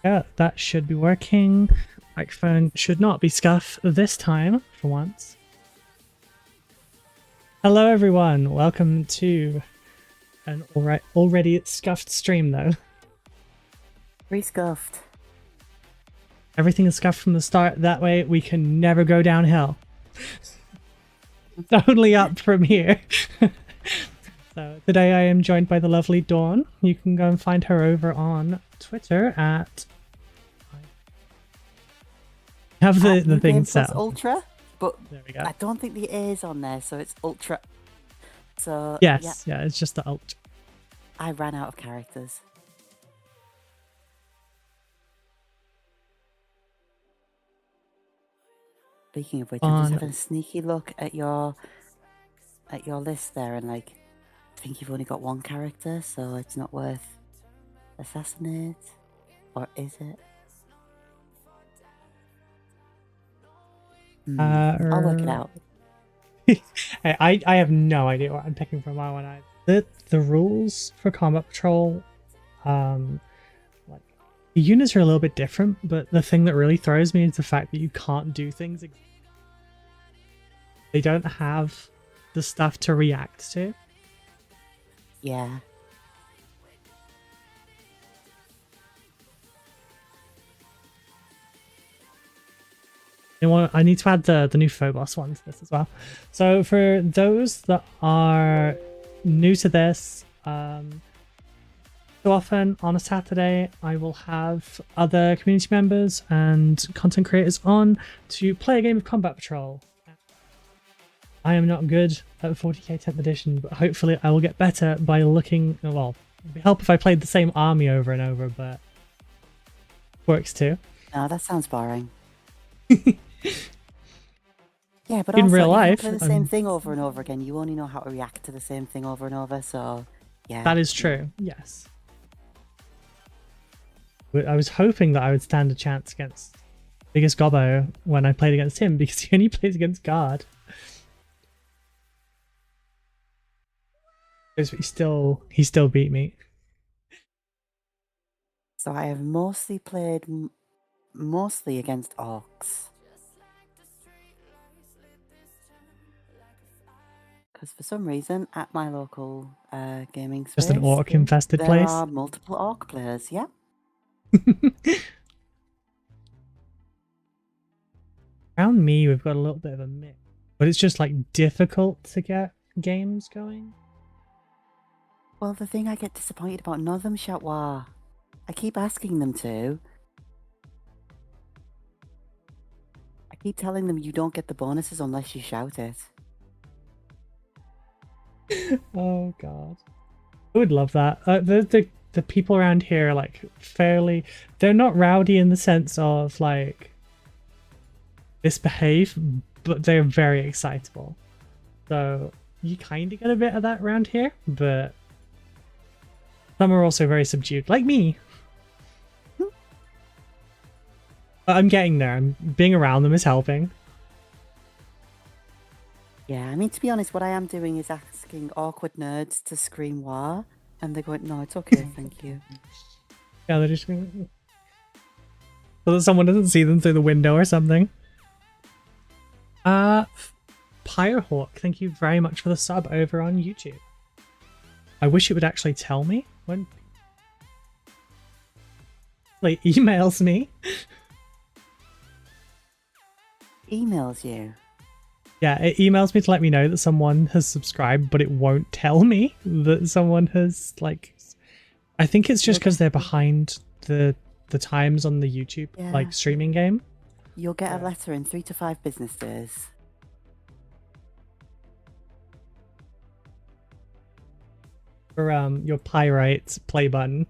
Yeah, that should be working. Microphone should not be scuffed this time, for once. Hello everyone, welcome to an already scuffed stream though. Re-scuffed. Everything is scuffed from the start, that way we can never go downhill. It's only up from here. So today I am joined by the lovely Dawn. You can go and find her over on Twitter at... have the thing set up. Ultra, but There we go. I don't think the A is on there, so it's Ultra. So Yes, yeah, it's just the alt. I ran out of characters. Speaking of which, I'm just having a sneaky look at your list there, and like, I think you've only got one character, so it's not worth assassinate, or is it? I'll work it out. I have no idea what I'm picking from my one. The rules for Combat Patrol, like the units are a little bit different, but the thing that really throws me is the fact that you can't do things. They don't have the stuff to react to. Yeah. You know what? I need to add the new Phobos one to this as well. So for those that are new to this, so often on a Saturday I will have other community members and content creators on to play a game of Combat Patrol. I am not good at 40k 10th edition, but hopefully I will get better by looking... well, it'd be help if I played the same army over and over, but works too. No, that sounds boring. Yeah, but in also, real life, play the same thing over and over again. You only know how to react to the same thing over and over, so yeah. That is true, yes. I was hoping that I would stand a chance against Biggest Gobbo when I played against him, because he only plays against Guard. He still beat me. So I have mostly played mostly against orcs. Because for some reason, at my local gaming space, Just an orc-infested place? There are multiple orc players, yeah. Around me, we've got a little bit of a mix. But it's just, like, difficult to get games going. Well, the thing I get disappointed about, none of them shout "wah." I keep asking them to. I keep telling them you don't get the bonuses unless you shout it. Oh god, I would love that. The people around here are like fairly... they're not rowdy in the sense of like misbehave, but they're very excitable. So you kind of get a bit of that around here, but some are also very subdued, like me. But I'm getting there. Being around them is helping. Yeah, I mean, to be honest, what I am doing is asking awkward nerds to scream "wah," and they're going, "No, it's okay, thank you." Yeah, they're just so that someone doesn't see them through the window or something. Pirehawk, thank you very much for the sub over on YouTube. I wish it would actually tell me when like emails me. Emails you? Yeah, it emails me to let me know that someone has subscribed, but it won't tell me that someone has, like... I think it's just because they're behind the times on the YouTube, like, streaming game. You'll get a letter in 3 to 5 business days. For, your Pyrite play button.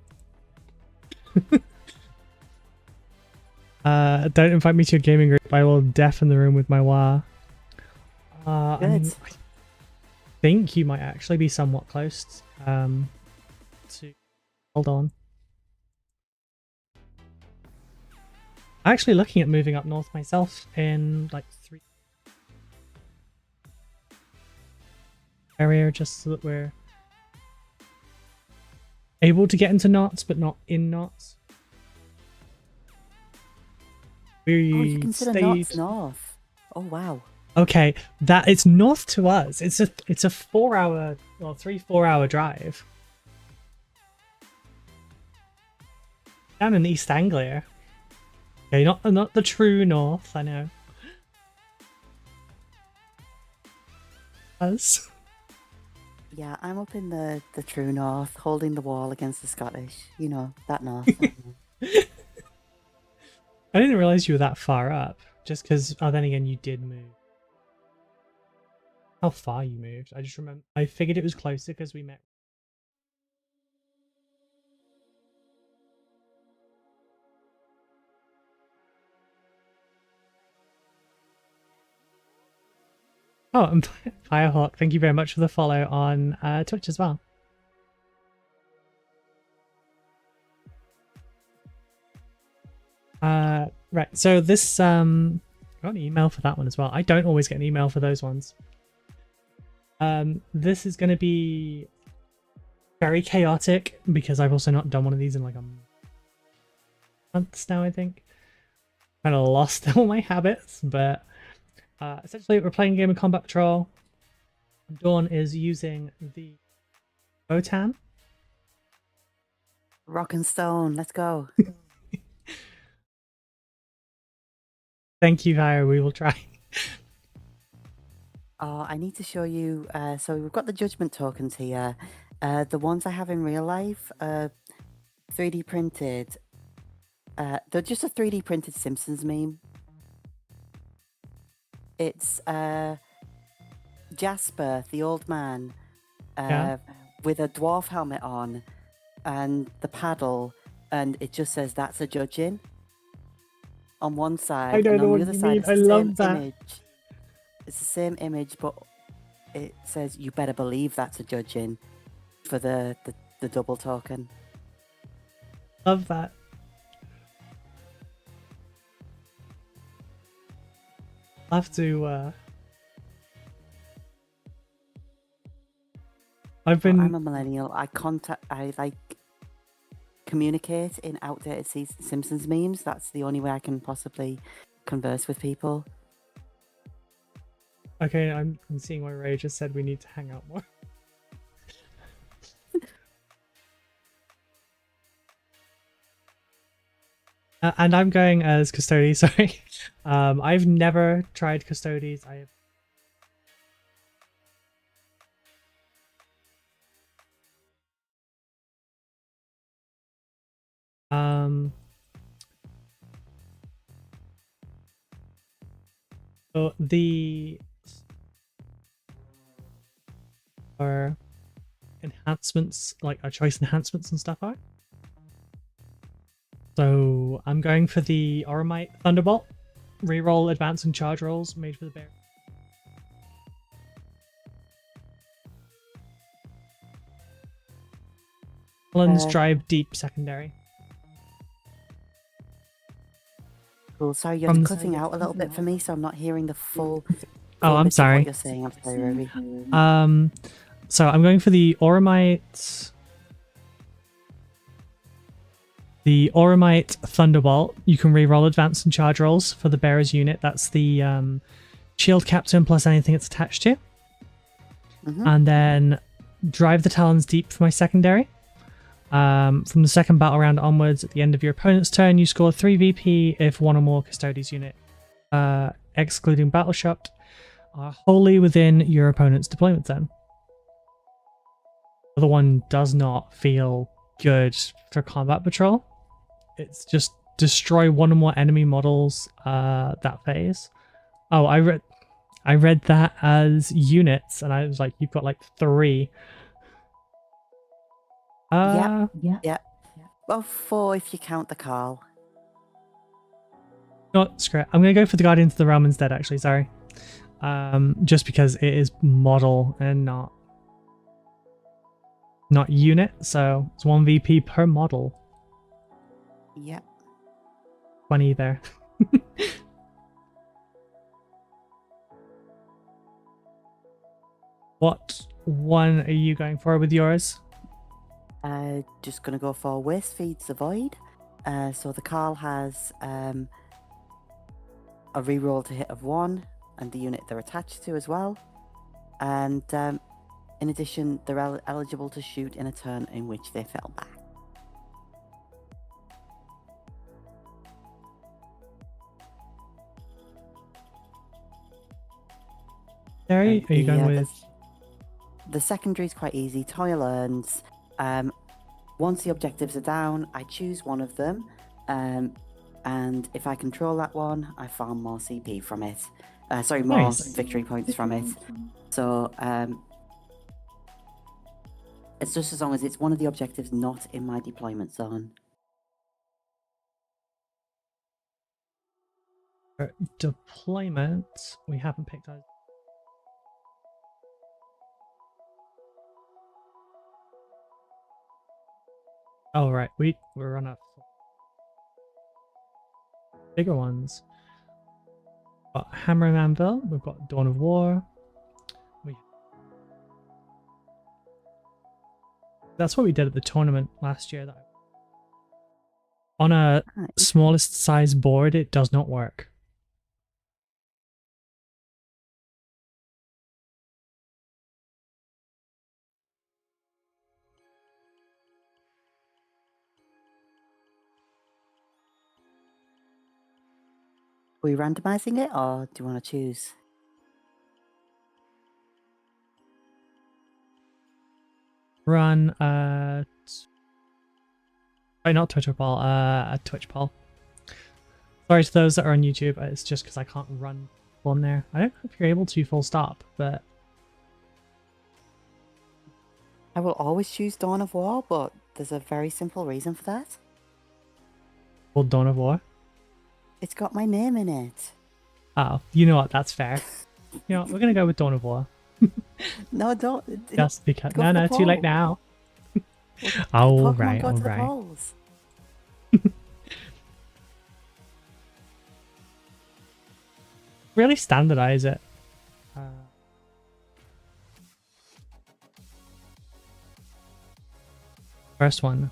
Don't invite me to your gaming group. I will deafen the room with my wah. I think you might actually be somewhat close to... hold on. I'm actually looking at moving up north myself in like 3 area, just so that we're able to get into knots but not in knots. Oh, you We consider stayed. north. Oh wow. Okay, that it's north to us. It's a 4 hour or 3 4 hour drive. Down in East Anglia. Okay, not the true north, I know. Us. Yeah, I'm up in the true north, holding the wall against the Scottish. You know, that north. That north. I didn't realize you were that far up. Just because, oh, then again, you did move. How far you moved? I just remember. I figured it was closer because we met. Oh, and Firehawk, thank you very much for the follow on Twitch as well. Right, so this I got an email for that one as well. I don't always get an email for those ones. This is going to be very chaotic because I've also not done one of these in like a month now, I think. Kind of lost all my habits, but essentially we're playing a game of Combat Patrol. Dawn is using the Votann. Rock and stone. Let's go. Thank you, Hire. We will try. Oh, I need to show you. So we've got the judgment tokens here. The ones I have in real life, 3D printed. They're just a 3D printed Simpsons meme. It's Jasper, the old man, Yeah. with a dwarf helmet on, and the paddle, and it just says "That's a judging" on one side, I don't and know on what the other you side mean. it's I the love same that. image. It's the same image, but it says "You better believe that's a judging" for the double token. Love that. I'll have to I've been I'm a millennial. I like communicate in outdated Simpsons memes. That's the only way I can possibly converse with people. okay, I'm seeing why Ray just said we need to hang out more. And I'm going as Custodes, sorry. I've never tried Custodes. I have so the are enhancements, like our choice enhancements and stuff are. So I'm going for the Oromite Thunderbolt. Reroll advance and charge rolls made for the bear. Talon's drive deep secondary. Cool. Sorry, you're From- cutting out a little bit for me, so I'm not hearing the full. Oh, I'm bits of sorry. What you're saying. I'm sorry, Ruby. So I'm going for the Oromite. The Oromite Thunderbolt. You can reroll advance and charge rolls for the bearer's unit. That's the shield captain plus anything it's attached to. And then drive the Talons deep for my secondary. From the second battle round onwards, at the end of your opponent's turn, you score 3 VP if one or more Custodes unit, excluding battle shock, are wholly within your opponent's deployment zone. The other one does not feel good for combat patrol. It's just destroy one or more enemy models that phase. Oh, I read that as units, and I was like, you've got like 3. Yeah. Well, 4 if you count the Carl. Not screw it. I'm gonna go for the Guardians of the Realm instead. Actually, sorry. Just because it is model and not unit, so it's 1 VP per model. Yep. 20 there. What one are you going for with yours? Just gonna go for Waste Feeds the Void. So the Carl has a reroll to hit of 1 and the unit they're attached to as well. And in addition, they're eligible to shoot in a turn in which they fell back. Terry, are you going with? The secondary is quite easy. Toil earns. Once the objectives are down, I choose one of them. And if I control that one, I farm more CP from it. More victory points from it. So it's just as long as it's one of the objectives not in my deployment zone. For deployment, we haven't picked out. Oh right, we're on a bigger ones. We've got Hammer and Anvil, we've got Dawn of War. That's what we did at the tournament last year. On a smallest size board, it does not work. Are we randomizing it, or do you want to choose? Run not Twitter poll, a Twitch poll. Sorry to those that are on YouTube, it's just because I can't run on there. I don't know if you're able to full stop, but I will always choose Dawn of War, but there's a very simple reason for that. Well, Dawn of War? It's got my name in it. Oh, you know what? That's fair. You know what? We're going to go with Dawn of War. No, don't. Just because. No, too late now. Oh, right, all right. Really standardize it. First one.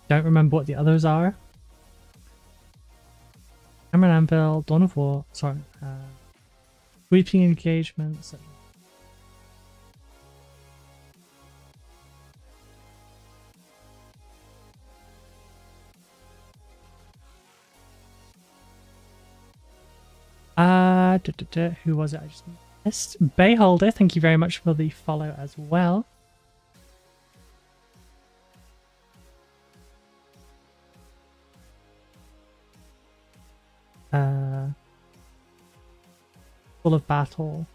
Don't remember what the others are. Hammer and Anvil, Dawn of War, sorry. Sweeping engagements. Who was it? I just missed. Bayholder, thank you very much for the follow as well. Full of Battle.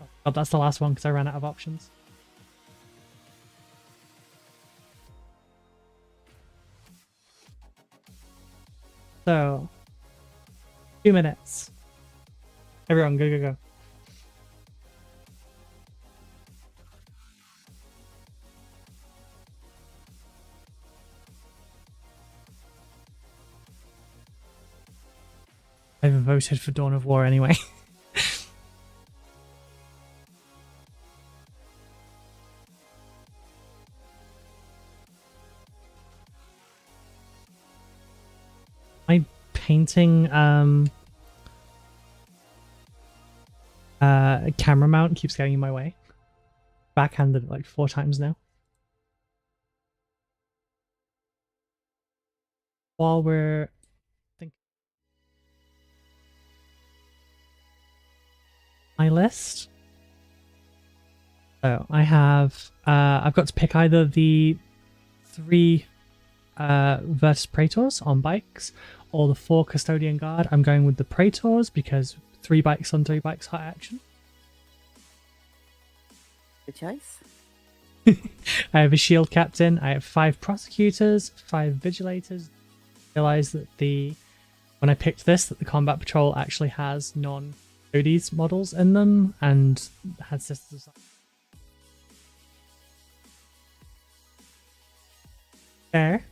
Oh God, that's the last one because I ran out of options. So, 2 minutes. Everyone, go, go, go. I haven't voted for Dawn of War anyway. My painting camera mount keeps getting in my way. Backhanded it like 4 times now. While we're thinking my list. So I have I've got to pick either the 3 Virtus Praetors on bikes or the 4 Custodian Guard. I'm going with the Praetors because 3 bikes on 3 bikes hot action. Good choice. I have a shield captain. I have 5 prosecutors, 5 vigilators. Realize that when I picked this, that the combat patrol actually has non-Custodes models in them and had sisters. There.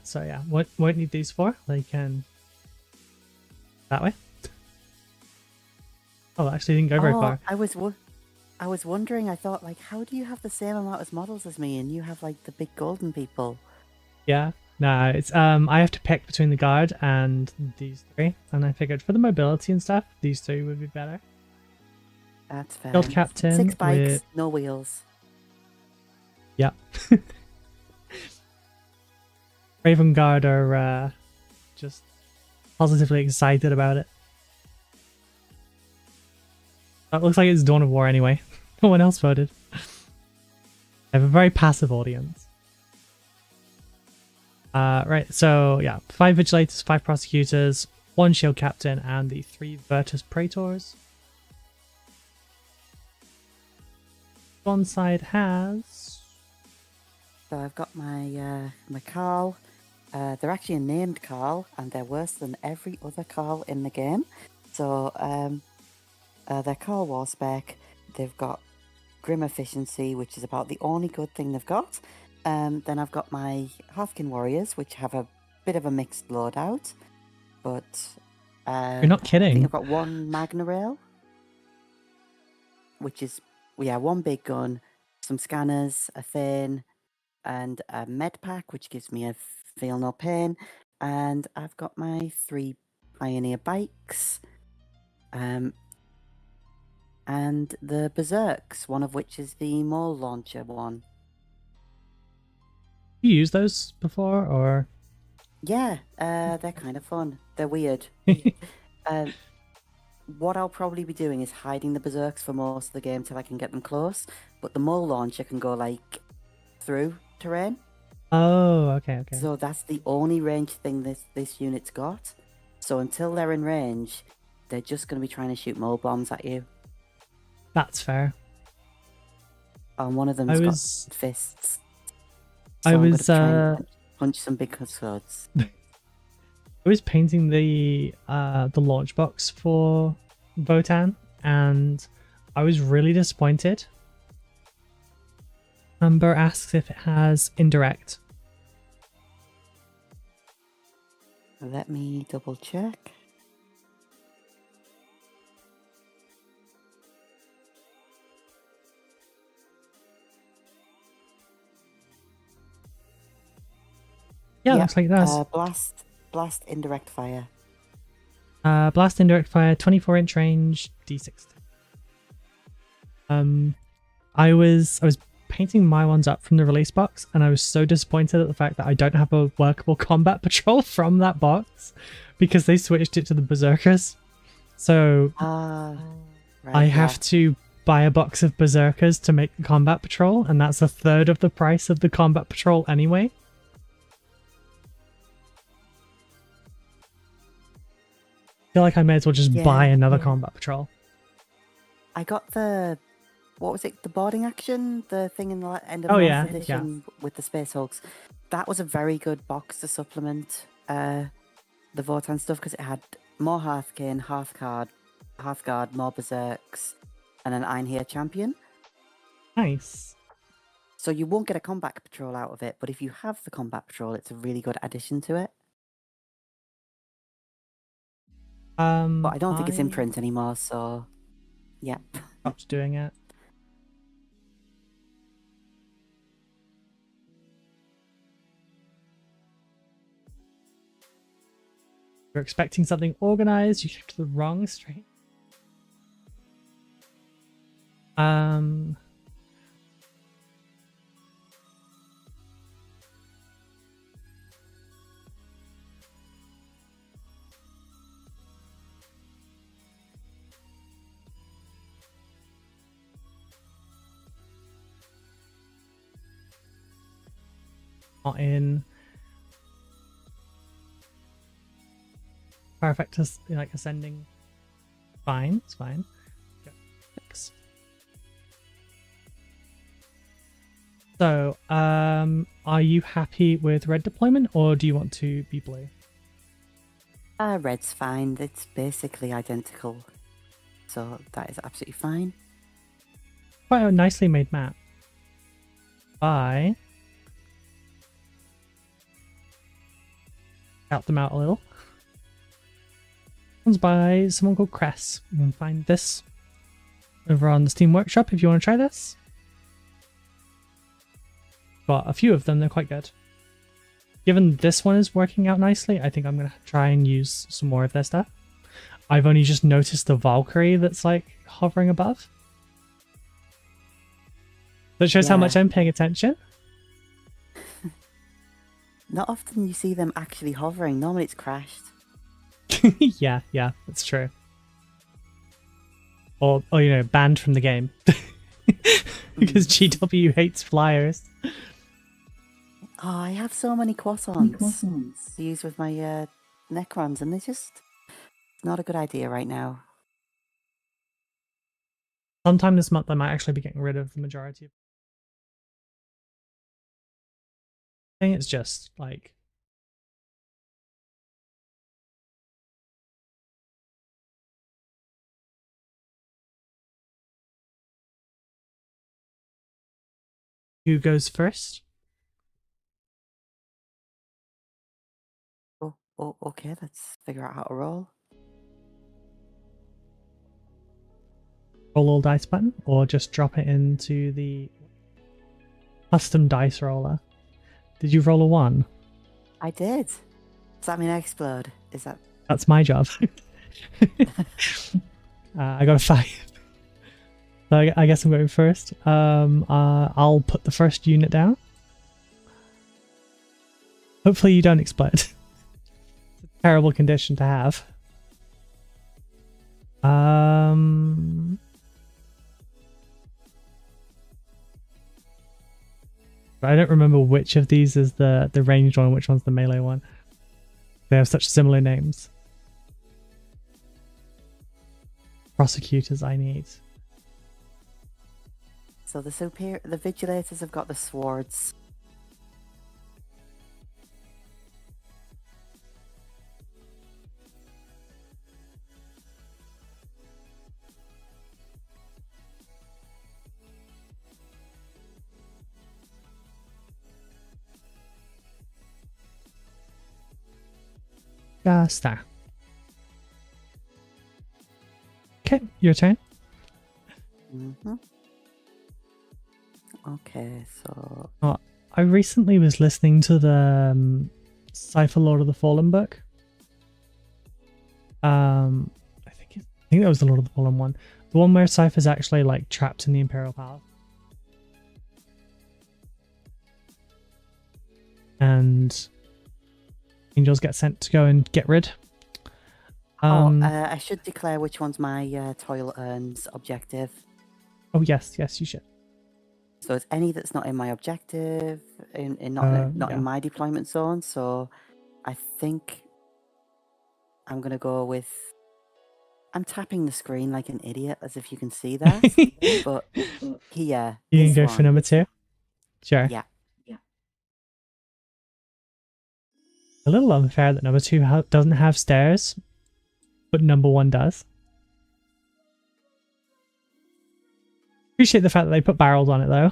So yeah, won't need these 4. They can that way. Oh, actually didn't go very far. I was wondering, I thought, like, how do you have the same amount of models as me and you have, like, the big golden people? Yeah. No, it's I have to pick between the guard and these three, and I figured for the mobility and stuff, these three would be better. That's fair. Field captain 6 bikes, with no wheels. yeah. Raven Guard are just positively excited about it. It looks like it's Dawn of War anyway. No one else voted. I have a very passive audience. Right, so yeah, 5 Vigilators, 5 Prosecutors, 1 Shield Captain, and the 3 Virtus Praetors. One side has... So I've got my my Carl. They're actually a named Carl, and they're worse than every other Carl in the game. So they're Carl Warspec. They've got Grim Efficiency, which is about the only good thing they've got. Then I've got my Hearthkin Warriors, which have a bit of a mixed loadout. But You're not I kidding. think I've got 1 Magna Rail, which is, yeah, 1 big gun, some scanners, a Thane, and a med pack, which gives me a feel no pain. And I've got my 3 Pioneer bikes, and the Berserks, one of which is the Mole Launcher one. You used those before, or? Yeah, they're kind of fun. They're weird. What I'll probably be doing is hiding the Berserks for most of the game till I can get them close, but the Mole Launcher can go, like, through terrain. Oh, okay. So that's the only range thing this unit's got. So until they're in range, they're just going to be trying to shoot mole bombs at you. That's fair. And one of them's got fists. So I I'm was gonna try and punch some big custodes. I was painting the launch box for Votann, and I was really disappointed. Amber asks if it has indirect. Let me double check. Yeah, looks like it does. Blast indirect fire. Blast indirect fire, 24-inch range, D6. I was painting my ones up from the release box, and I was so disappointed at the fact that I don't have a workable combat patrol from that box because they switched it to the Berserkers. So right, I have to buy a box of Berserkers to make the combat patrol, and that's a third of the price of the combat patrol anyway. I feel like I may as well just buy another combat patrol. I got what was it? The boarding action, the thing in the end of the last edition with the Space Hulks. That was a very good box to supplement the Votann stuff because it had more Hearthkin, Hearthguard, more Berserks, and an Einherjar champion. Nice. So you won't get a combat patrol out of it, but if you have the combat patrol, it's a really good addition to it. But I don't think it's in print anymore, so yeah. Stopped doing it. You're expecting something organized, you checked the wrong stream. Not in perfect, like ascending. Fine, it's fine. Thanks. So, are you happy with red deployment, or do you want to be blue? Red's fine. It's basically identical, so that is absolutely fine. Quite a nicely made map. Help them out a little. One's by someone called Cress. You can find this. over on the Steam Workshop if you want to try this. Got a few of them, they're quite good. Given this one is working out nicely, I think I'm going to try and use some more of their stuff. I've only just noticed the Valkyrie that's like hovering above. That shows how much I'm paying attention. Not often you see them actually hovering. Normally it's crashed. yeah, that's true. Or you know, banned from the game. Because GW hates flyers. Oh, I have so many croissants to use with my Necrons, and they're just not a good idea right now. Sometime this month I might actually be getting rid of the majority of I think it's just like who goes first? Oh, okay, let's figure out how to roll. Roll all dice button, or just drop it into the custom dice roller. Did you roll a 1? I did. Does that mean I explode? Is that... That's my job. I got a 5. So I guess I'm going first. I'll put the first unit down. Hopefully you don't explode. It's a terrible condition to have. I don't remember which of these is the ranged one and which one's the melee one. They have such similar names. Prosecutors I need. So the vigilators have got the swords. Star. Okay, your turn. Okay, so... Oh, I recently was listening to the Cypher Lord of the Fallen book. I think that was the Lord of the Fallen one. The one where Cypher's actually like trapped in the Imperial Palace. And angels get sent to go and get rid. I should declare which one's my toil earns objective. Oh yes, you should. So it's any that's not in my objective, not in my deployment zone. So I think I'm gonna go with. I'm tapping the screen like an idiot, as if you can see that. But here, you can go for number 2. Sure. Yeah. A little unfair that number 2 doesn't have stairs, but number 1 does. Appreciate the fact that they put barrels on it though.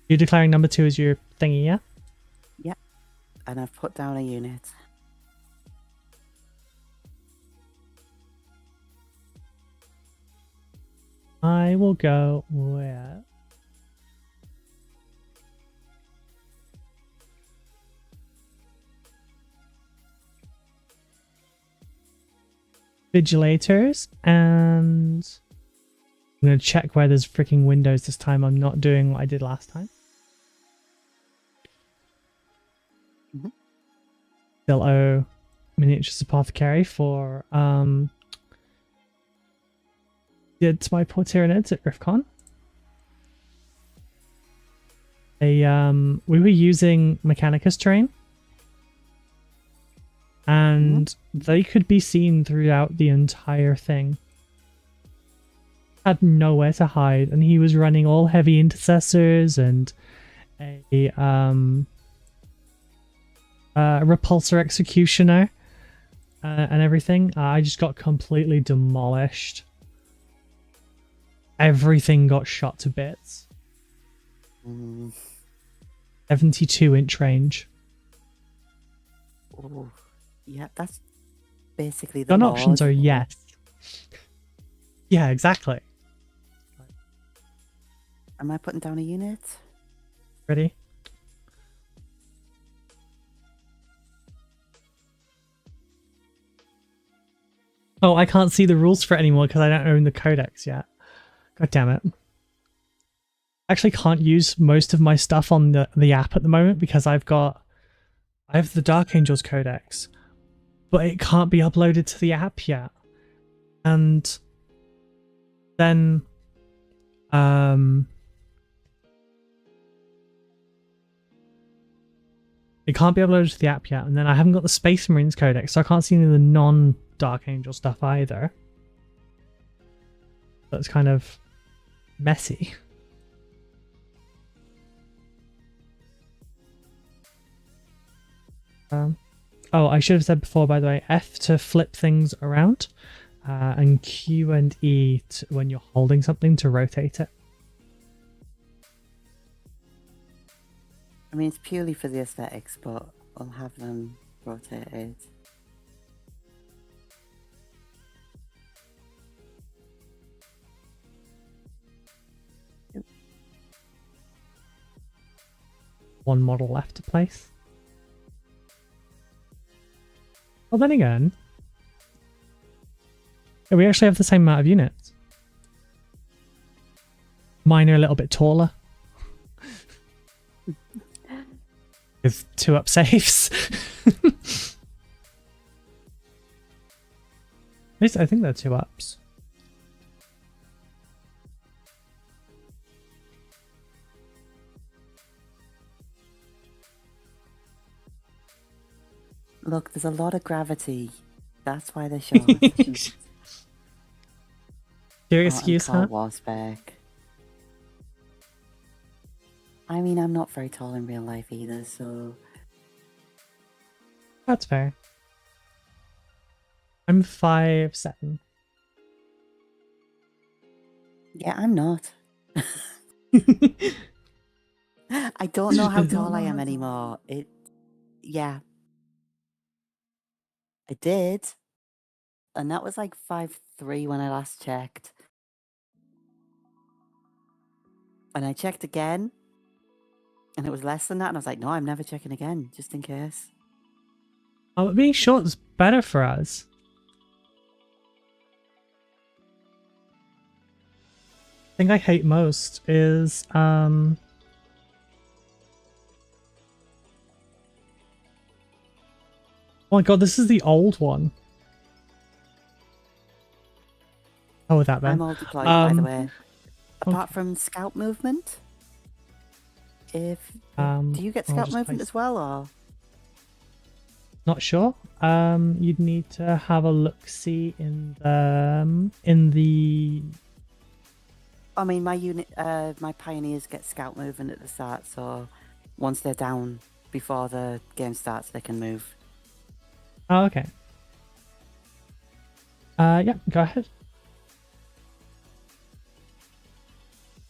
You're declaring number 2 as your thingy, yeah? Yeah. And I've put down a unit. I will go with... Vigilators, and I'm going to check where there's freaking windows this time. I'm not doing what I did last time. Still owe Miniatures Apothecary for did my poor Tyranids at RiffCon. We were using Mechanicus terrain, and they could be seen throughout the entire thing. Had nowhere to hide, and he was running all heavy intercessors and a repulsor executioner and everything. I just got completely demolished. Everything got shot to bits. 72-inch range. Oh, yeah, that's basically the Gun mod. options are yes. Yeah, exactly. Am I putting down a unit? Ready? Oh, I can't see the rules for it anymore because I don't own the codex yet. God damn it. I actually can't use most of my stuff on the app at the moment because I have the Dark Angels codex, but it can't be uploaded to the app yet. And then it can't be uploaded to the app yet, and then I haven't got the Space Marines codex, so I can't see any of the non-Dark Angel stuff either. So it's kind of messy. Oh, I should have said before, by the way, F to flip things around, and Q and E when you're holding something to rotate it. I mean, it's purely for the aesthetics, but I'll have them rotated. One model left to place. Well, then again, we actually have the same amount of units. Mine are a little bit taller. With 2 up saves. At least I think they're 2 ups. Look, there's a lot of gravity. That's why they're short. Your excuse, huh? back. I mean, I'm not very tall in real life either, so... That's fair. I'm 5'7". Yeah, I'm not. I don't know how tall I am anymore. Yeah. I did. And that was like 5'3" when I last checked. And I checked again. And it was less than that. And I was like, no, I'm never checking again, just in case. Oh, being short's better for us. The thing I hate most is oh my god, this is the old one. Oh, with that then. I'm all deployed, by the way. Apart okay. from scout movement. Do you get I'll scout just movement place... as well, or? Not sure. You'd need to have a look-see in the. I mean, my unit, my pioneers get scout movement at the start, so once they're down before the game starts, they can move. Oh, okay. Yeah, go ahead.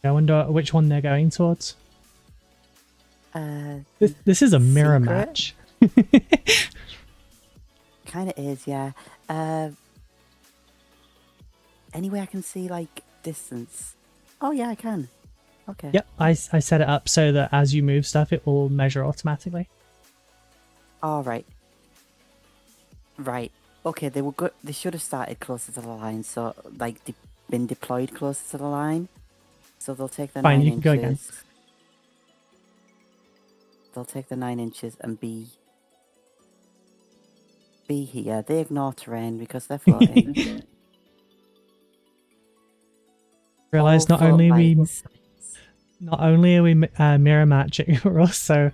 I wonder which one they're going towards. This is a mirror match. Kind of is, yeah. Anyway, I can see like distance. Oh yeah, I can. Okay. Yep, I set it up so that as you move stuff, it will measure automatically. All right. Right. Okay, they were good. They should have started closer to the line, so like been deployed closer to the line. So they'll take the Fine, 9 you inches. can go again. They'll take the 9 inches and be here. They ignore terrain because they're floating. Realize not only are we mirror matching, we're also,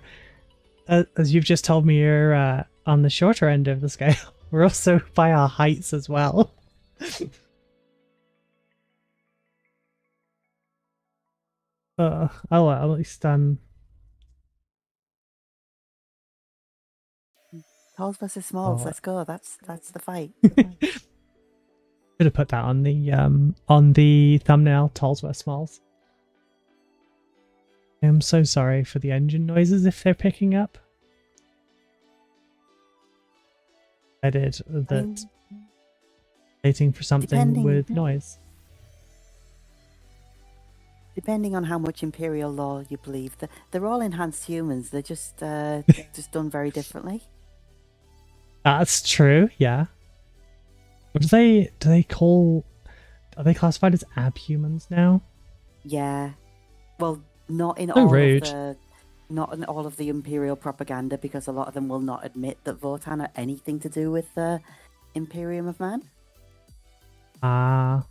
as you've just told me, you're on the shorter end of the scale. We're also by our heights as well. Oh well, at least Talls versus smalls. Oh. Let's go. That's the fight. Should have put that on the thumbnail. Talls vs Smalls. I'm so sorry for the engine noises if they're picking up. I did that. Waiting for something Depending- with noise. Depending on how much Imperial law you believe, they're all enhanced humans. They're just done very differently. That's true, yeah. What do they call... Are they classified as abhumans now? Yeah. Well, not in So all rude. of the not in all of the Imperial propaganda, because a lot of them will not admit that Votann are anything to do with the Imperium of Man. Ah.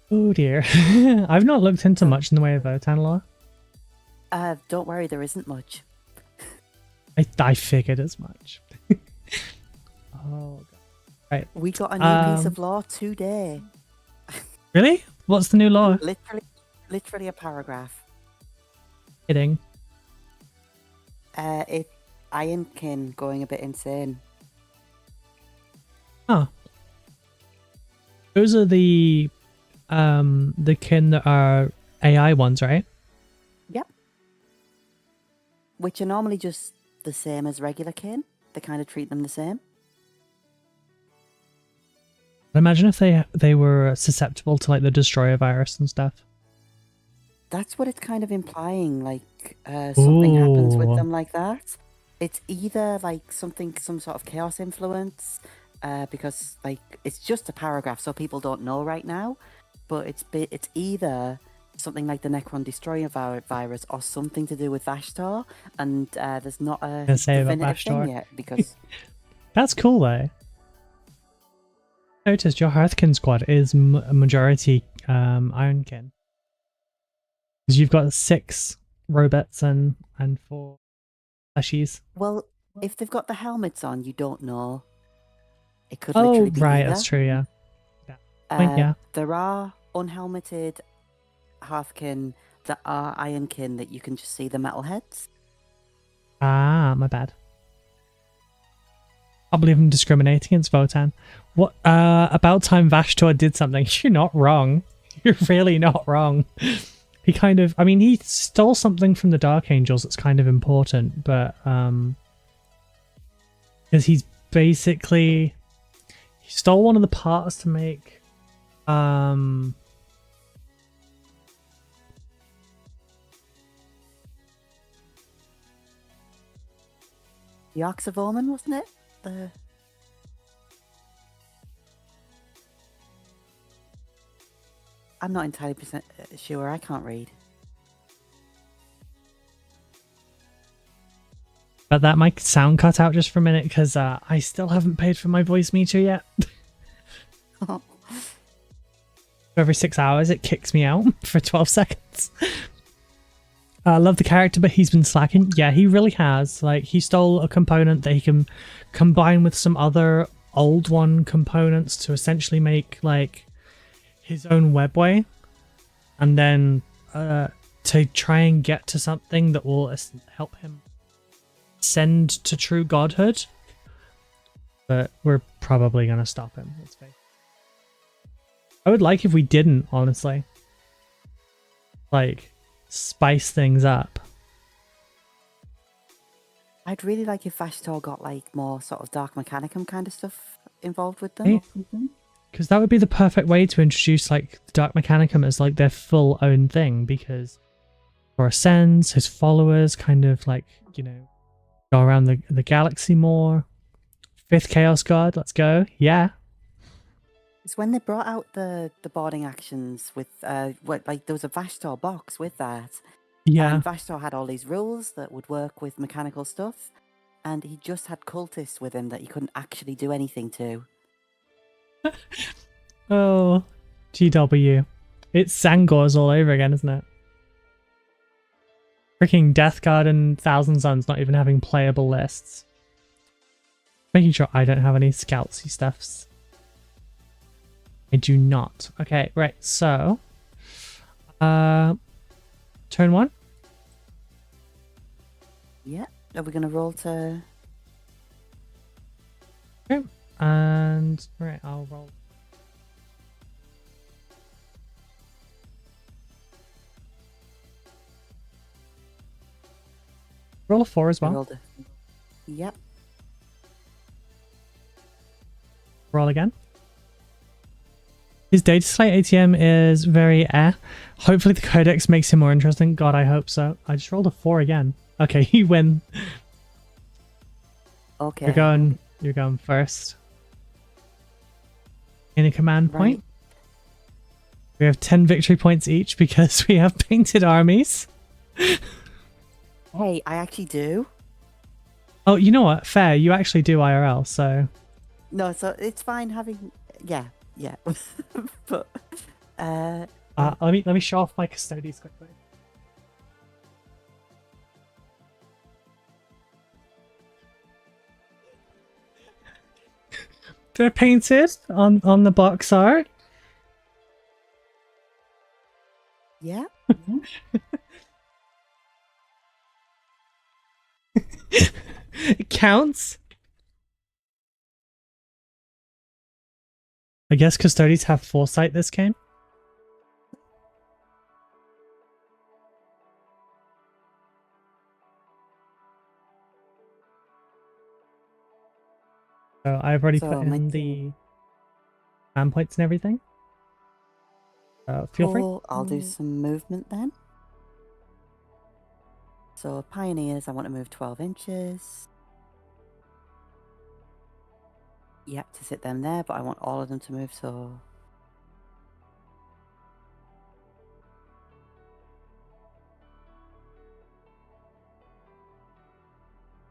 Oh dear. I've not looked into much in the way of Votann lore. Don't worry, there isn't much. I figured as much. Oh, God. Right. We got a new piece of law today. Really? What's the new law? Literally a paragraph. Kidding. It Ironkin going a bit insane. Oh. Those are the kin that are AI ones, right? Yep. Which are normally just the same as regular kin. They kind of treat them the same. Imagine if they were susceptible to like the destroyer virus and stuff. That's what it's kind of implying, like something happens with Ooh. them like that. It's either like some sort of chaos influence, because like it's just a paragraph, so people don't know right now. But it's either something like the Necron destroyer virus or something to do with Vashtor, and there's not a definitive thing yet because that's cool though. Noticed your Hearthkin squad is a majority Ironkin. Because you've got 6 robots and 4 fleshies. Well, if they've got the helmets on, you don't know. It could literally be right, either. that's true, yeah. Yeah. There are unhelmeted Hearthkin that are Ironkin that you can just see the metal heads. Ah, my bad. I believe I'm discriminating against Votann. What about time Vashtor did something? You're not wrong. You're really not wrong. He kind of, I mean, he stole something from the Dark Angels that's kind of important, but because he's basically, he stole one of the parts to make the Ox of Omen, wasn't it? I'm not entirely sure. I can't read. But that might sound cut out just for a minute because I still haven't paid for my voice meter yet. Every 6 hours it kicks me out for 12 seconds. I love the character, but he's been slacking. Yeah, he really has. Like, he stole a component that he can combine with some other old one components to essentially make, like, his own webway. And then to try and get to something that will help him ascend to true godhood. But we're probably going to stop him. Let's face it. I would like if we didn't, honestly. Like, spice things up. I'd really like if Vashtor got like more sort of Dark Mechanicum kind of stuff involved with them. Because that would be the perfect way to introduce like the Dark Mechanicum as like their full own thing, because for Ascends, his followers kind of like, you know, go around the galaxy more. 5th Chaos God, let's go. Yeah. It's when they brought out the boarding actions with like there was a Vashtor box with that. Yeah. And Vashtor had all these rules that would work with mechanical stuff, and he just had cultists with him that he couldn't actually do anything to. Oh, GW. It's Sangors all over again, isn't it? Freaking Death Guard and Thousand Suns not even having playable lists. Making sure I don't have any scoutsy stuffs. I do not. Okay, right, so turn 1. Yeah. Are we gonna roll to? Okay. And right, I'll roll. Roll a 4 as well. Yep. Roll again. His data slate ATM is very Hopefully the codex makes him more interesting. God, I hope so. I just rolled a 4 again. Okay, you win. Okay. You're going first. In a command point. We have 10 victory points each because we have painted armies. Hey, I actually do. Oh, you know what? Fair. You actually do IRL, so... No, so it's fine having... Yeah. But... let me show off my Custodes quickly. They're painted on the box art. Yeah. It counts. I guess Custodes have foresight this game. So I've already put in the command points and everything. Feel free. I'll do some movement then. So pioneers, I want to move 12 inches. Yep, to sit them there, but I want all of them to move, so...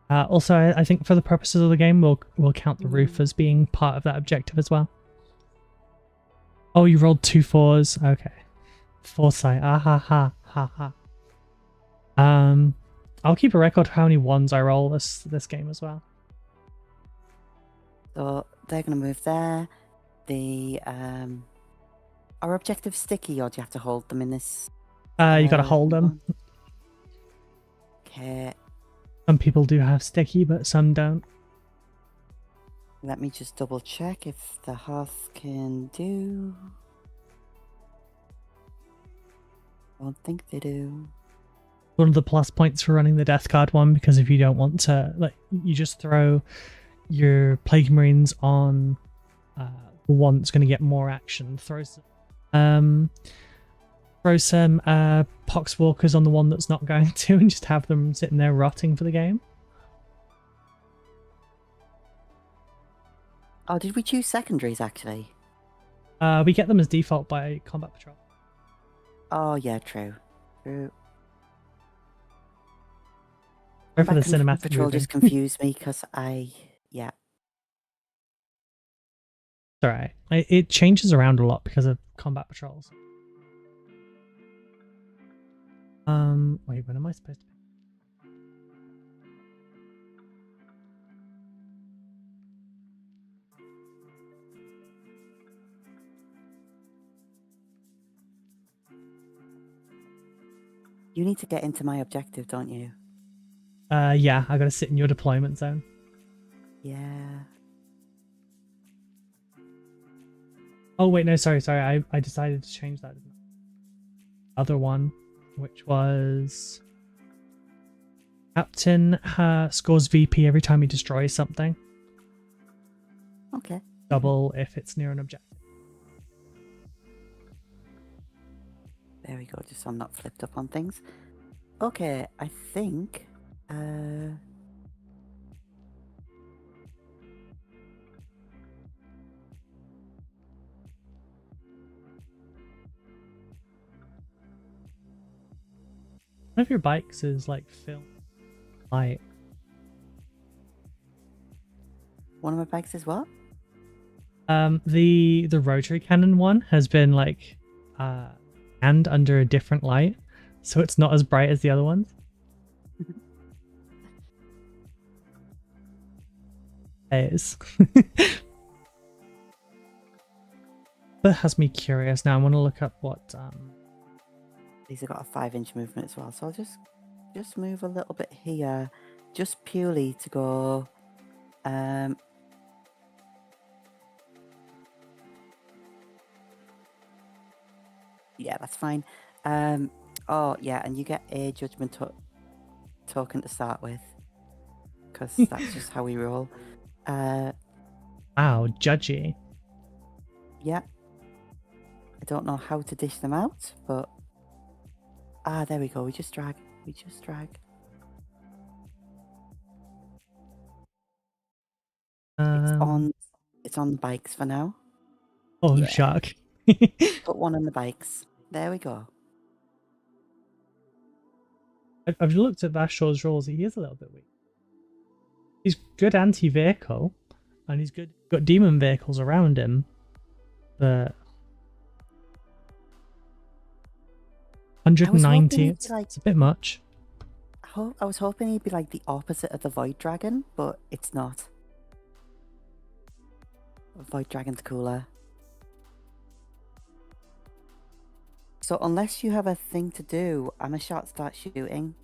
Also, I think for the purposes of the game, we'll count the roof as being part of that objective as well. Oh, you rolled 2 4s. Okay. Foresight. Ah ha ha ha ha. I'll keep a record of how many 1s I roll this game as well. So they're going to move there. The are objectives sticky, or do you have to hold them in this? You got to hold them. Okay. Some people do have sticky, but some don't. Let me just double check if the hearth can do. I don't think they do. One of the plus points for running the Death Guard one, because if you don't want to, like, you just throw your Plague Marines on the one that's going to get more action. Throw some Poxwalkers on the one that's not going to, and just have them sitting there rotting for the game. Oh, did we choose secondaries actually? We get them as default by Combat Patrol. Oh yeah, true. Sorry for the cinematic Patrol moving. just confused me because yeah. It's alright. It changes around a lot because of Combat Patrols. Wait, when am I supposed to? You need to get into my objective, don't you? Yeah, I gotta sit in your deployment zone. Yeah. Oh wait, no, sorry. I decided to change that other one, which was Captain scores VP every time he destroys something. Okay. Double if it's near an objective. There we go, just so I'm not flipped up on things. Okay, I think... One of your bikes is like film light. One of my bikes is what? The rotary cannon one has been like and under a different light, so it's not as bright as the other ones. It is. That has me curious now. I want to look up what These have got a 5-inch movement as well, so I'll just move a little bit here, just purely to go yeah, that's fine. Oh yeah, and you get a judgment token to start with, because that's just how we roll. Wow, judgy. Yeah. I don't know how to dish them out, but... Ah, there we go. We just drag. We just drag. It's on the bikes for now. Oh, Yeah. shark. Put one on the bikes. There we go. I've looked at Vashtor's rules. He is a little bit weak. He's good anti-vehicle, and he's got demon vehicles around him, but 190, it's a bit much. I was hoping he'd be like the opposite of the Void Dragon, but it's not. Void Dragon's cooler. So unless you have a thing to do, I'm a shot start shooting.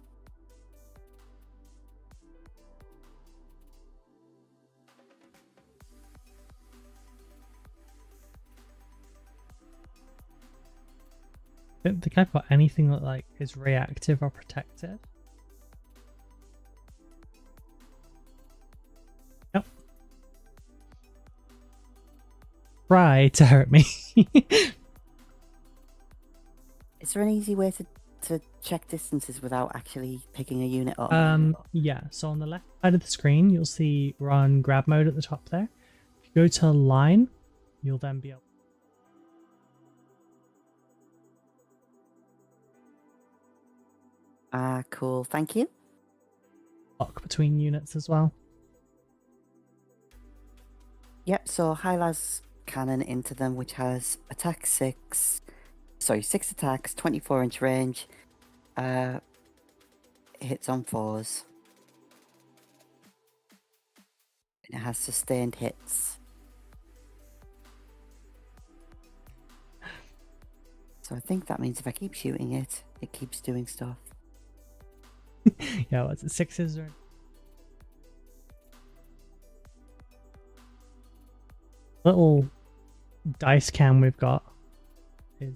I don't think I've got anything that like is reactive or protected. Yep. Try to hurt me. Is there an easy way to check distances without actually picking a unit up? Yeah, so on the left side of the screen, you'll see run grab mode at the top there. If you go to line, you'll then be able. Ah, cool. Thank you. Lock between units as well. Yep, so high las cannon into them, which has attack 6 attacks, 24-inch range, hits on 4s. And it has sustained hits. So I think that means if I keep shooting it, it keeps doing stuff. Yeah, what's it? 6s or... Little dice cam we've got is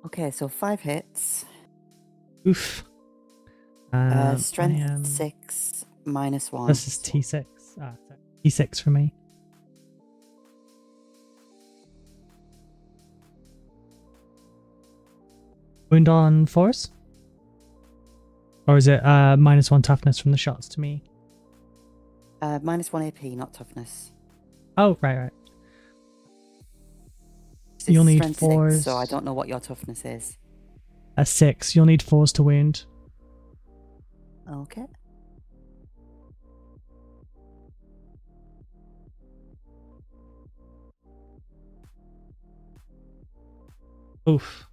Okay, so 5 hits. oof. Strength 6 -1. This is T6. T6 for me. Wound on 4s? Or is it -1 toughness from the shots to me? -1 AP, not toughness. Oh, right. You'll need 4s. 6, so I don't know what your toughness is. A 6. You'll need 4s to wound. Okay. Oof.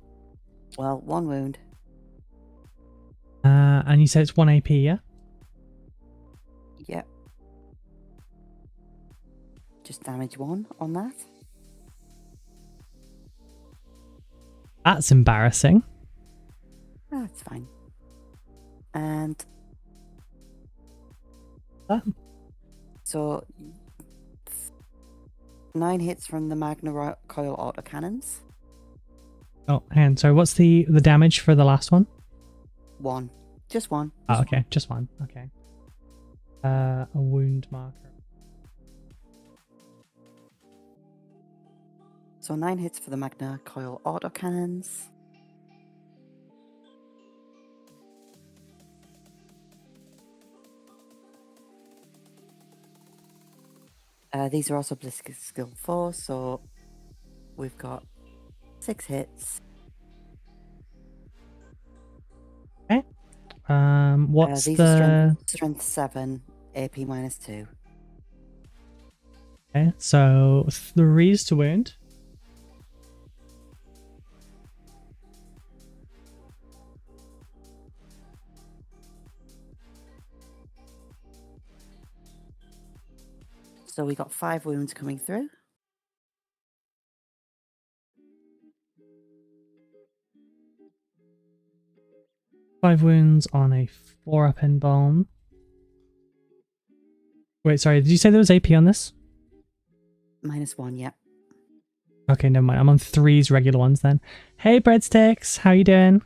Well, 1 wound. And you said it's 1 AP, yeah? Yep. Just damage 1 on that. That's embarrassing. That's fine. And so 9 hits from the Magna Coil autocannons. Oh, and so what's the damage for the last one? 1. Just 1. Oh, okay, just 1. Okay. A wound marker. So 9 hits for the Magna Coil autocannons. These are also Blitzkrieg skill 4, so we've got 6 hits. Okay. What's these the are strength 7, AP -2. Okay, so 3s to wound. So we got 5 wounds coming through. Five wounds on a 4-up in bomb. Wait, sorry. Did you say there was AP on this? -1, yeah. Okay, never mind. I'm on 3's regular ones then. Hey, Breadsticks. How you doing?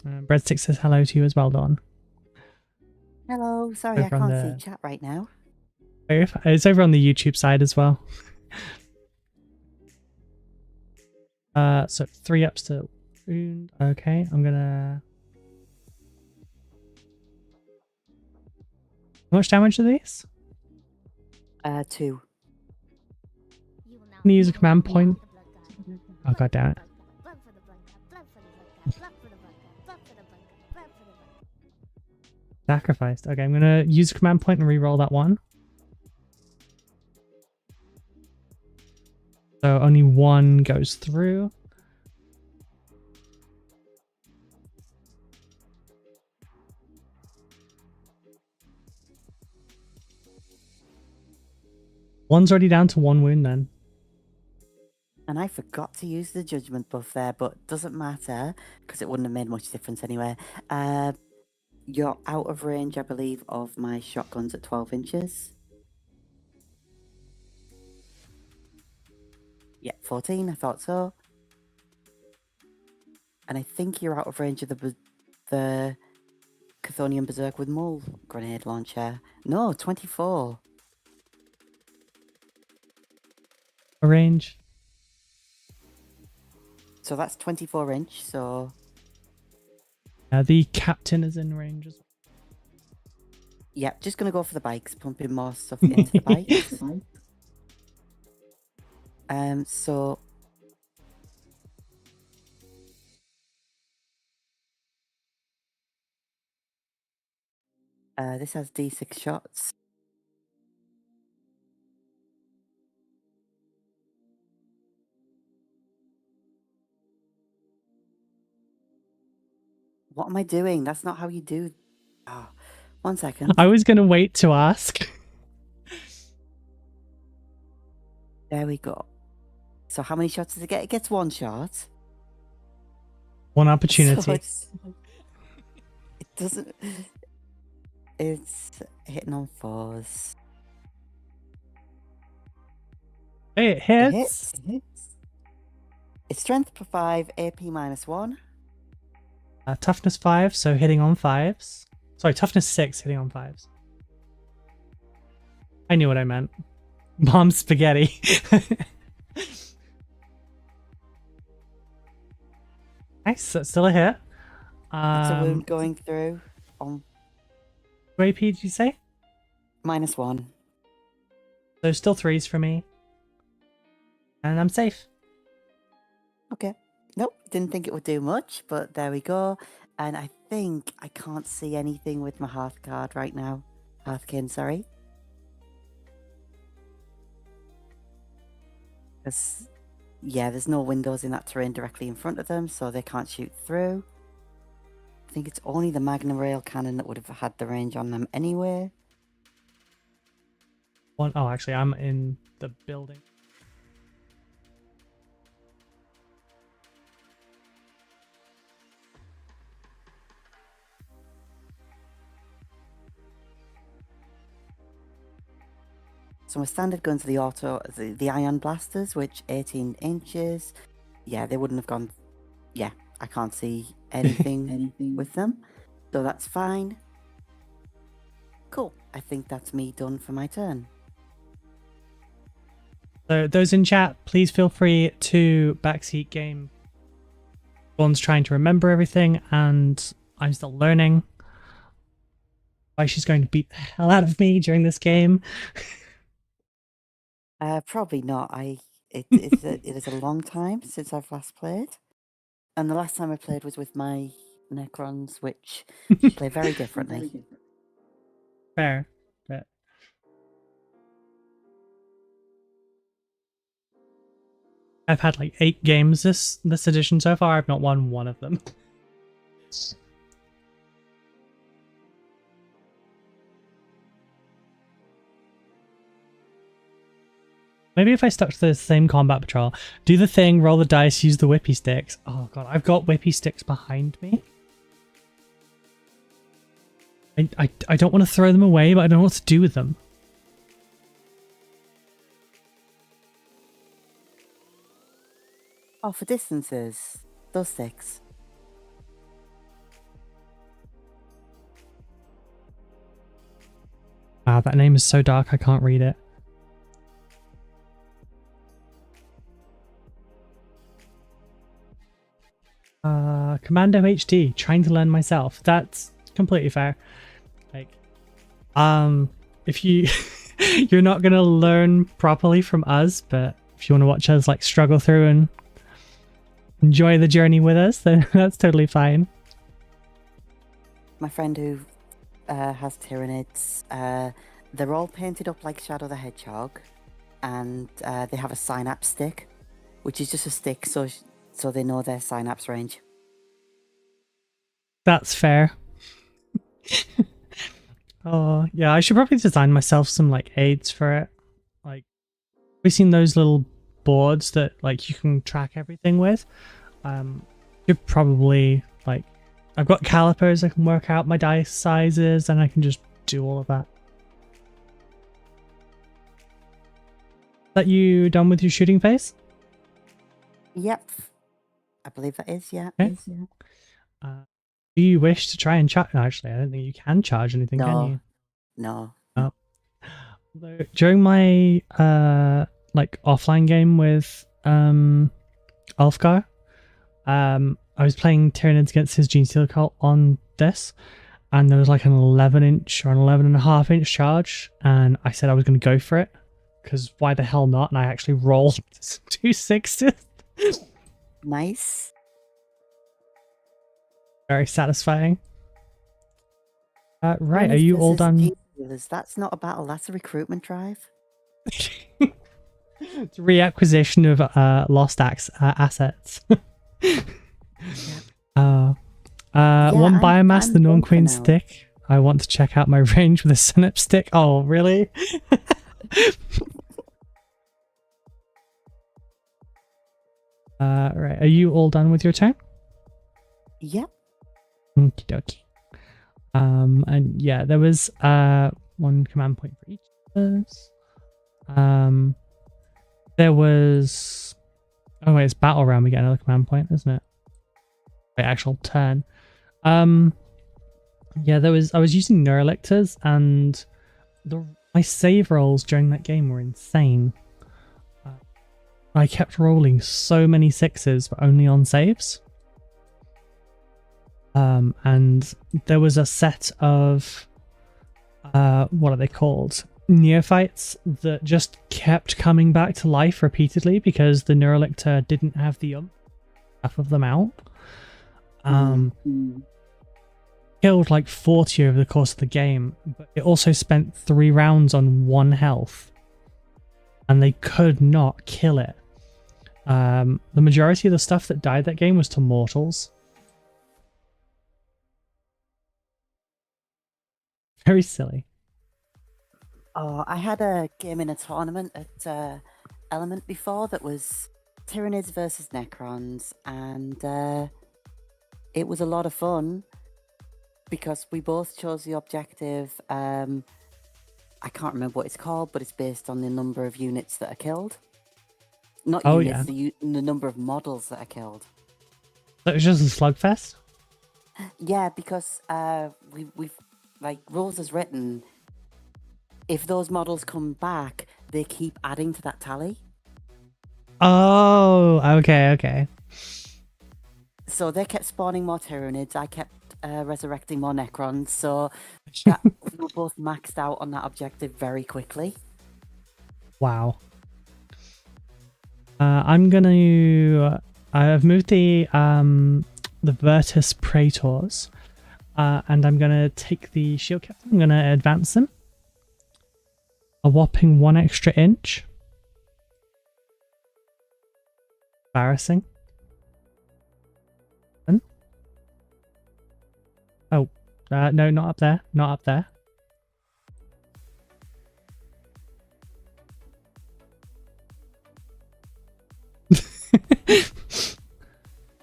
Breadsticks says hello to you as well, Dawn. Hello. Sorry, I can't see chat right now. It's over on the YouTube side as well. So 3 ups to wound. Okay, I'm gonna... How much damage are these? 2. Can you use a command point? Oh, god damn it. Sacrificed. Okay, I'm gonna use a command point and re-roll that one. So only 1 goes through. One's already down to 1 wound then. And I forgot to use the judgment buff there, but doesn't matter because it wouldn't have made much difference anyway. You're out of range, I believe, of my shotguns at 12 inches. Yeah, 14, I thought so. And I think you're out of range of the Chthonian Berserk with Mull grenade launcher. No, 24. A range. So that's 24 inch, so... The captain is in range as well. Yeah, just going to go for the bikes, pumping more stuff into the bikes. So... this has D6 shots. What am I doing? That's not how you do... Oh, 1 second. I was going to wait to ask. There we go. So how many shots does it get? It gets 1 shot. 1 opportunity. So it doesn't... It's hitting on 4s. Hey, it hits. It hits. It's strength per 5, AP -1. Toughness 5, so hitting on 5s. Sorry, toughness 6, hitting on 5s. I knew what I meant. Bomb spaghetti. Nice, that's still a hit. It's a wound going through on... What AP did you say? -1. So still 3s for me. And I'm safe. Okay. Nope, didn't think it would do much, but there we go. And I think I can't see anything with my Hearth card right now. Hearthkin, sorry. Because, yeah, there's no windows in that terrain directly in front of them, so they can't shoot through. I think it's only the Magna Rail cannon that would have had the range on them anyway. Oh, actually, I'm in the building. So my standard guns are the ion blasters, which 18 inches. Yeah, they wouldn't have gone... Yeah, I can't see anything with them. So that's fine. Cool. I think that's me done for my turn. So those in chat, please feel free to backseat game. Dawn's trying to remember everything, and I'm still learning why she's going to beat the hell out of me during this game. Probably not. It is a long time since I've last played. And the last time I played was with my Necrons, which play very differently. Fair. But I've had like 8 games this edition so far. I've not won one of them. Maybe if I stuck to the same combat patrol, do the thing, roll the dice, use the whippy sticks. Oh god, I've got whippy sticks behind me. I don't want to throw them away, but I don't know what to do with them. Oh, for distances, those 6. Wow, that name is so dark I can't read it. Commando HD, trying to learn myself. That's completely fair. Like, if you you're not gonna learn properly from us, but if you want to watch us like struggle through and enjoy the journey with us, then that's totally fine. My friend who has Tyranids, they're all painted up like Shadow the Hedgehog, and they have a synapse stick, which is just a stick so they know their synapse range. That's fair. Oh yeah, I should probably design myself some like aids for it. Like, we've seen those little boards that like you can track everything with. You'd probably like, I've got calipers, I can work out my dice sizes, and I can just do all of that. That you done with your shooting phase? Yep, I believe that is, yeah. Okay. Do you wish to try and charge? Actually, I don't think you can charge anything, can you? No. Oh. During my like offline game with Ulfgar, I was playing Tyranids against his Gene Stealer cult on this, and there was like an 11-inch or an 11.5-inch charge, and I said I was going to go for it because why the hell not? And I actually rolled 2 6s. Nice. Very satisfying. Right, are you all done? That's not a battle, that's a recruitment drive. It's a reacquisition of lost assets. One biomass, the Norn Queen stick. I want to check out my range with a synapse stick. Oh, really? Right, are you all done with your turn? Yep. Okie dokie. And yeah, there was one command point for each of us. There was, oh wait, it's battle round. We get another command point, isn't it? Wait, actual turn. Yeah, there was. I was using Neurolictors, and my save rolls during that game were insane. I kept rolling so many 6s, but only on saves. And there was a set of what are they called? Neophytes that just kept coming back to life repeatedly because the Neurolictor didn't have the enough of them out. Killed like 40 over the course of the game, but it also spent 3 rounds on 1 health, and they could not kill it. The majority of the stuff that died that game was to mortals. Very silly. Oh, I had a game in a tournament at Element before that was Tyranids versus Necrons, and it was a lot of fun because we both chose the objective. I can't remember what it's called, but it's based on the number of units that are killed. Not units, the number of models that are killed. So it was just a slugfest? Yeah, because we've like rules as written, if those models come back, they keep adding to that tally. Oh, okay. So they kept spawning more Tyranids, I kept resurrecting more Necrons, so that, we were both maxed out on that objective very quickly. Wow. I'm gonna... I've moved the Virtus Praetors, and I'm gonna take the Shield Captain. I'm gonna advance them a whopping 1 extra inch. Embarrassing. Oh, no, not up there. Not up there.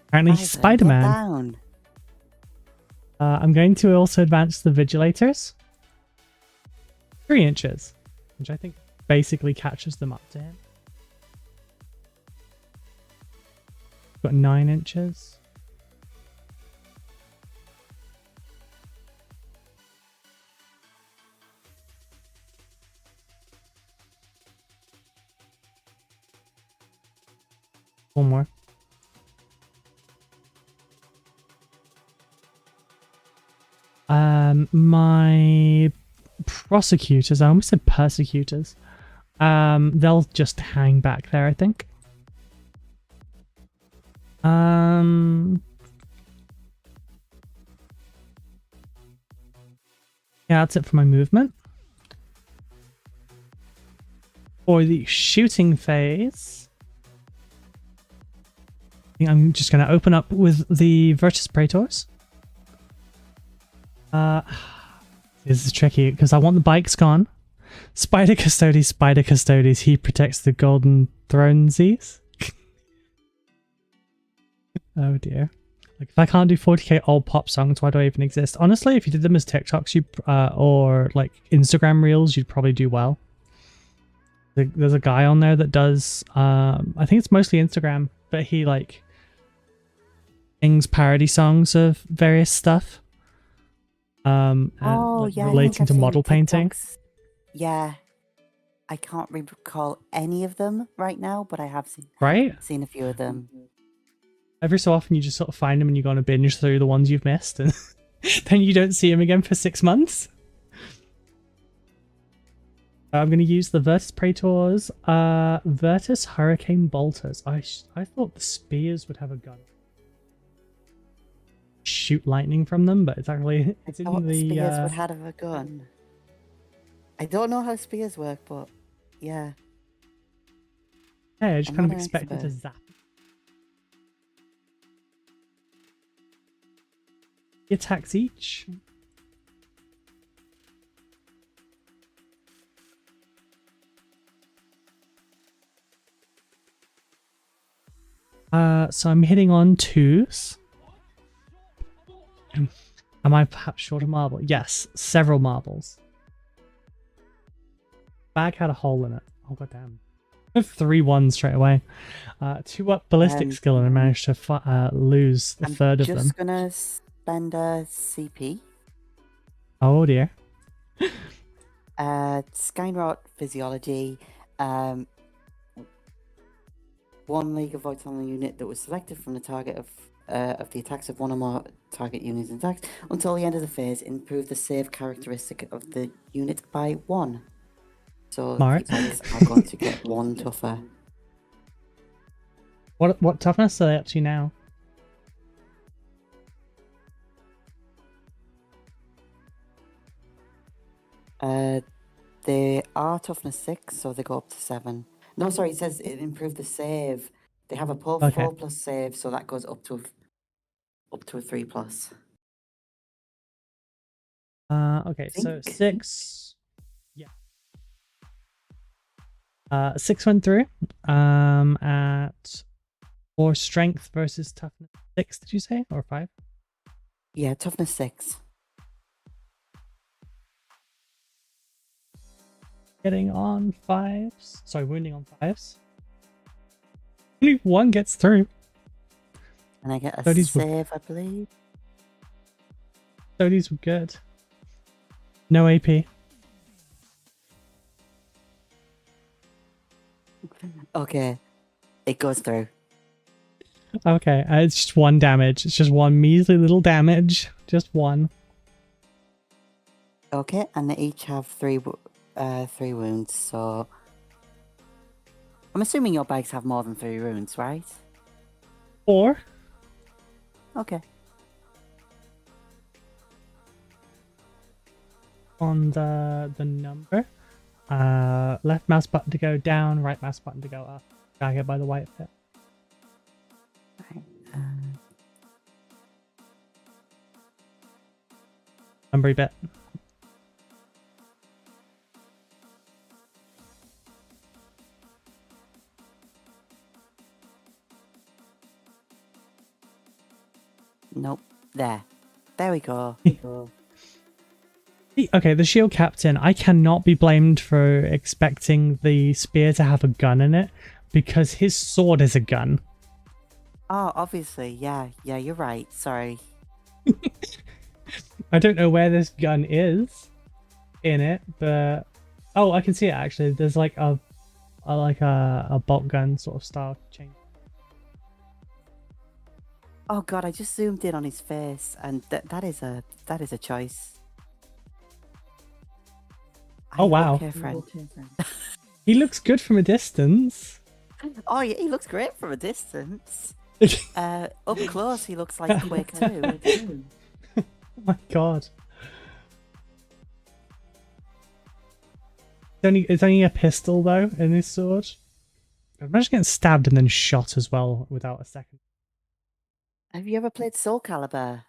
Apparently Spider-Man. I'm going to also advance the Vigilators 3 inches, which I think basically catches them up to him. Got 9 inches. One more. My prosecutors, I almost said persecutors. They'll just hang back there, I think. Yeah, that's it for my movement. For the shooting phase, I think I'm just going to open up with the Virtus Praetors. This is tricky because I want the bikes gone. Spider Custodes, he protects the golden thronesies. Oh dear. Like, if I can't do 40k old pop songs, why do I even exist? Honestly, if you did them as TikToks, or like Instagram reels, you'd probably do well. There's a guy on there that does, I think it's mostly Instagram, but he like sings parody songs of various stuff. And, like, yeah, relating to model painting. Yeah, I can't recall any of them right now, but I have seen a few of them. Every so often you just sort of find them and you go on a binge through the ones you've missed, and then you don't see them again for 6 months. I'm going to use the Virtus Praetors, Virtus Hurricane Bolters. I thought the spears would have a gun. Shoot lightning from them, but it's actually it's in the spears would have a gun. I don't know how spears work, but yeah. Yeah, I just kind of expected to zap. Attacks each. So I'm hitting on 2s. Am I perhaps short a marble? Yes, several marbles. Bag had a hole in it. Oh goddamn! I have 3 1s straight away. 2 up ballistic skill, and I managed to lose a third of them. I'm just gonna spend a CP. Oh dear. Skynrot Physiology. 1 League of Votann unit that was selected from the target of the attacks of 1 or more target units and attacks until the end of the phase. Improve the save characteristic of the unit by 1. So Smart. the bikes are going to get 1 tougher. What toughness are they up to now? They are toughness 6, so they go up to 7. No, sorry, it says it improved the save. They have a 4+ save, so that goes up to a 3+. Okay, so 6. Yeah. 6 went through. At 4 strength versus toughness 6, did you say? Or 5? Yeah, toughness 6. Getting on 5s. Sorry, wounding on 5s. Only 1 gets through. And I get a save, I believe. Custodes were good. No AP. Okay. It goes through. Okay, it's just 1 damage. It's just 1 measly little damage. Just 1. Okay, and they each have 3 wounds, so I'm assuming your bikes have more than 3 wounds, right? 4. Okay. On the number. Left mouse button to go down, right mouse button to go up. Target by the white pit. Right. Numbery bit. Nope. There we go. Okay, the shield captain. I cannot be blamed for expecting the spear to have a gun in it because his sword is a gun. Oh, obviously, yeah, you're right. Sorry. I don't know where this gun is in it, but oh, I can see it actually. There's like a bolt gun sort of style change. Oh God, I just zoomed in on his face, and that is a choice. Oh Are you wow, okay, friend? he looks good from a distance. Oh yeah, he looks great from a distance. Up close, he looks like Quake 2. Oh my god. It's only a pistol though in this sword. Imagine getting stabbed and then shot as well without a second. Have you ever played Soul Calibur?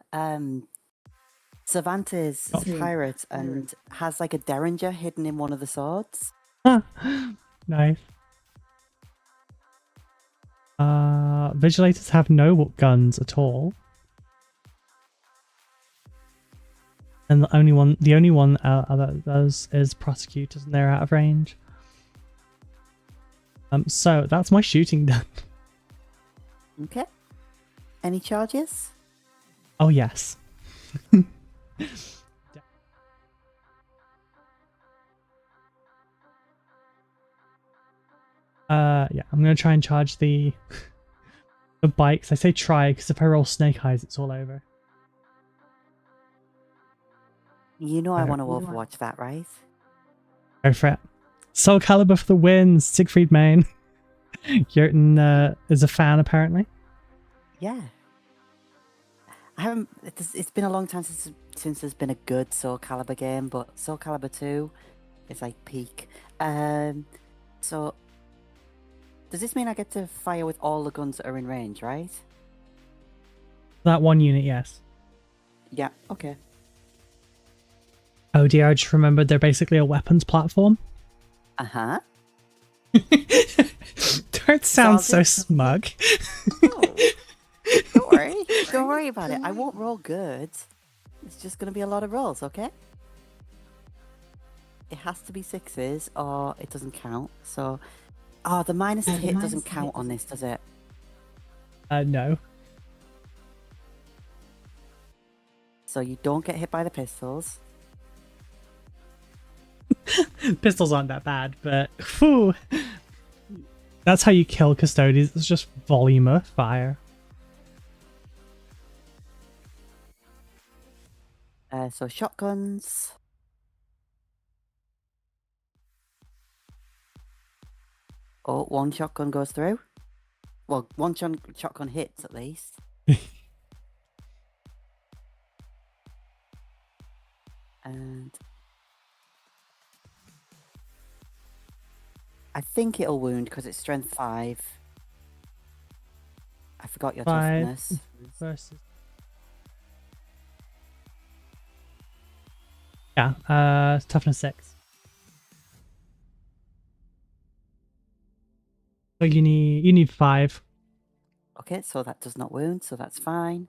Cervantes is a pirate and has like a derringer hidden in one of the swords. Nice. Vigilators have no guns at all. And the only one that does is prosecutors, and they're out of range. So that's my shooting done. Okay. Any charges? Oh yes. Yeah, I'm gonna try and charge the bikes. I say try because if I roll snake eyes, it's all over. You know I want to Overwatch that, right? Go for it. Soul Calibur for the win. Siegfried main. Jurgen is a fan apparently. Yeah. I haven't. It's been a long time since there's been a good Soul Calibur game, but Soul Calibur 2 is like peak. So does this mean I get to fire with all the guns that are in range, right? That one unit, yes. Yeah. Okay. Oh dear, I just remembered they're basically a weapons platform. Uh-huh. Don't sound so smug. Oh, don't worry. Don't worry about it. I won't roll good. It's just going to be a lot of rolls, okay? It has to be 6s or it doesn't count. So, the minus to hit doesn't count on this, does it? No. So you don't get hit by the pistols. Pistols aren't that bad, but whew, that's how you kill Custodes. It's just volume of fire. So shotguns. Oh, one shotgun goes through. Well, one shotgun hits at least. And I think it'll wound because it's strength 5. I forgot your 5 toughness. versus. Yeah, toughness 6. So you need 5. Okay, so that does not wound, so that's fine.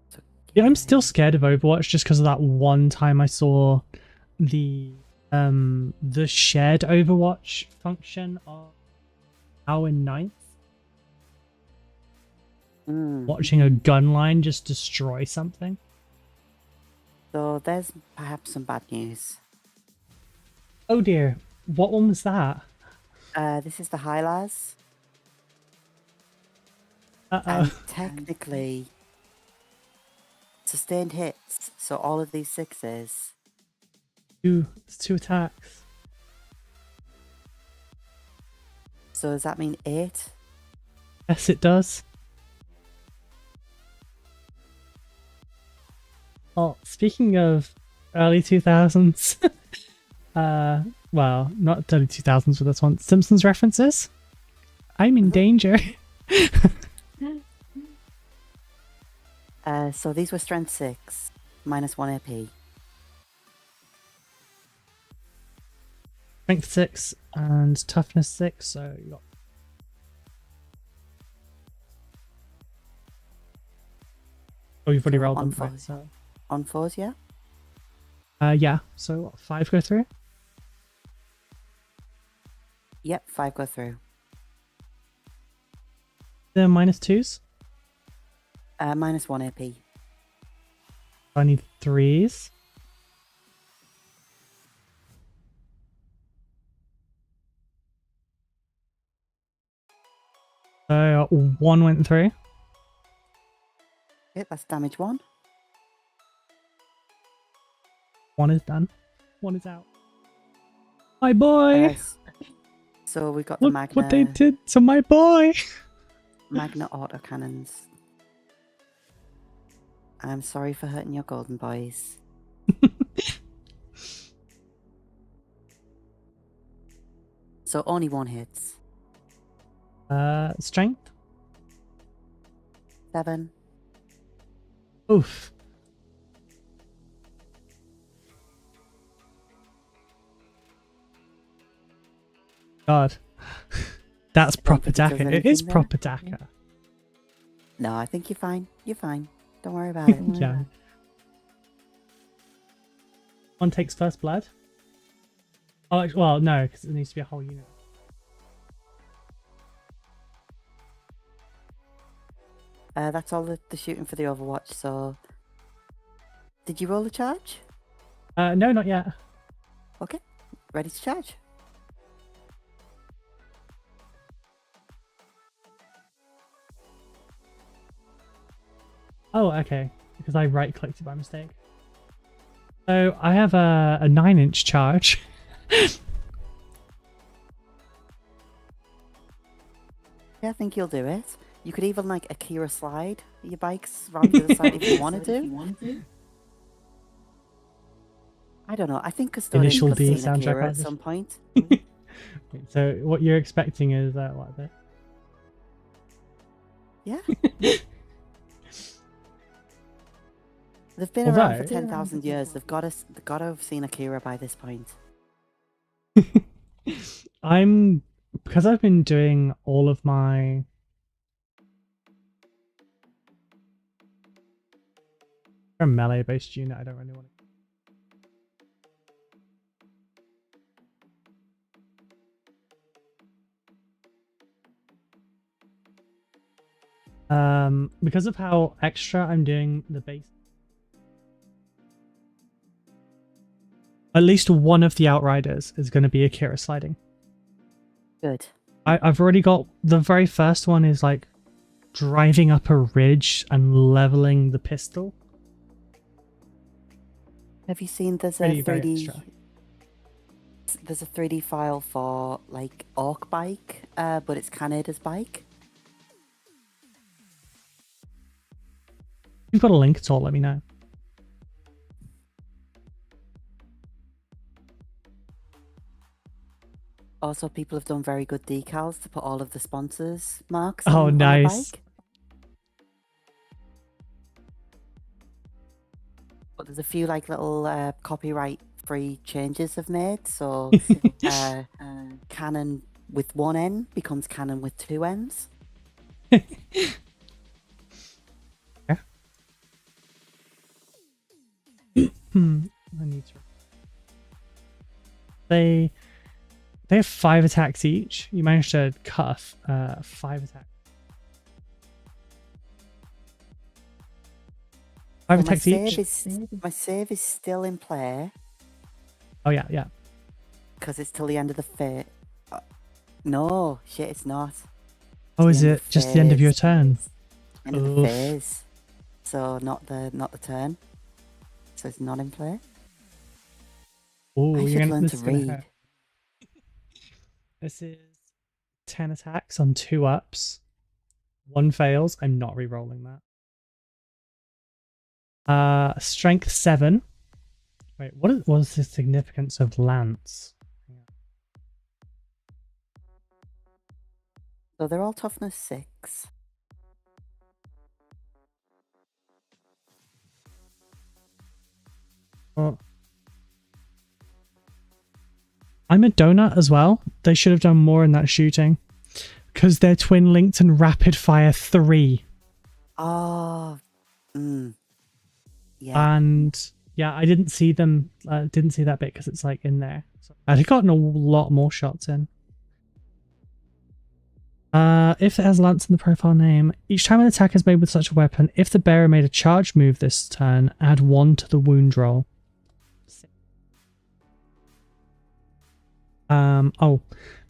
So, Yeah, I'm still scared of Overwatch just because of that one time I saw the shared Overwatch function of how in 9th. Watching a gun line just destroy something. So there's perhaps some bad news. Oh dear, what one was that? This is the Hylas. Uh-oh. Technically, sustained hits, so all of these 6s. It's 2 attacks. So does that mean 8? Yes, it does. Oh, speaking of early 2000s, well, not early 2000s with this one, Simpsons references. I'm in danger. So these were strength 6, minus 1 AP. Strength 6 and toughness 6, so you got. Oh, you've already rolled them, right? So. On 4s, yeah? Yeah, so what, 5 go through? Yep, 5 go through. The -2s. -1 AP. I need 3s. So 1 went through. Okay, that's damage 1. 1 is done. 1 is out. My boy! So we've got the Look Magna. what they did to my boy! Magna autocannons. I'm sorry for hurting your golden boys. So only 1 hits. Strength? 7. Oof. God. That's proper Daka. It is proper Daka. No, I think you're fine. You're fine. Don't worry about it. Yeah. 1 takes first blood. Oh, well, no, because it needs to be a whole unit. That's all the shooting for the Overwatch, so... Did you roll a charge? No, not yet. Okay. Ready to charge. Oh, okay. Because I right-clicked it by mistake. So I have a 9-inch charge. Yeah, I think you'll do it. You could even like Akira slide your bikes around the other side if you wanted to. I don't know. I think Custodes Initial could D see Akira soundtrack at some point. So what you're expecting is what this? Yeah. They've been around for 10,000 years. They've got to have seen Akira by this point. Because I've been doing all of my a melee-based unit. I don't really want to. Because of how extra I'm doing the base. At least one of the Outriders is going to be Akira sliding. Good. I've already got the very first one is like driving up a ridge and leveling the pistol. Have you seen there's a 3D? There's a 3D file for like Orc bike, but it's Canada's bike. If you've got a link at all, let me know. Also, people have done very good decals to put all of the sponsors' marks Oh, on nice. the bike. But there's a few like little copyright-free changes I've made. So cannon with 1 N becomes cannon with 2 N's. Yeah. I need to. They have 5 attacks each. You managed to cut off 5 attacks. 5 attacks each. My save is still in play. Oh yeah, yeah. Because it's till the end of the phase. No, shit, it's not. Oh, is it just the end of your turn? End of the phase. So not the turn. So it's not in play. Oh, I should learn to read. This is 10 attacks on 2 ups. 1 fails. I'm not re-rolling that. Strength 7. Wait, what was the significance of Lance? So they're all toughness 6. Well, I'm a donut as well. They should have done more in that shooting. Because they're twin linked and rapid fire 3. Oh. Yeah. And yeah, I didn't see them. Didn't see that bit because it's like in there. So I'd have gotten a lot more shots in. If it has lance in the profile name, each time an attack is made with such a weapon, if the bearer made a charge move this turn, add 1 to the wound roll. Oh,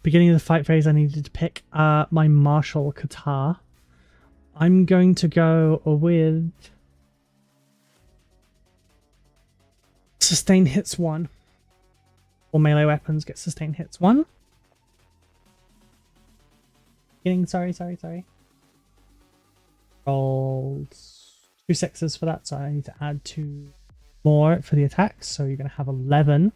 beginning of the fight phase, I needed to pick my martial Qatar. I'm going to go with sustain hits 1. All melee weapons get sustain hits 1. Sorry. Rolled 2 6s for that, so I need to add 2 more for the attacks. So you're going to have 11.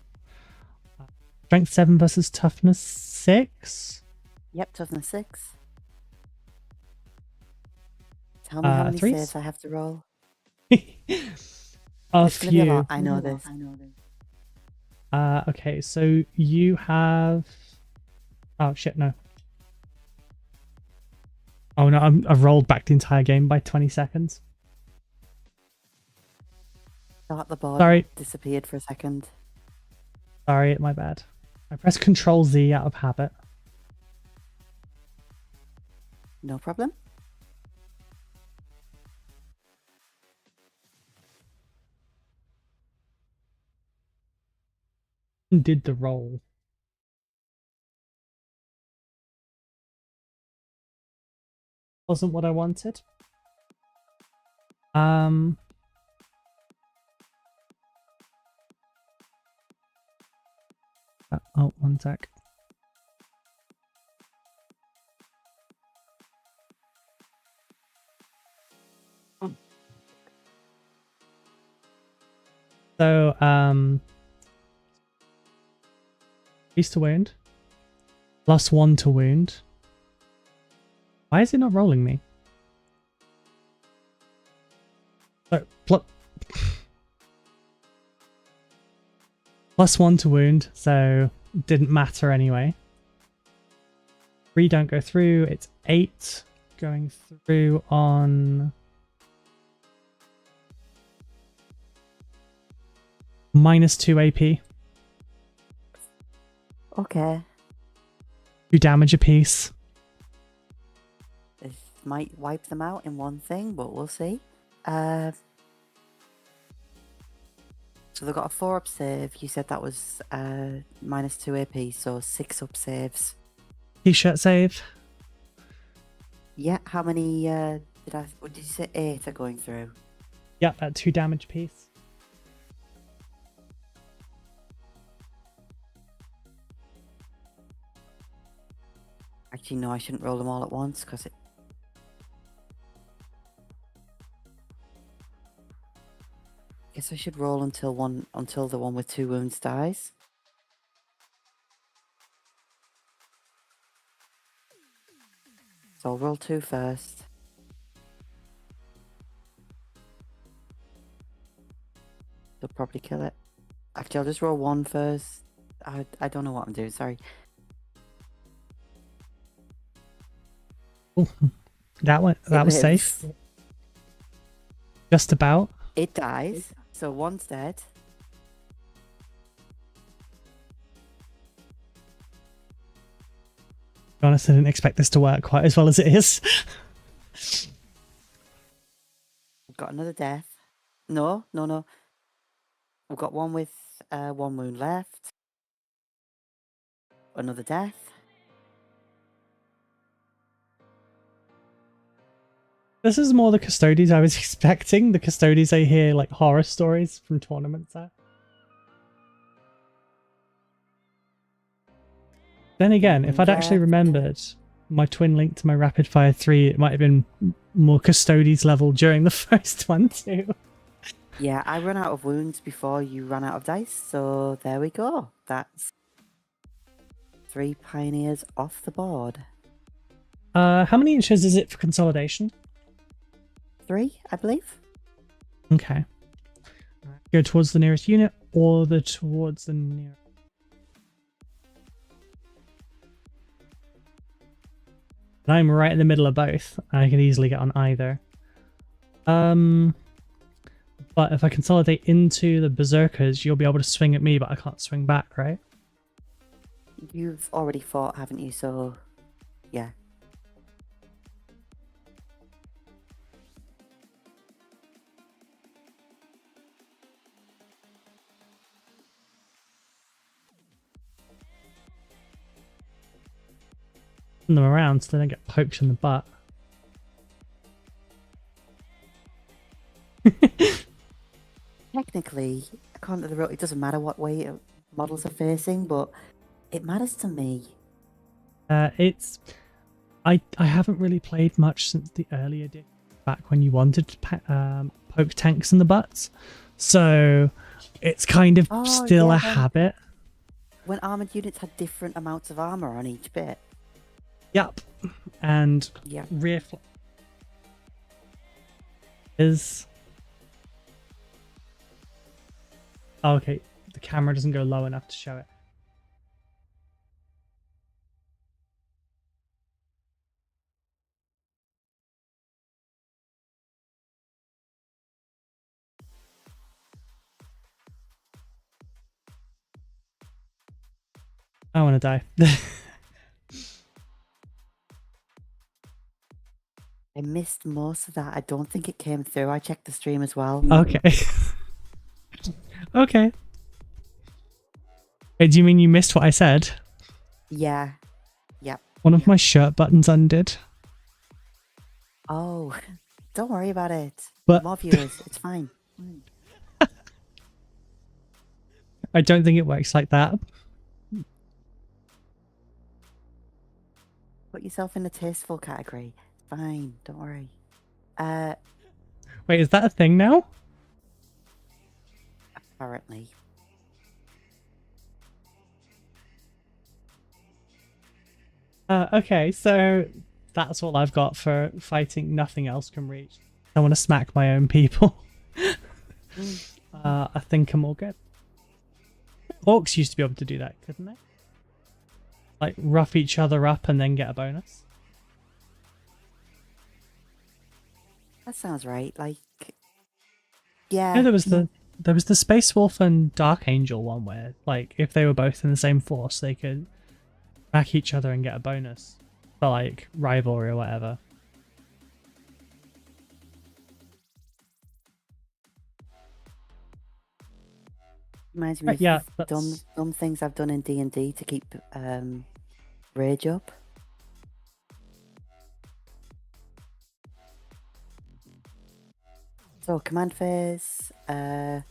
Strength 7 versus toughness 6. Yep, toughness 6. Tell me how many saves I have to roll. A few. I know this. Okay, so you have... Oh shit, no. Oh no, I've rolled back the entire game by 20 seconds. Start the board. Sorry. Disappeared for a second. Sorry, my bad. I pressed Control Z out of habit. No problem. Did the roll. Wasn't what I wanted. Oh, 1 sec. So, Beast to wound. +1 to wound. Why is it not rolling me? So, +1 to wound, so didn't matter anyway. 3 don't go through, it's 8 going through on... -2 AP. Okay. 2 damage apiece. This might wipe them out in one thing, but we'll see. So they've got a 4 up save. You said that was -2 AP, so 6 up saves. T-shirt save. Yeah, how many what did you say 8 are going through? Yep, at 2 damage apiece. Actually, no, I shouldn't roll them all at once because it... Guess I should roll until the one with 2 wounds dies. So I'll roll 2 first. They'll probably kill it. Actually, I'll just roll 1 first. I don't know what I'm doing, sorry. That was safe. Just about. It dies, so 1's dead. To be honest, I didn't expect this to work quite as well as it is. We've got another death. No. We've got one with 1 wound left. Another death. This is more the Custodes I was expecting. The Custodes I hear like horror stories from tournaments at. Then again, if I'd actually remembered my twin link to my rapid fire 3, it might have been more Custodes level during the first one too. Yeah, I run out of wounds before you run out of dice, so there we go. That's 3 pioneers off the board. How many inches is it for consolidation? 3, I believe. Okay. Go towards the nearest unit or towards the nearest. I'm right in the middle of both. I can easily get on either. But if I consolidate into the berserkers, you'll be able to swing at me, but I can't swing back, right? You've already fought, haven't you? So, yeah. them around so they don't get poked in the butt. Technically, according to the rule, it doesn't matter what way models are facing, but it matters to me. It's I haven't really played much since the early edition, back when you wanted to poke tanks in the butts, so it's kind of still a habit. When armored units had different amounts of armor on each bit. Yep, and rear is okay. The camera doesn't go low enough to show it. I want to die. I missed most of that. I don't think it came through. I checked the stream as well. Okay. Okay. Wait, do you mean you missed what I said? Yeah. Yep. One of my shirt buttons undid. Oh, don't worry about it. But more viewers, it's fine. I don't think it works like that. Put yourself in the tasteful category. Fine, don't worry. Wait, is that a thing now? Apparently. Okay, so that's all I've got for fighting. Nothing else can reach. I want to smack my own people. I think I'm all good. Orcs used to be able to do that, couldn't they? Like rough each other up and then get a bonus. That sounds right. Like, yeah. Yeah, there was the Space Wolf and Dark Angel one where, like, if they were both in the same force, they could back each other and get a bonus for like rivalry or whatever. Reminds me of dumb things I've done in D&D to keep rage up. So command phase, my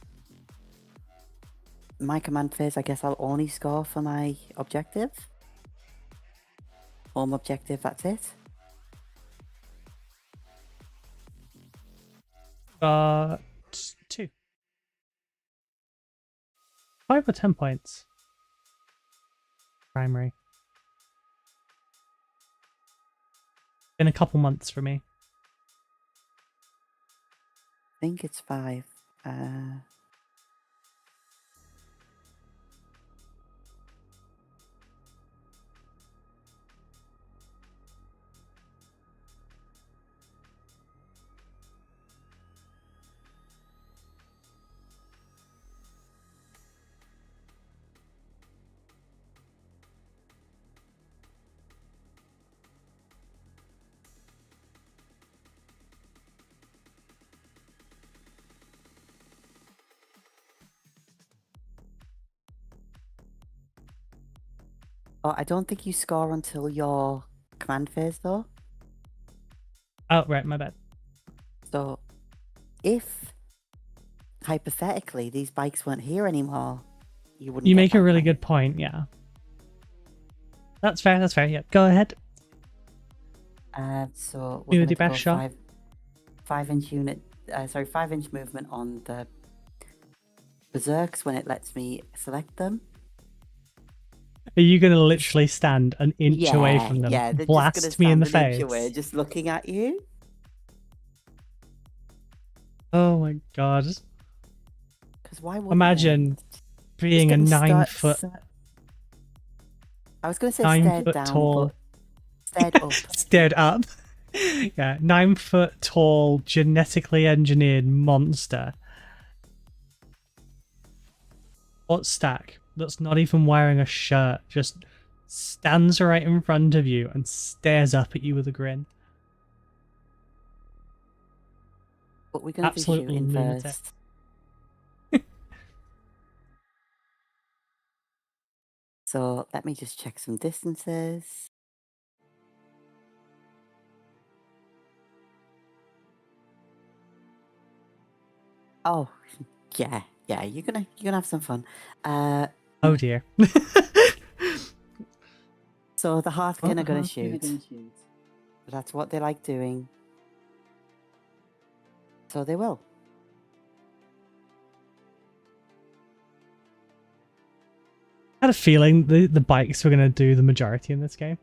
command phase, I guess I'll only score for my objective. Home objective, that's it. 2. 5 or 10 points. Primary. In a couple months for me. I think it's 5. Oh, I don't think you score until your command phase, though. Oh, right, my bad. So, if, hypothetically, these bikes weren't here anymore, you wouldn't. You make a really good point, yeah. That's fair, yeah. Go ahead. So, we're going to go shot. 5-inch unit, 5-inch movement on the Berserks when it lets me select them. Are you going to literally stand an inch away from them? Yeah, they're blast just me in the stand an face? inch away, just looking at you. Oh my god. Because why would imagine being a 9-foot... I was going to say 9-foot down, tall... stared up. Stared up. Yeah, 9-foot tall, genetically engineered monster. What stack? That's not even wearing a shirt, just stands right in front of you and stares up at you with a grin. But we're going to do shooting first. So let me just check some distances. Oh, yeah, yeah. You're gonna have some fun. Oh dear. So the Hearthkin are gonna Uh-huh. shoot. That's what they like doing. So they will. I had a feeling the bikes were going to do the majority in this game.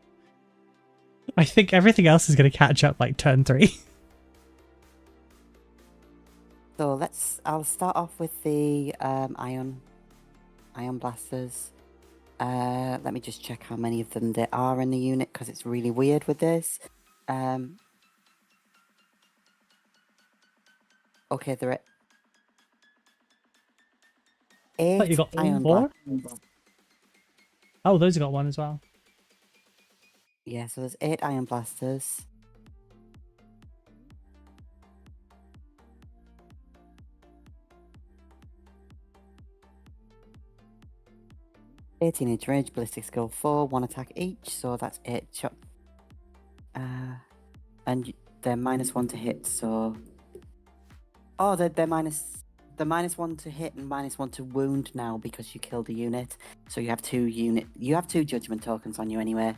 I think everything else is going to catch up like turn 3. So I'll start off with the ion blasters. Let me just check how many of them there are in the unit because it's really weird with this. Okay, there are 8 But you got ion 4? blasters. Oh, those have got 1 as well. Yeah, so there's 8 ion blasters. (18-inch range, ballistic skill 4, 1 attack each, so that's 8 shot. And they're -1 to hit, so... Oh, they're -1 to hit and -1 to wound now because you killed a unit. So you have 2 judgment tokens on you anyway.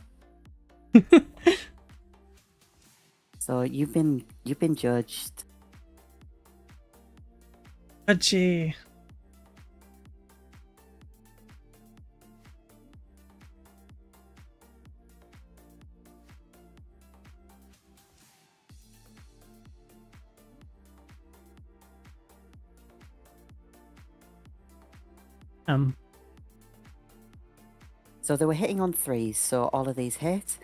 So you've been judged. Gee. So they were hitting on 3s, so all of these hit.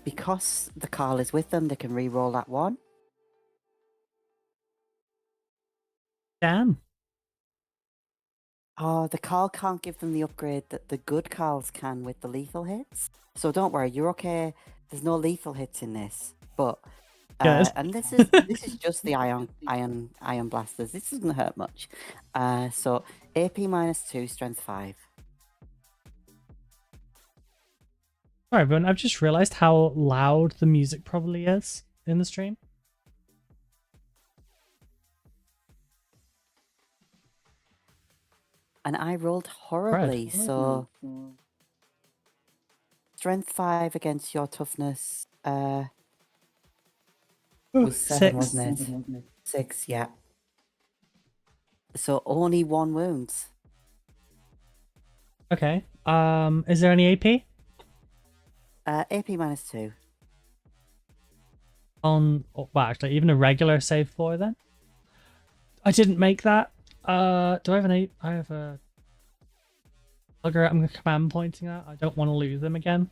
Because the Carl is with them, they can re-roll that 1. Damn. Oh, the Carl can't give them the upgrade that the good Carls can with the lethal hits. So don't worry, you're okay. There's no lethal hits in this, but Good. and this is just the ion blasters. This doesn't hurt much. So AP -2, strength 5. Sorry, everyone. I've just realized how loud the music probably is in the stream. And I rolled horribly, so strength 5 against your toughness Ooh, was 7, 6. wasn't it? 6, yeah. So only 1 wound. Okay. Is there any AP? AP -2. On, well, actually, even a regular save 4 then? I didn't make that. Do I have an 8? I have a bugger I'm command pointing at. I don't want to lose them again.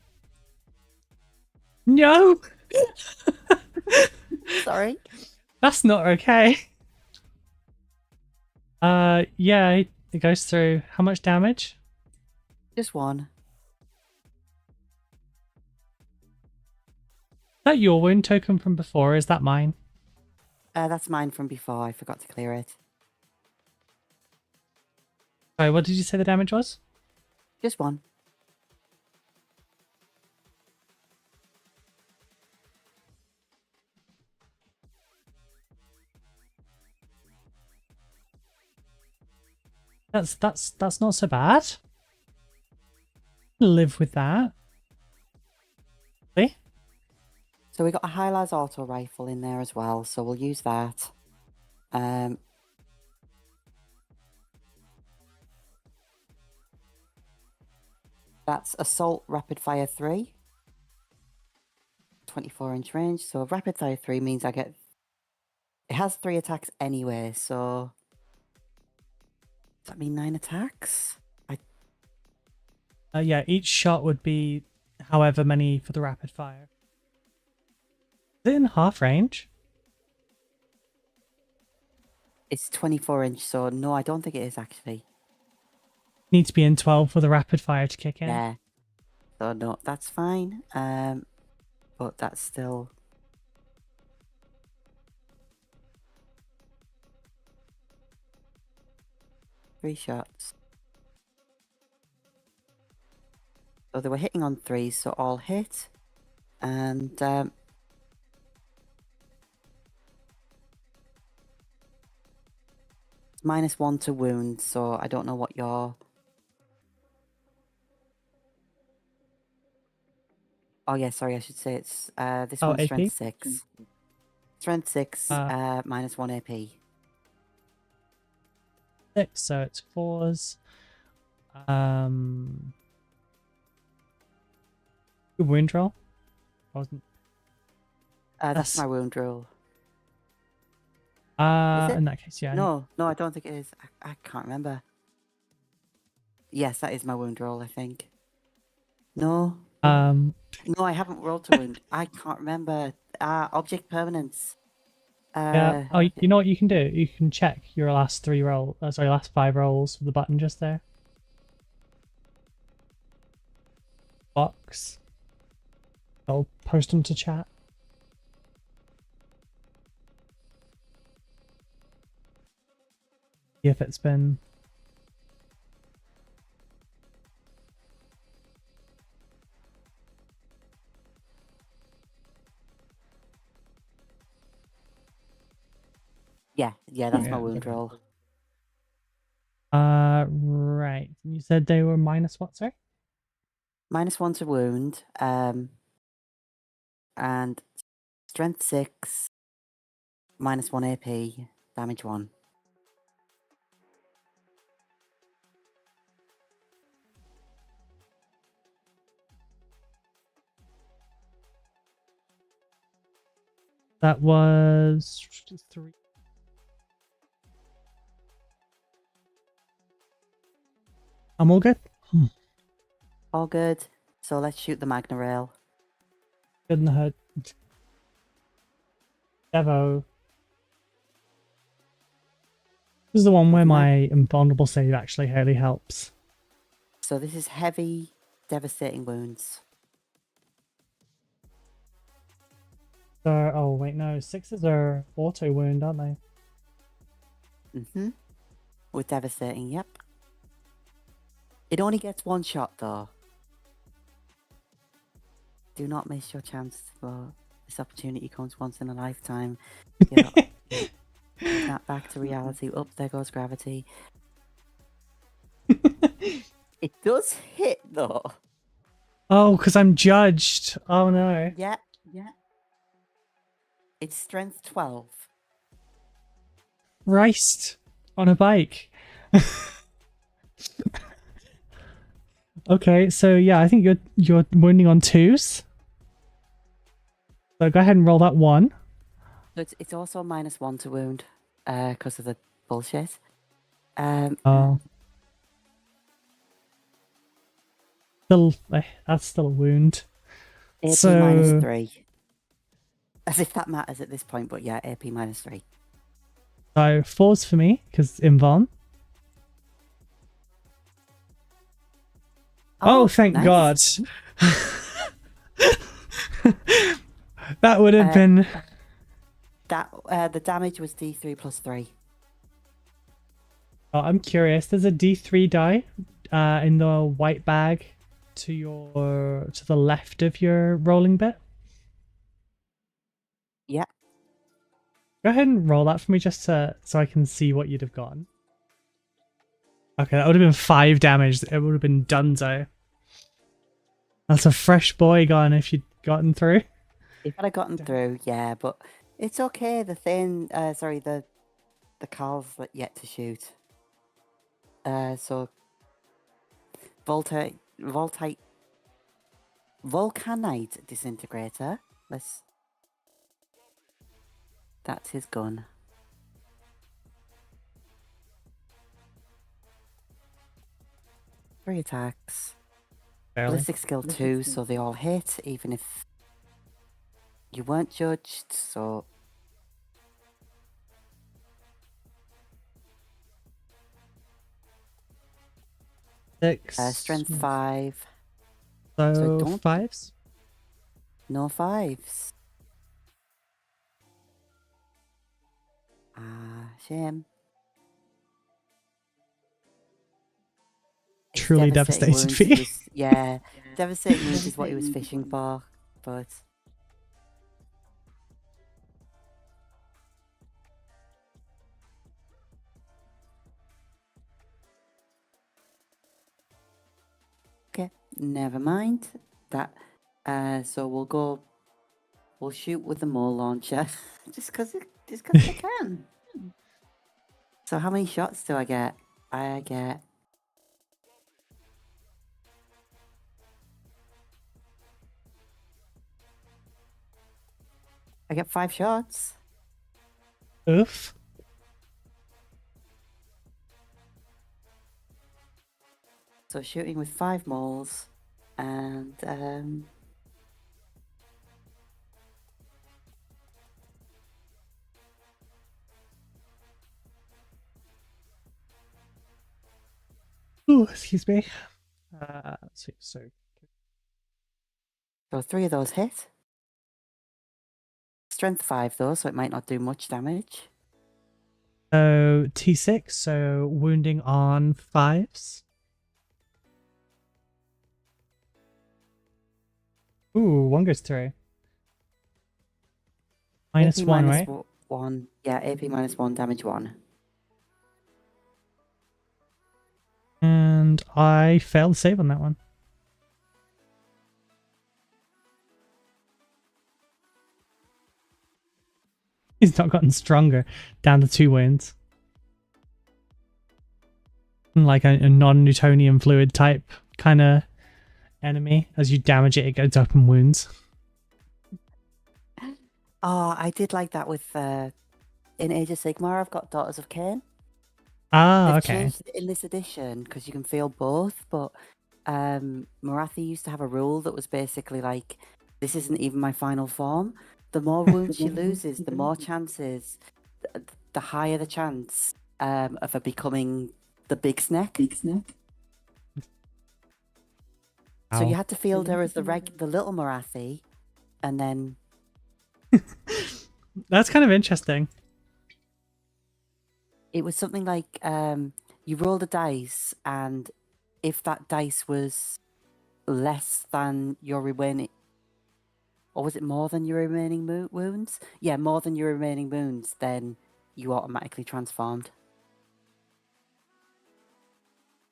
No! Sorry. That's not okay. Yeah, it goes through. How much damage? Just 1. Is that your wound token from before? Or is that mine? That's mine from before. I forgot to clear it. Sorry, what did you say the damage was? Just 1. That's not so bad. Live with that. See? So we got a high-las auto rifle in there as well, so we'll use that. That's assault rapid fire 3. 24-inch range. So rapid fire 3 means I get... It has 3 attacks anyway, so... Does that mean 9 attacks? Yeah, each shot would be however many for the rapid fire. Is it in half range? It's 24-inch, so no, I don't think it is actually. Need to be in 12 for the rapid fire to kick in. Yeah. So no, that's fine. But that's still... Three shots. So they were hitting on 3s, so all hit. And -1 to wound, so I don't know what your... Oh yeah, sorry, I should say it's this one's AP? strength 6. Strength 6, -1 AP. 6, so it's 4s. Wound roll? Wasn't. That's my wound roll. Is it? In that case, yeah. No, I don't think it is. I can't remember. Yes, that is my wound roll, I think. No. No, I haven't rolled to wound. I can't remember. Object permanence. Yeah. Oh, you know what you can do? You can check your last 3 rolls. Sorry, last 5 rolls with the button just there. Box. I'll post them to chat. See if it's been. Yeah, that's my wound roll. Right. You said they were minus what, sorry? -1 to wound, and strength 6, -1 AP, damage 1. That was 3. I'm all good. All good. So let's shoot the Magna Rail. Good in the hood. Devo. This is the one where my invulnerable save actually highly helps. So this is heavy, devastating wounds. So, oh wait, no, 6s are auto wound, aren't they? With devastating, yep. It only gets 1 shot though. Do not miss your chance for this opportunity comes once in a lifetime. Snap back to reality. Up there goes gravity. It does hit though. Oh, because I'm judged. Oh no. Yeah. It's strength 12. Christ. On a bike. Okay, so yeah, I think you're wounding on 2s. So go ahead and roll that 1. So it's also -1 to wound, because of the bullshit. Still, that's still a wound. AP So -3. As if that matters at this point, but yeah, AP -3. So 4s for me, because invuln. Oh, thank God. That would have been... The damage was D3 plus 3. Oh, I'm curious. There's a D3 die in the white bag to the left of your rolling bit. Yeah. Go ahead and roll that for me just so I can see what you'd have gotten. Okay, that would have been 5 damage. It would have been donezo. That's a fresh boy gone if you'd gotten through. If I'd have gotten through, yeah, but it's okay. The thing, the Carl's yet to shoot. So Volcanite Disintegrator. That's his gun. Three attacks. Barely. Ballistic skill 2, so they all hit, even if you weren't judged, so... Six. Strength 5. So 5s? No 5s. Shame. Truly devastated for you. Yeah, devastating wounds is what he was fishing for, but... Never mind that. So we'll shoot with the mole launcher, just because I can. So how many shots do I get? I get. I get 5 shots. Oof. So shooting with 5 moles, and Ooh, excuse me. So 3 of those hit. Strength 5 though, so it might not do much damage. So T6, so wounding on 5s. Ooh, 1 goes through. Minus AP 1, minus right? 1. Yeah, AP minus 1, damage 1. And I failed to save on that one. He's not gotten stronger. Down to 2 wounds. Like a non-Newtonian fluid type kind of enemy. As you damage it, it goes up in wounds. Oh, I did like that with in Age of Sigmar. I've got Daughters of Cain. Ah, They've okay. changed it in this edition because you can feel both, but Morathi used to have a rule that was basically like, this isn't even my final form. The more wounds she loses, the more chances, the higher the chance of her becoming the big snack. So you had to field her as the little Morathi, and then That's kind of interesting. it was something like you rolled a dice, and if that dice was less than your remaining, or was it more than your remaining wounds? Yeah, more than your remaining wounds, then you automatically transformed.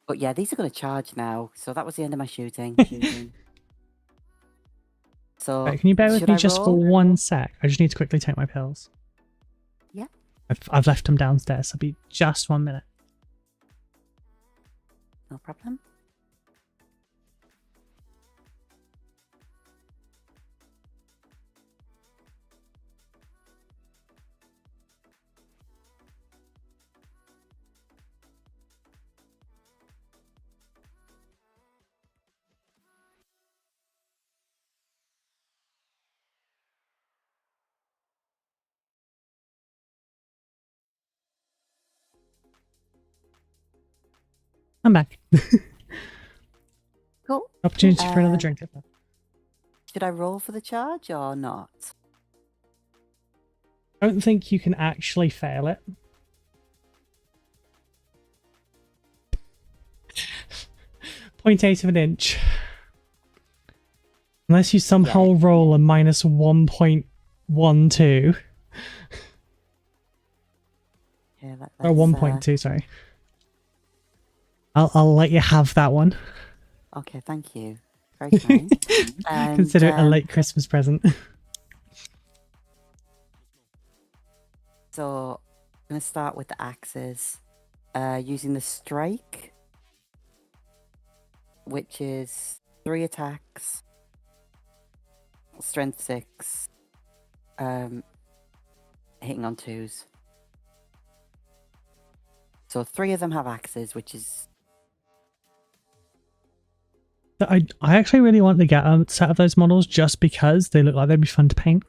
But yeah, these are going to charge now, so that was the end of my shooting. So Right, can you bear with me just for roll? 1 sec? I just need to quickly take my pills. Yeah. I've left them downstairs. I'll be just 1 minute. No problem. I'm back. Cool. Opportunity for another drink. Should I roll for the charge or not? I don't think you can actually fail it. 0.8 of an inch. Unless you somehow roll a minus 1.12. Yeah, Or 1.2, sorry. I'll let you have that one. Okay, thank you. Very kind. And, consider it a late Christmas present. So I'm going to start with the axes. Using the strike, which is 3 attacks, strength 6, hitting on 2s. So 3 of them have axes, which is... I actually really want to get a set of those models just because they look like they'd be fun to paint.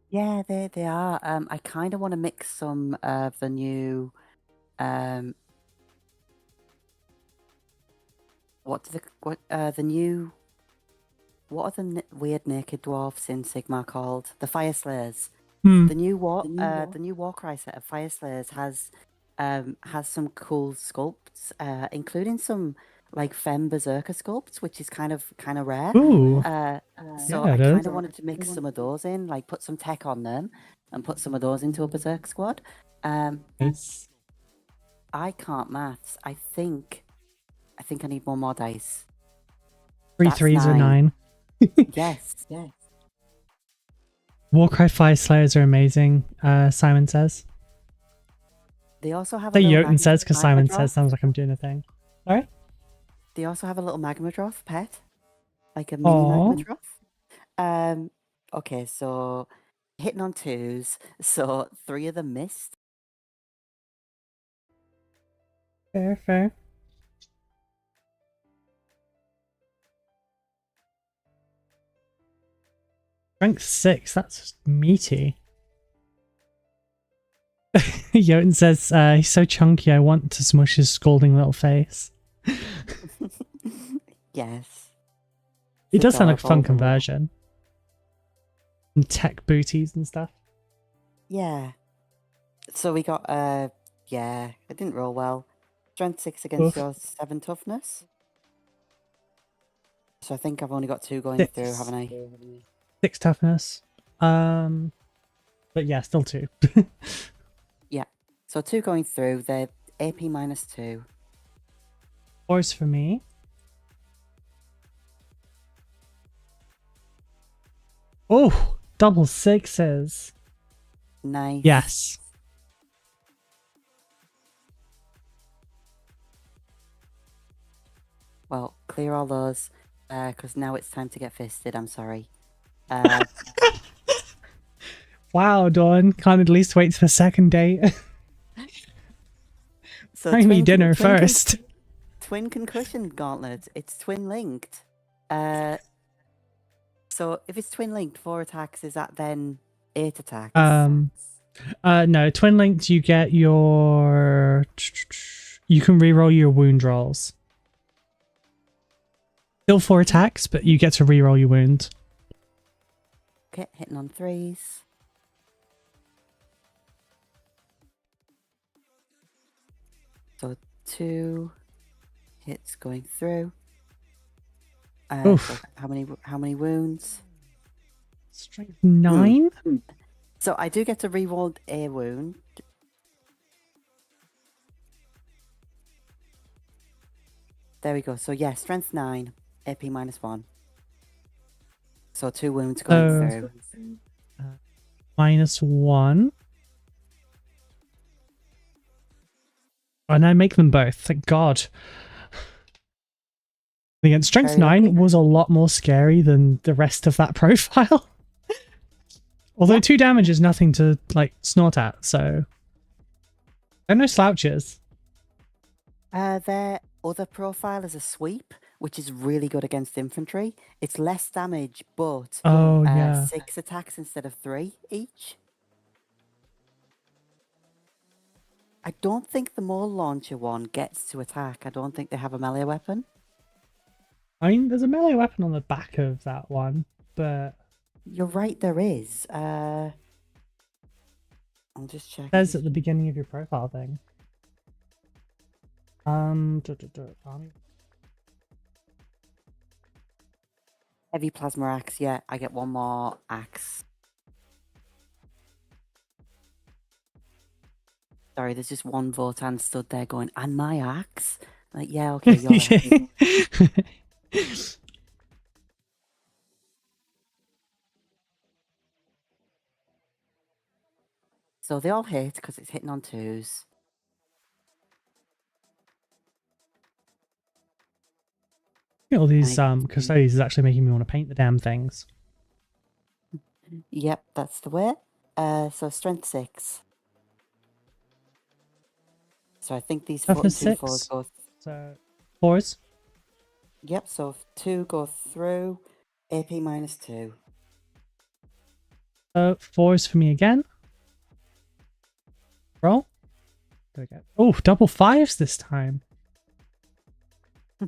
Yeah, they are. I kind of want to mix some of the new... What are the weird naked dwarfs in Sigmar called? The Fire Slayers. The new Warcry set of Fire Slayers has some cool sculpts, including some like Femme Berserker sculpts, which is kind of rare. Ooh. So I kind of wanted to mix some of those in, like put some tech on them and put some of those into a Berserk squad. Nice. I can't maths. I think I need one more dice. Three That's threes are 9. Yes, yes. Warcry Fire Slayers are amazing, Simon says. They also have a That little Jotun says, because Simon magma says droth. sounds like I'm doing a thing. Sorry? They also have a little magma droth pet, like a mini magma droth. Okay, so hitting on 2s, so 3 of them missed. Fair, fair. Strength 6, that's just meaty. Jotun says, he's so chunky, I want to smush his scalding little face. Yes. It does sound like a fun adorable. conversion. And tech booties and stuff. Yeah. So we got, yeah, it didn't roll well. Strength 6 against your 7 toughness. So I think I've only got 2 going through, haven't I? 6 toughness. But yeah, still 2. Yeah. So 2 going through, they're AP -2. 4s for me. Oh, double 6s. Nice. Yes. Well, clear all those, because now it's time to get fisted, I'm sorry. Wow, Dawn. Can't at least wait to the second date. So Bring me dinner first. Twin concussion gauntlet. It's twin linked. So if it's twin linked, 4 attacks, is that then 8 attacks? No, twin linked, you get your... You can reroll your wound rolls. Still 4 attacks, but you get to reroll your wound. Okay, hitting on 3s. So 2 hits going through. So how many wounds? Strength 9? So I do get to reroll a wound. There we go. So yeah, strength 9, AP -1. So 2 wounds going through. -1. And I make them both, thank God. Again, strength 9 was a lot more scary than the rest of that profile. Although 2 damage is nothing to like snort at, so they're no slouches. Their other profile is a sweep, which is really good against infantry. It's less damage, but 6 attacks instead of 3 each. I don't think the mole launcher one gets to attack. I don't think they have a melee weapon. I mean, there's a melee weapon on the back of that one, but... You're right, there is. I'll just check. It says at the beginning of your profile thing. Heavy plasma axe, yeah. I get 1 more axe. Sorry, there's just one Votann stood there going, and my axe? Like, yeah, okay, you're right. So they all hit because it's hitting on 2s. All these Custodes is actually making me want to paint the damn things. Yep, that's the way. So strength 6. So I think these 4 and 2 4s go... So 4s? Yep, so if 2 go through, AP -2. 4s for me again. Roll. There we go. Oh, double 5s this time. I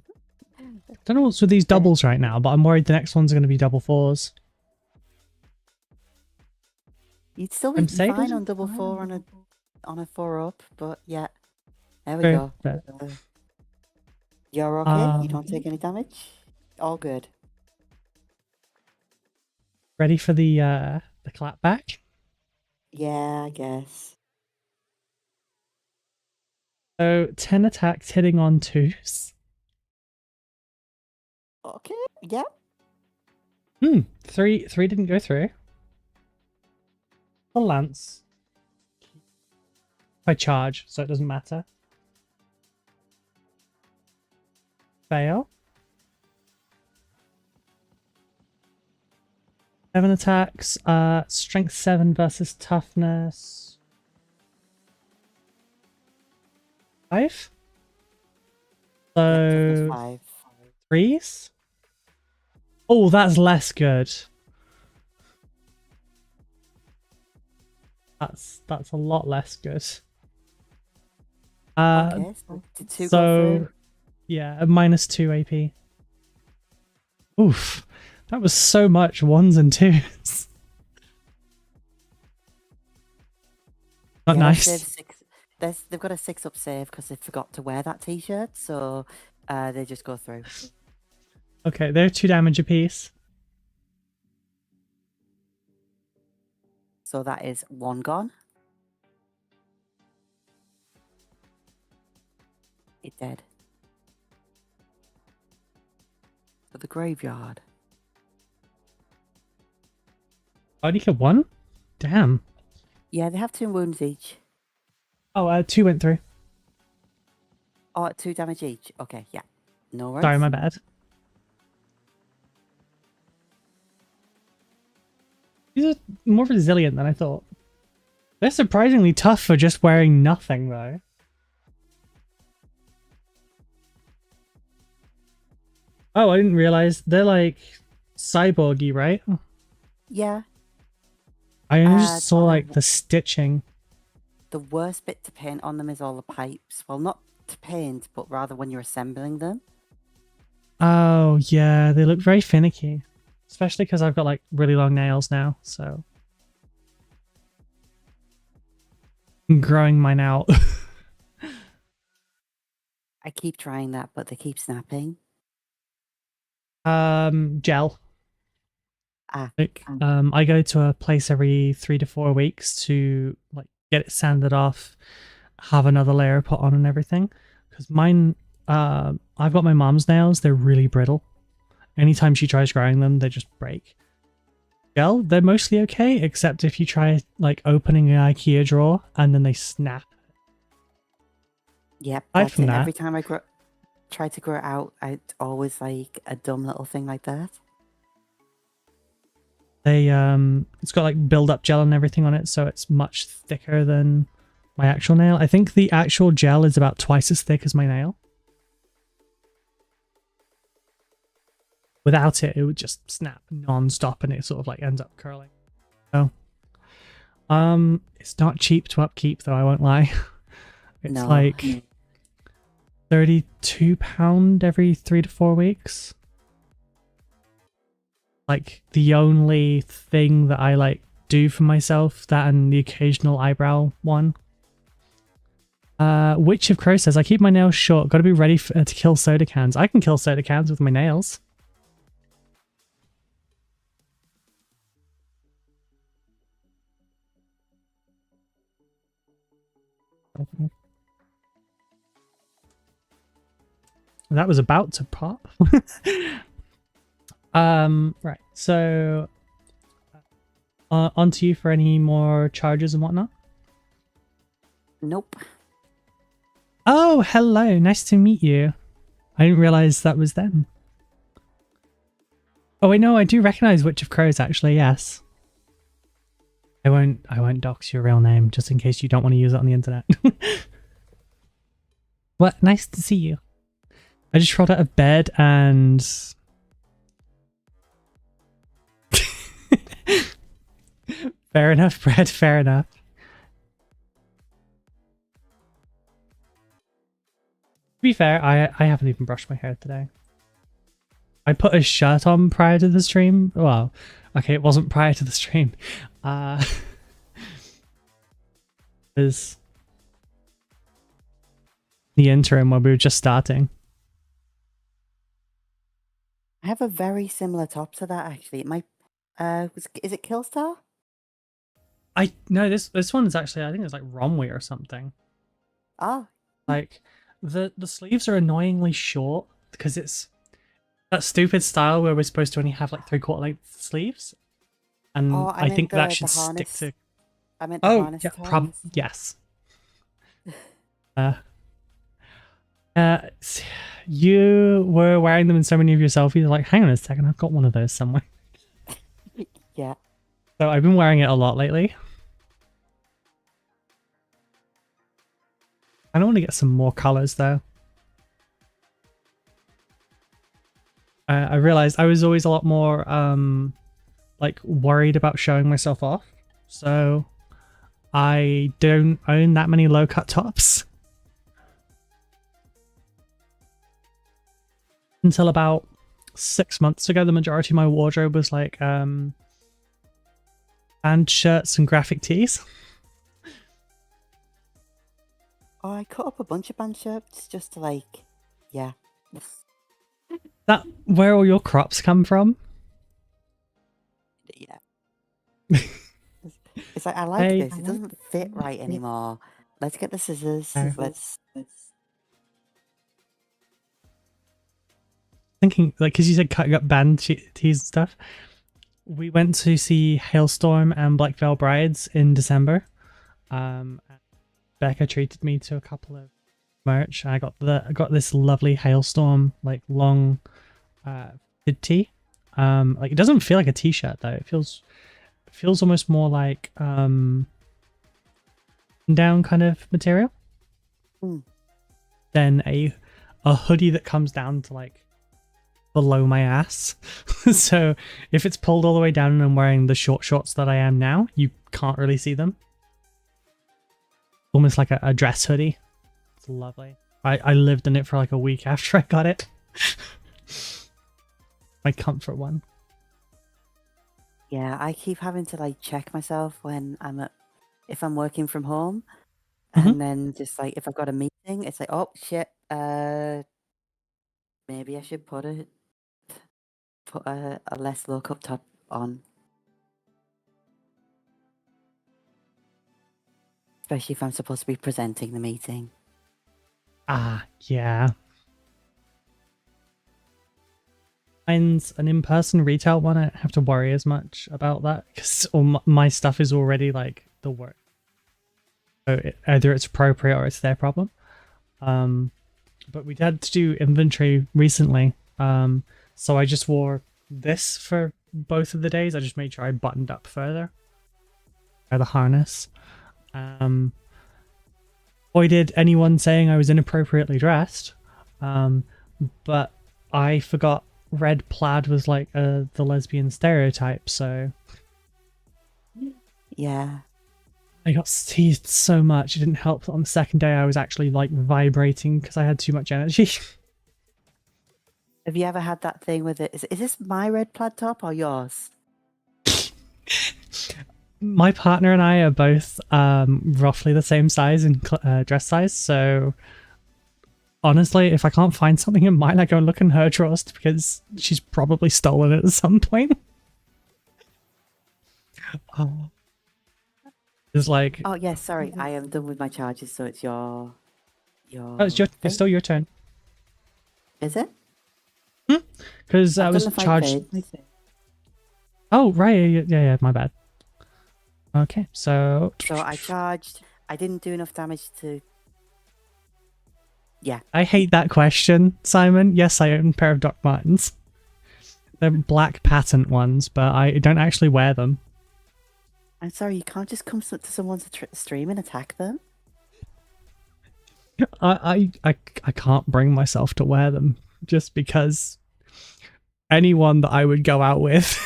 don't know what's with these doubles right now, but I'm worried the next ones are going to be double 4s. You'd still be fine on double 4 on a 4 up, but yeah. There we go. You're okay? You don't take any damage? All good. Ready for the clap back? Yeah, I guess. So 10 attacks hitting on 2s. Okay. Yeah. Three didn't go through. The lance. I charge, so it doesn't matter. Fail. 7 attacks. Strength 7 versus toughness 5. So 5. 3s. Oh, that's less good. That's a lot less good. Okay, so did 2 go through? Yeah, a -2 AP. Oof, that was so much 1s and 2s. Not nice. They've got a 6-up save because they forgot to wear that t-shirt, so they just go through. Okay, they're 2 damage apiece. So that is 1 gone. It dead. So the graveyard. I only killed 1? Damn. Yeah, they have 2 wounds each. Oh, 2 went through. Oh, 2 damage each. Okay, yeah. No worries. Sorry, my bad. These are more resilient than I thought. They're surprisingly tough for just wearing nothing, though. Oh, I didn't realize they're like cyborgy, right? Yeah. I only just saw like the stitching. The worst bit to paint on them is all the pipes. Well, not to paint, but rather when you're assembling them. Oh, yeah, they look very finicky. Especially because I've got like really long nails now, so. I'm growing mine out. I keep trying that, but they keep snapping. Gel. Like, I go to a place every 3 to 4 weeks to like get it sanded off, have another layer put on and everything. Because mine, I've got my mom's nails, they're really brittle. Anytime she tries growing them, they just break. Gel, they're mostly okay, except if you try like opening an IKEA drawer and then they snap. Yep, Aside from that, every time I try to grow it out, it's always like a dumb little thing like that. They it's got like build up gel and everything on it, so it's much thicker than my actual nail. I think the actual gel is about twice as thick as my nail. Without it, it would just snap non-stop and it sort of like ends up curling. So it's not cheap to upkeep though, I won't lie. It's like £32 every 3 to 4 weeks. Like the only thing that I like do for myself, that and the occasional eyebrow one. Witch of Crow says, I keep my nails short, gotta be ready to kill soda cans. I can kill soda cans with my nails. That was about to pop. Right, so on to you for any more charges and whatnot. Nope. Oh, hello, nice to meet you. I didn't realize that was them. Oh wait, no, I do recognize Witch of Crows actually, yes. I won't dox your real name just in case you don't want to use it on the internet. What? Nice to see you. I just rolled out of bed and fair enough, Brad, fair enough. To be fair, I haven't even brushed my hair today. I put a shirt on prior to the stream. Well, okay, it wasn't prior to the stream. It was the interim when we were just starting. I have a very similar top to that actually. It might is it Killstar? No, this one is actually, I think it's like Romwe or something. Oh. Like the sleeves are annoyingly short because it's That stupid style where we're supposed to only have like 3/4 length sleeves, and Oh, I I meant think that the should stick harness. to. I meant the Oh harness yeah, type. yes. Uh, s- you were wearing them in so many of your selfies. Like, hang on a second, I've got one of those somewhere. Yeah. So I've been wearing it a lot lately. I don't want to get some more colors though. I realized I was always a lot more like worried about showing myself off, so I don't own that many low cut tops until about 6 months ago. The majority of my wardrobe was like band shirts and graphic tees. Oh, I cut up a bunch of band shirts just to like, yeah. That where all your crops come from? Yeah. It's like, I like Hey, this. It doesn't fit right anymore. Let's get the scissors. Let's. thinking like because you said cutting up band tees and stuff. We went to see Hailstorm and Black Veil Brides in December. Becca treated me to a couple of merch. I got this lovely Hailstorm like long fitted tee. Like it doesn't feel like a t-shirt though. It feels almost more like down kind of material than a hoodie that comes down to like below my ass. So if it's pulled all the way down and I'm wearing the short shorts that I am now, you can't really see them. Almost like a dress hoodie. It's lovely. I lived in it for like a week after I got it. My comfort one. Yeah, I keep having to like check myself when if I'm working from home, Mhm. and then just like if I've got a meeting, it's like, oh shit, maybe I should put a less low cut top on. Especially if I'm supposed to be presenting the meeting. Ah, yeah. Mine's an in-person retail one. I don't have to worry as much about that because all my stuff is already like the work. So either it's appropriate or it's their problem. But we had to do inventory recently. So I just wore this for both of the days. I just made sure I buttoned up further by the harness. Avoided anyone saying I was inappropriately dressed. But I forgot red plaid was like the lesbian stereotype, so Yeah. I got teased so much. It didn't help that on the second day I was actually like vibrating because I had too much energy. Have you ever had that thing with it? Is this my red plaid top or yours? My partner and I are both roughly the same size in dress size, so honestly, if I can't find something in mine, I go and look in her drawers because she's probably stolen it at some point. Oh. It's like, Oh yes, sorry, I am done with my charges, so it's your oh, it's thing. still your turn. Is it? Because I I've was done the 5 charged. fades. Oh, right. Yeah, my bad. Okay, so. So I charged. I didn't do enough damage to. Yeah. I hate that question, Simon. Yes, I own a pair of Doc Martens. They're black patent ones, but I don't actually wear them. I'm sorry, you can't just come to someone's stream and attack them. I can't bring myself to wear them just because anyone that I would go out with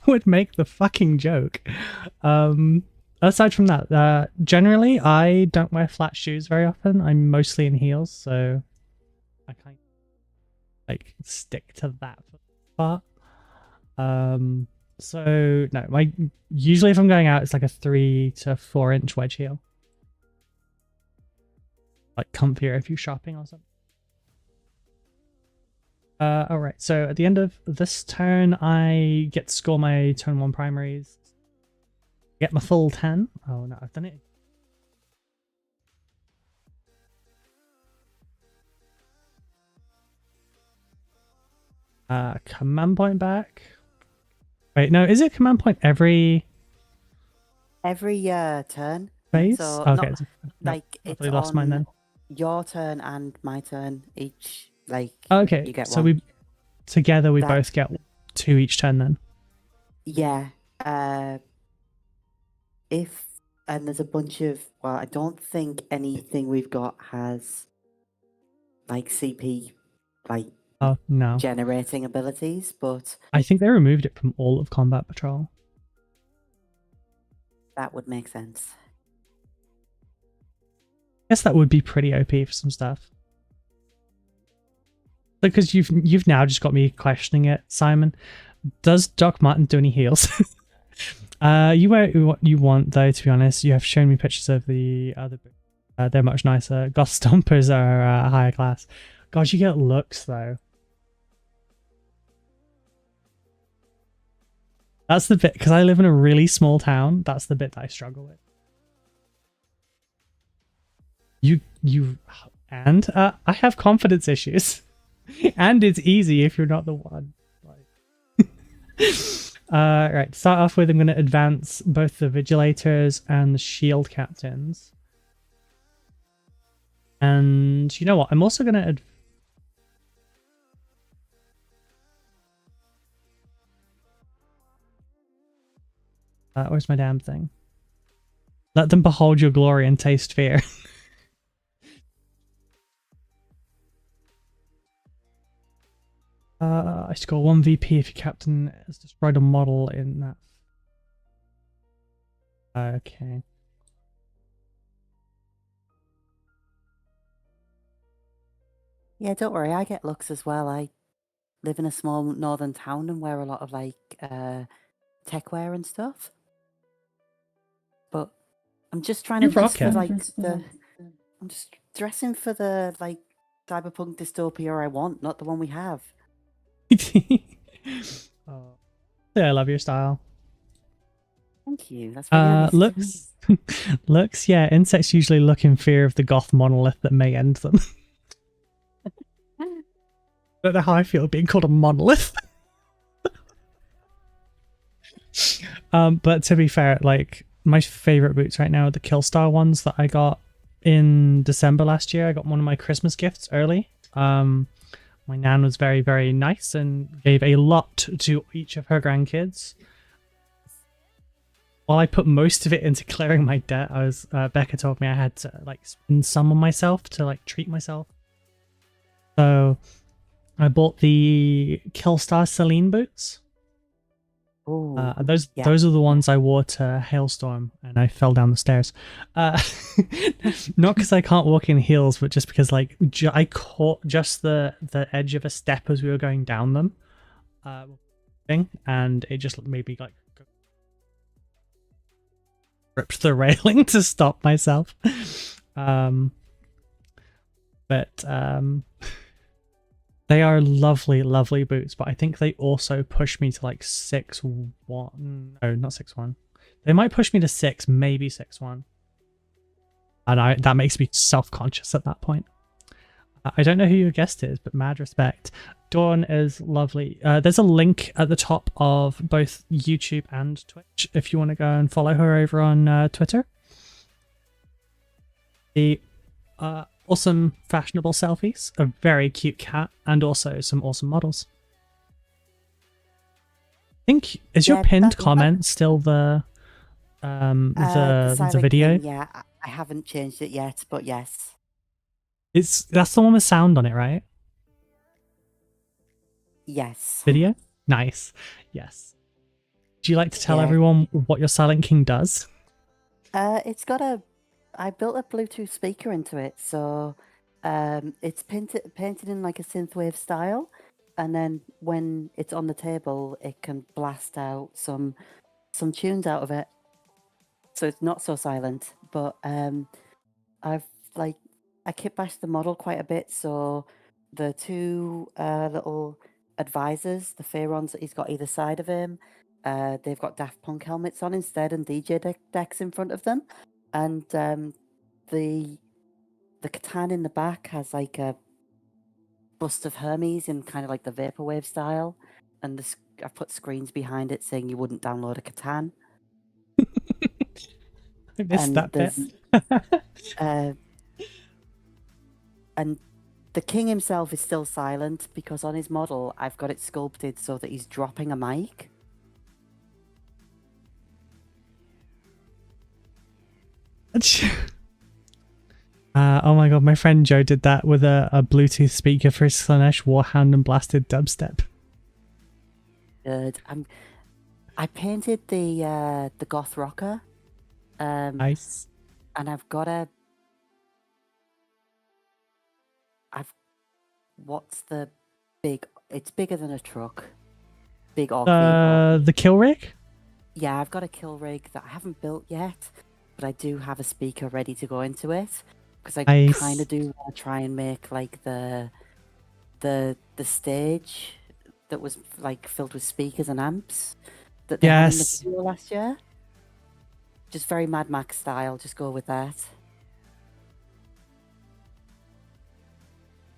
would make the fucking joke. Aside from that, generally I don't wear flat shoes very often. I'm mostly in heels, so I can't like stick to that part. So no, usually if I'm going out, it's like a 3 to 4 inch wedge heel. Like comfier if you're shopping or something. Alright, so at the end of this turn, I get to score my turn 1 primaries. Get my full 10. Oh no, I've done it. Command point back. Wait, no, is it command point every turn? phase? So Okay, not nope, like I it's totally lost mine on then. your turn and my turn each. Like Okay, you get so one. we together we That both get 2 each turn then. yeah. If and there's a bunch of I don't think anything we've got has like CP like Oh no, generating abilities, but I think they removed it from all of Combat Patrol. that would make sense. I guess that would be pretty OP for some stuff. Because you've now just got me questioning it, Simon. Does Doc Martin do any heals? You wear what you want, though. To be honest, you have shown me pictures of the other. They're much nicer. Goth Stompers are higher class. God, you get looks though. That's the bit because I live in a really small town. That's the bit that I struggle with. And I have confidence issues, and it's easy if you're not the one. Like, right. To start off with, I'm going to advance both the Vigilators and the Shield Captains. And you know what? I'm also going to where's my damn thing? Let them behold your glory and taste fear. I score 1 VP if your captain has destroyed a model in that. Okay. Yeah, don't worry, I get looks as well. I live in a small northern town and wear a lot of like tech wear and stuff. But I'm just trying to dress for like I'm just dressing for the like cyberpunk dystopia I want, not the one we have. Oh. Yeah, I love your style. Thank you. That's really nice. Looks. Looks, yeah. Insects usually look in fear of the goth monolith that may end them. I don't know how I feel being called a monolith. But to be fair, like my favorite boots right now are the Killstar ones that I got in December last year. I got one of my Christmas gifts early. My nan was very, very nice and gave a lot to each of her grandkids. While I put most of it into clearing my debt, I was Becca told me I had to like spend some on myself to like treat myself. So I bought the Killstar Celine boots. Ooh, those are the ones I wore to Hailstorm and I fell down the stairs. Not because I can't walk in heels, but just because like I caught just the edge of a step as we were going down them, and it just made me like ripped the railing to stop myself. But they are lovely, lovely boots, but I think they also push me to like 6-1. No, not 6-1. They might push me to 6, maybe 6-1. And that makes me self-conscious at that point. I don't know who your guest is, but mad respect. Dawn is lovely. There's a link at the top of both YouTube and Twitch if you want to go and follow her over on Twitter. The awesome fashionable selfies, a very cute cat, and also some awesome models. I think is your pinned comment still the video? King, yeah, I haven't changed it yet, but yes. That's the one with sound on it, right? Yes. Video? Nice. Yes. Do you like to tell everyone what your Silent King does? It's got I built a Bluetooth speaker into it, so it's painted in like a synthwave style, and then when it's on the table, it can blast out some tunes out of it. So it's not so silent, but I kit bashed the model quite a bit, so the two little advisors, the Pharaons that he's got either side of him, they've got Daft Punk helmets on instead and DJ decks in front of them. And the Catan in the back has like a bust of Hermes in kind of like the vaporwave style, and I've put screens behind it saying you wouldn't download a Catan. I missed And that bit. And the king himself is still silent because on his model I've got it sculpted so that he's dropping a mic. Oh my god, my friend Joe did that with a Bluetooth speaker for his Slanesh Warhound and blasted dubstep. Good. I painted the goth rocker. Nice. And what's the big? It's bigger than a truck. Big orc vehicle. The kill rig? Yeah, I've got a kill rig that I haven't built yet, but I do have a speaker ready to go into it because I kind of do want to try and make like the stage that was like filled with speakers and amps that they had in the video last year. Just very Mad Max style. Just go with that.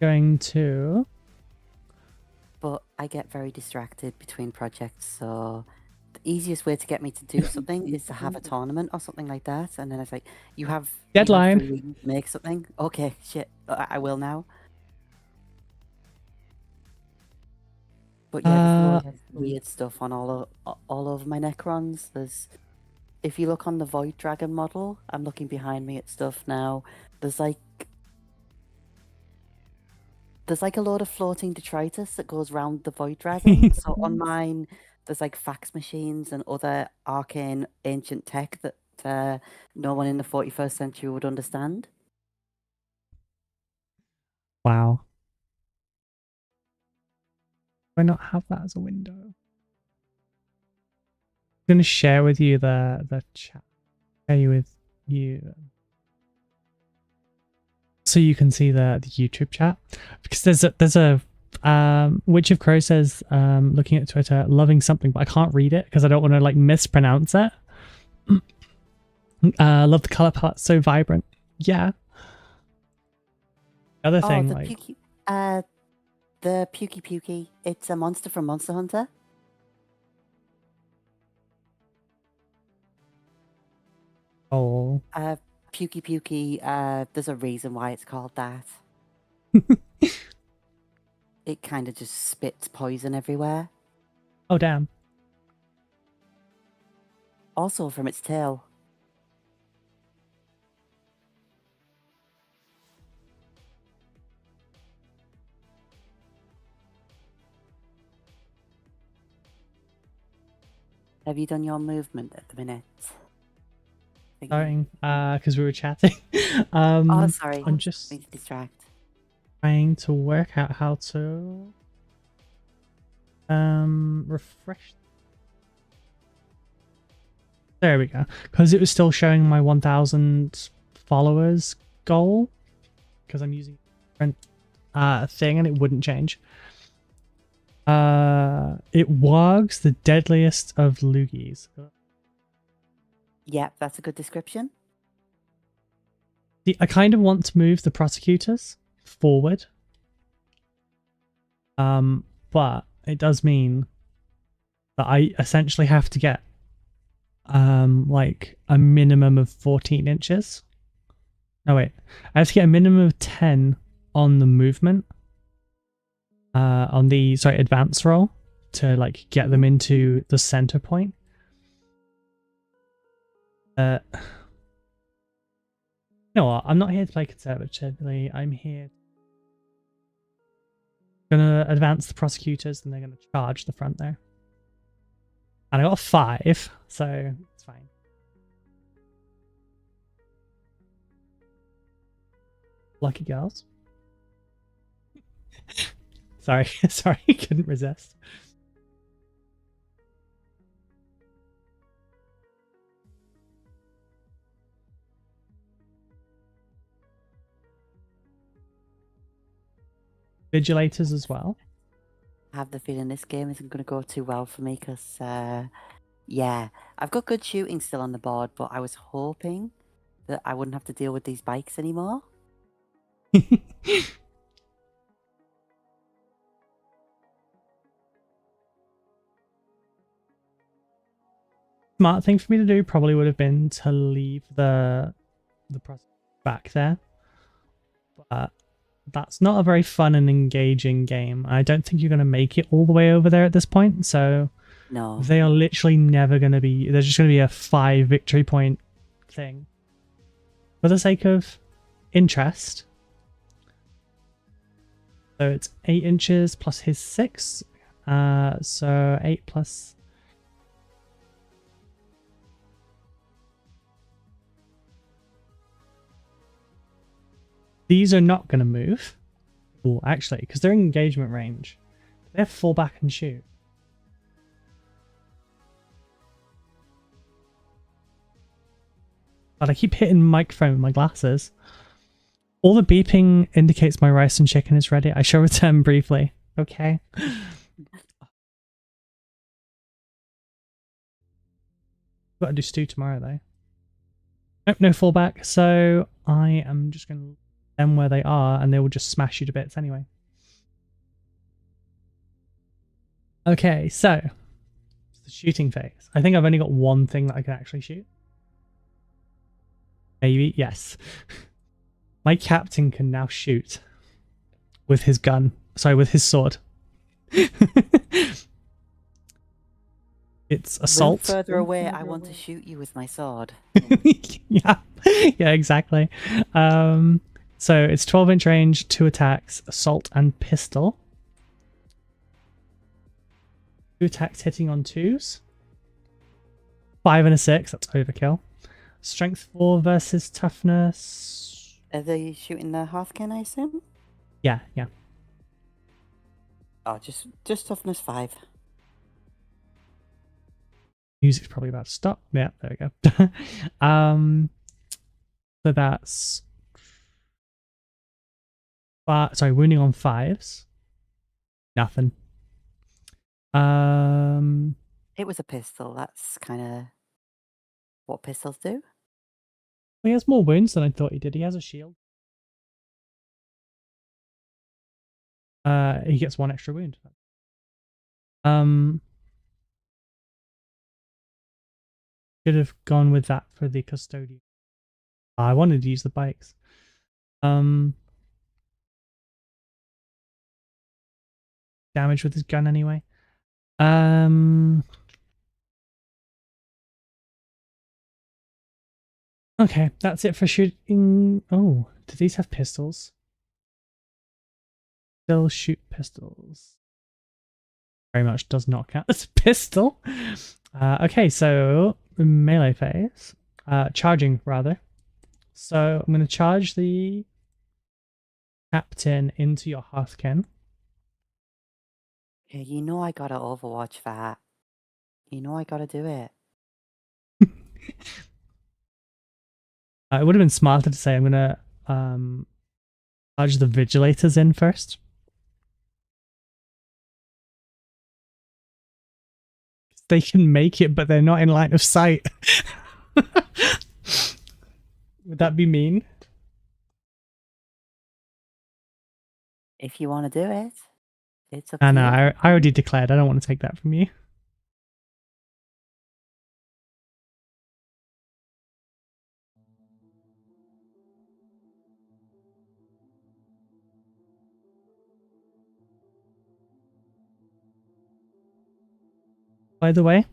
Going to. But I get very distracted between projects, so the easiest way to get me to do something is to have a tournament or something like that, and then it's like, you have deadline. You have 3 weeks to make something. Okay, shit, I will now. But yeah, there's loads of weird stuff on all over my Necrons. If you look on the Void Dragon model, I'm looking behind me at stuff now. There's like a load of floating detritus that goes round the Void Dragon. So on mine, there's like fax machines and other arcane ancient tech that no one in the 41st century would understand. Wow. Why not have that as a window? I'm going to share with you the chat. Share with you. So you can see the YouTube chat, because there's a Witch of Crow says, looking at Twitter, loving something, but I can't read it because I don't want to like mispronounce it. Love the color palette, so vibrant. Yeah. Other thing, like the Pukey Pukey, it's a monster from Monster Hunter. Oh. Pukey Pukey, there's a reason why it's called that. It kind of just spits poison everywhere. Oh, damn. Also from its tail. Have you done your movement at the minute? Sorry, because we were chatting. Oh, sorry. I'm just trying to work out how to refresh. There we go. Because it was still showing my 1,000 followers goal, because I'm using a different thing and it wouldn't change. It wargs the deadliest of loogies. Yep, that's a good description. I kind of want to move the prosecutors forward. But it does mean that I essentially have to get like a minimum of 14 inches. No, wait. I have to get a minimum of 10 on the movement. On the, advance roll to like get them into the center point. You know what? I'm not here to play conservatively. I'm here. Gonna advance the prosecutors, and they're gonna charge the front there. And I got a 5, so it's fine. Lucky girls. Sorry, couldn't resist. Vigilators as well. I have the feeling this game isn't going to go too well for me because, yeah, I've got good shooting still on the board, but I was hoping that I wouldn't have to deal with these bikes anymore. Smart thing for me to do probably would have been to leave the process back there, but that's not a very fun and engaging game. I don't think you're going to make it all the way over there at this point, so No. they are literally never going to be, there's just going to be a 5 victory point thing for the sake of interest. So it's 8 inches plus his 6, so 8 plus... These are not going to move. Well, actually, because they're in engagement range. They have fall back and shoot. But I keep hitting microphone with my glasses. All the beeping indicates my rice and chicken is ready. I shall return briefly. Okay. Got to do stew tomorrow though. Nope, no fallback. So I am just going to them where they are, and they will just smash you to bits anyway. Okay, so it's the shooting phase. I think I've only got one thing that I can actually shoot. Maybe, yes. My captain can now shoot with his gun. Sorry, with his sword. It's assault. Move further away, I want to shoot you with my sword. Yeah, exactly. So it's 12-inch range, 2 attacks, assault and pistol. 2 attacks hitting on 2s. 5 and a 6, that's overkill. Strength 4 versus toughness. Are they shooting the Hearthkin, I assume? Yeah. Oh, just toughness 5. Music's probably about to stop. Yeah, there we go. So that's... wounding on 5s. Nothing. It was a pistol. That's kind of what pistols do. He has more wounds than I thought he did. He has a shield. He gets 1 extra wound. Should have gone with that for the custodian. I wanted to use the bikes. Damage with his gun anyway. Okay, that's it for shooting. Oh, do these have pistols? Still shoot pistols. Very much does not count as a pistol. Okay, so melee phase. Charging, rather. So I'm going to charge the captain into your Hearthkin. Yeah, you know I gotta Overwatch that. You know I gotta do it. It would have been smarter to say I'm going to charge the Vigilators in first. They can make it, but they're not in line of sight. Would that be mean? If you want to do it, it's up to No, you. I already declared. I don't want to take that from you. By the way,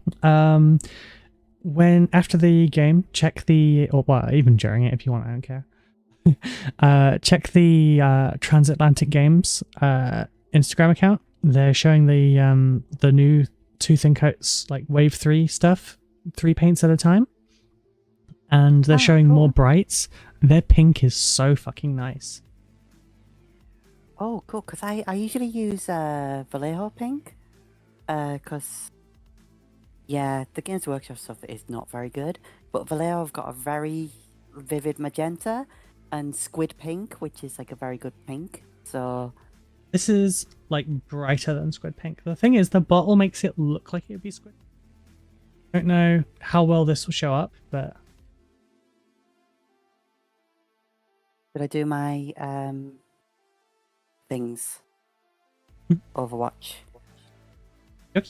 when after the game, check the, or well, even during it if you want, I don't care. Check the Transatlantic Games Instagram account. They're showing the new 2 thin coats, like wave 3 stuff, 3 paints at a time, and they're showing cool. more brights. Their pink is so fucking nice. Oh, cool. Because I usually use Vallejo pink. Because yeah, the Games Workshop stuff is not very good, but Vallejo have got a very vivid magenta and squid pink, which is like a very good pink. So This is like brighter than squid pink. The thing is, the bottle makes it look like it would be squid. I don't know how well this will show up, but did I do my things? Overwatch. Yep.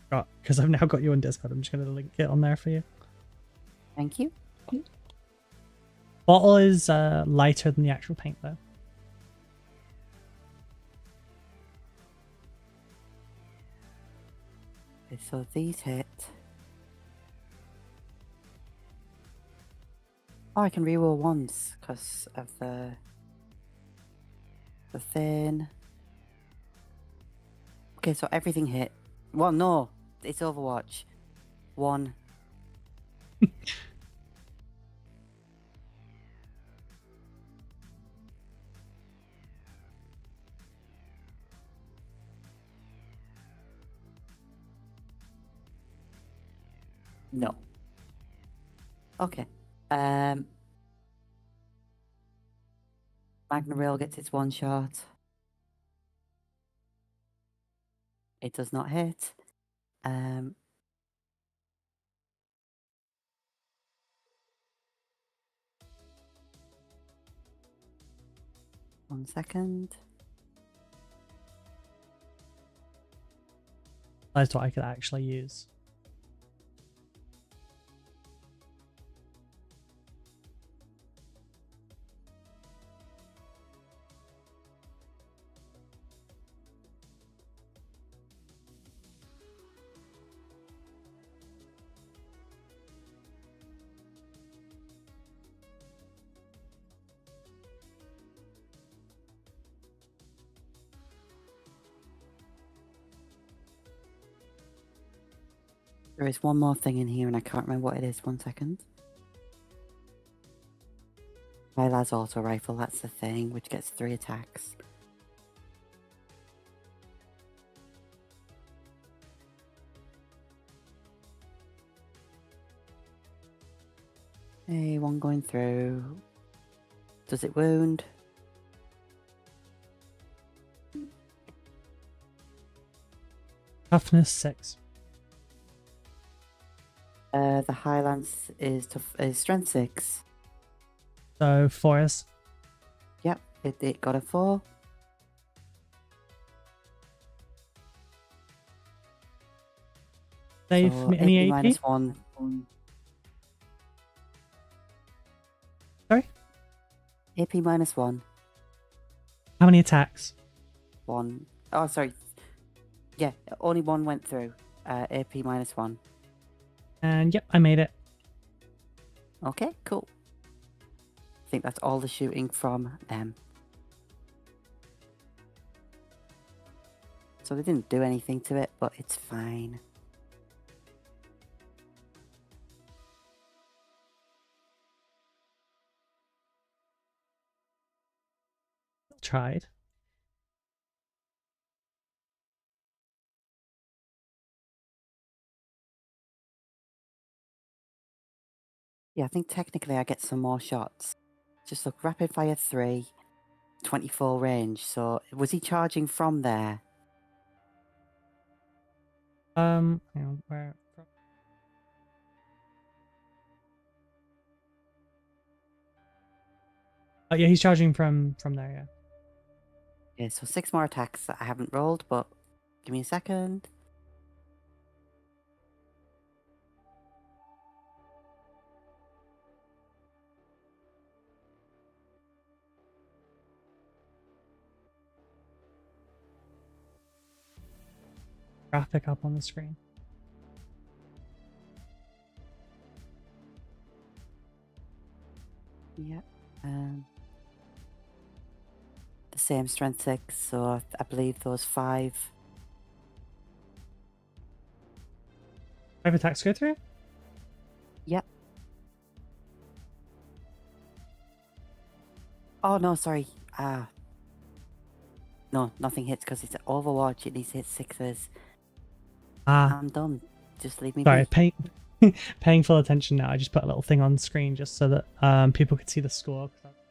because I've now got you on Discord. I'm just going to link it on there for you. Thank you. Bottle is lighter than the actual paint, though. Okay, so these hit. Oh, I can reroll once because of the thing. Okay, so everything hit. Well, no, it's Overwatch. 1. No. Okay. Magna Rail gets its 1 shot. It does not hit. 1 second. That's what I could actually use. There is one more thing in here and I can't remember what it is. 1 second. Hyla's auto rifle, that's the thing, which gets 3 attacks. Hey, 1 going through. Does it wound? Toughness 6. The high lance is strength 6. So 4 is. Yep, it got a 4. Save So me any AP? minus 1. Sorry? AP minus 1. How many attacks? 1. Oh, sorry. Yeah, only 1 went through. AP minus 1. And yep, I made it. Okay, cool. I think that's all the shooting from them. So they didn't do anything to it, but it's fine. Tried. Yeah, I think technically I get some more shots. Just look, rapid fire 3, 24 range. So was he charging from there? Hang on, where? Oh yeah, he's charging from there. Yeah. Yeah, so 6 more attacks that I haven't rolled, but give me a second. Graphic up on the screen. Yeah. The same strength 6, so I believe those 5. 5 attacks go through? Yep. Oh no, sorry. No, nothing hits because it's Overwatch. It needs to hit 6s. I'm done. Just leave me Sorry, be. paying full attention now. I just put a little thing on screen just so that people could see the score.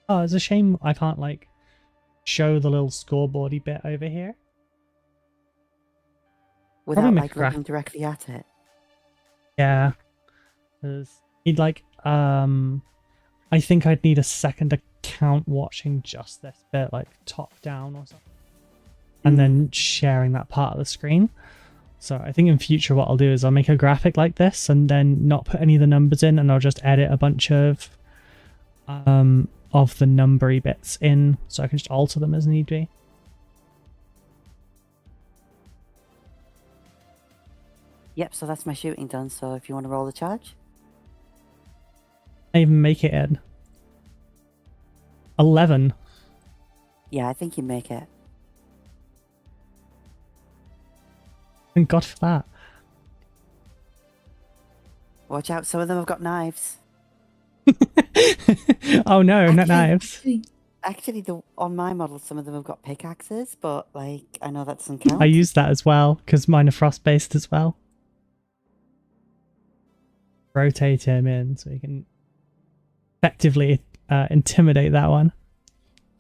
Oh, it's a shame I can't like show the little scoreboardy bit over here. Without Probably like looking directly at it. Yeah. He'd like I think I'd need a second account watching just this bit, like top down or something. And then sharing that part of the screen. So I think in future what I'll do is I'll make a graphic like this and then not put any of the numbers in, and I'll just edit a bunch of the numbery bits in, so I can just alter them as need be. Yep, so that's my shooting done. So if you want to roll the charge. I even make it in. 11. Yeah, I think you make it. Thank God for that. Watch out, some of them have got knives. Oh no, not knives. Actually, on my model, some of them have got pickaxes, but like, I know that doesn't count. I use that as well, because mine are frost-based as well. Rotate him in so you can effectively intimidate that one.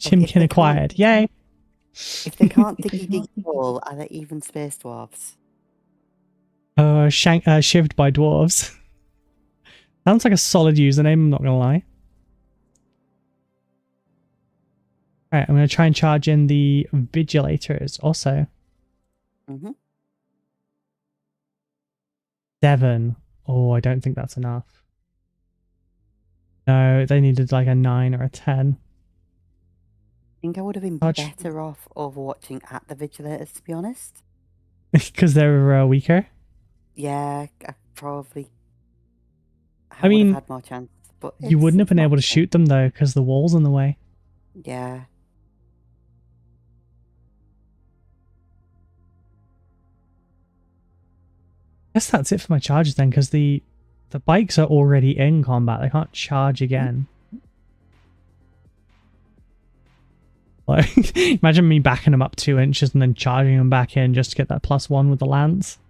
Chimkin acquired. Yay! If they can't diggy roll, are they even space dwarves? Shivved by dwarves. Sounds like a solid username, I'm not gonna lie. Alright, I'm gonna try and charge in the vigilators also. 7. Oh, I don't think that's enough. No, they needed like a 9 or a 10. I think I would have been better off overwatching at the vigilators, to be honest. Because they're weaker? Yeah, I probably. I mean, would have had more chance, but you wouldn't have been able to shoot them though, because the wall's in the way. Yeah. I guess that's it for my charges then, because the bikes are already in combat. They can't charge again. Like, imagine me backing them up 2 inches and then charging them back in just to get that +1 with the lance.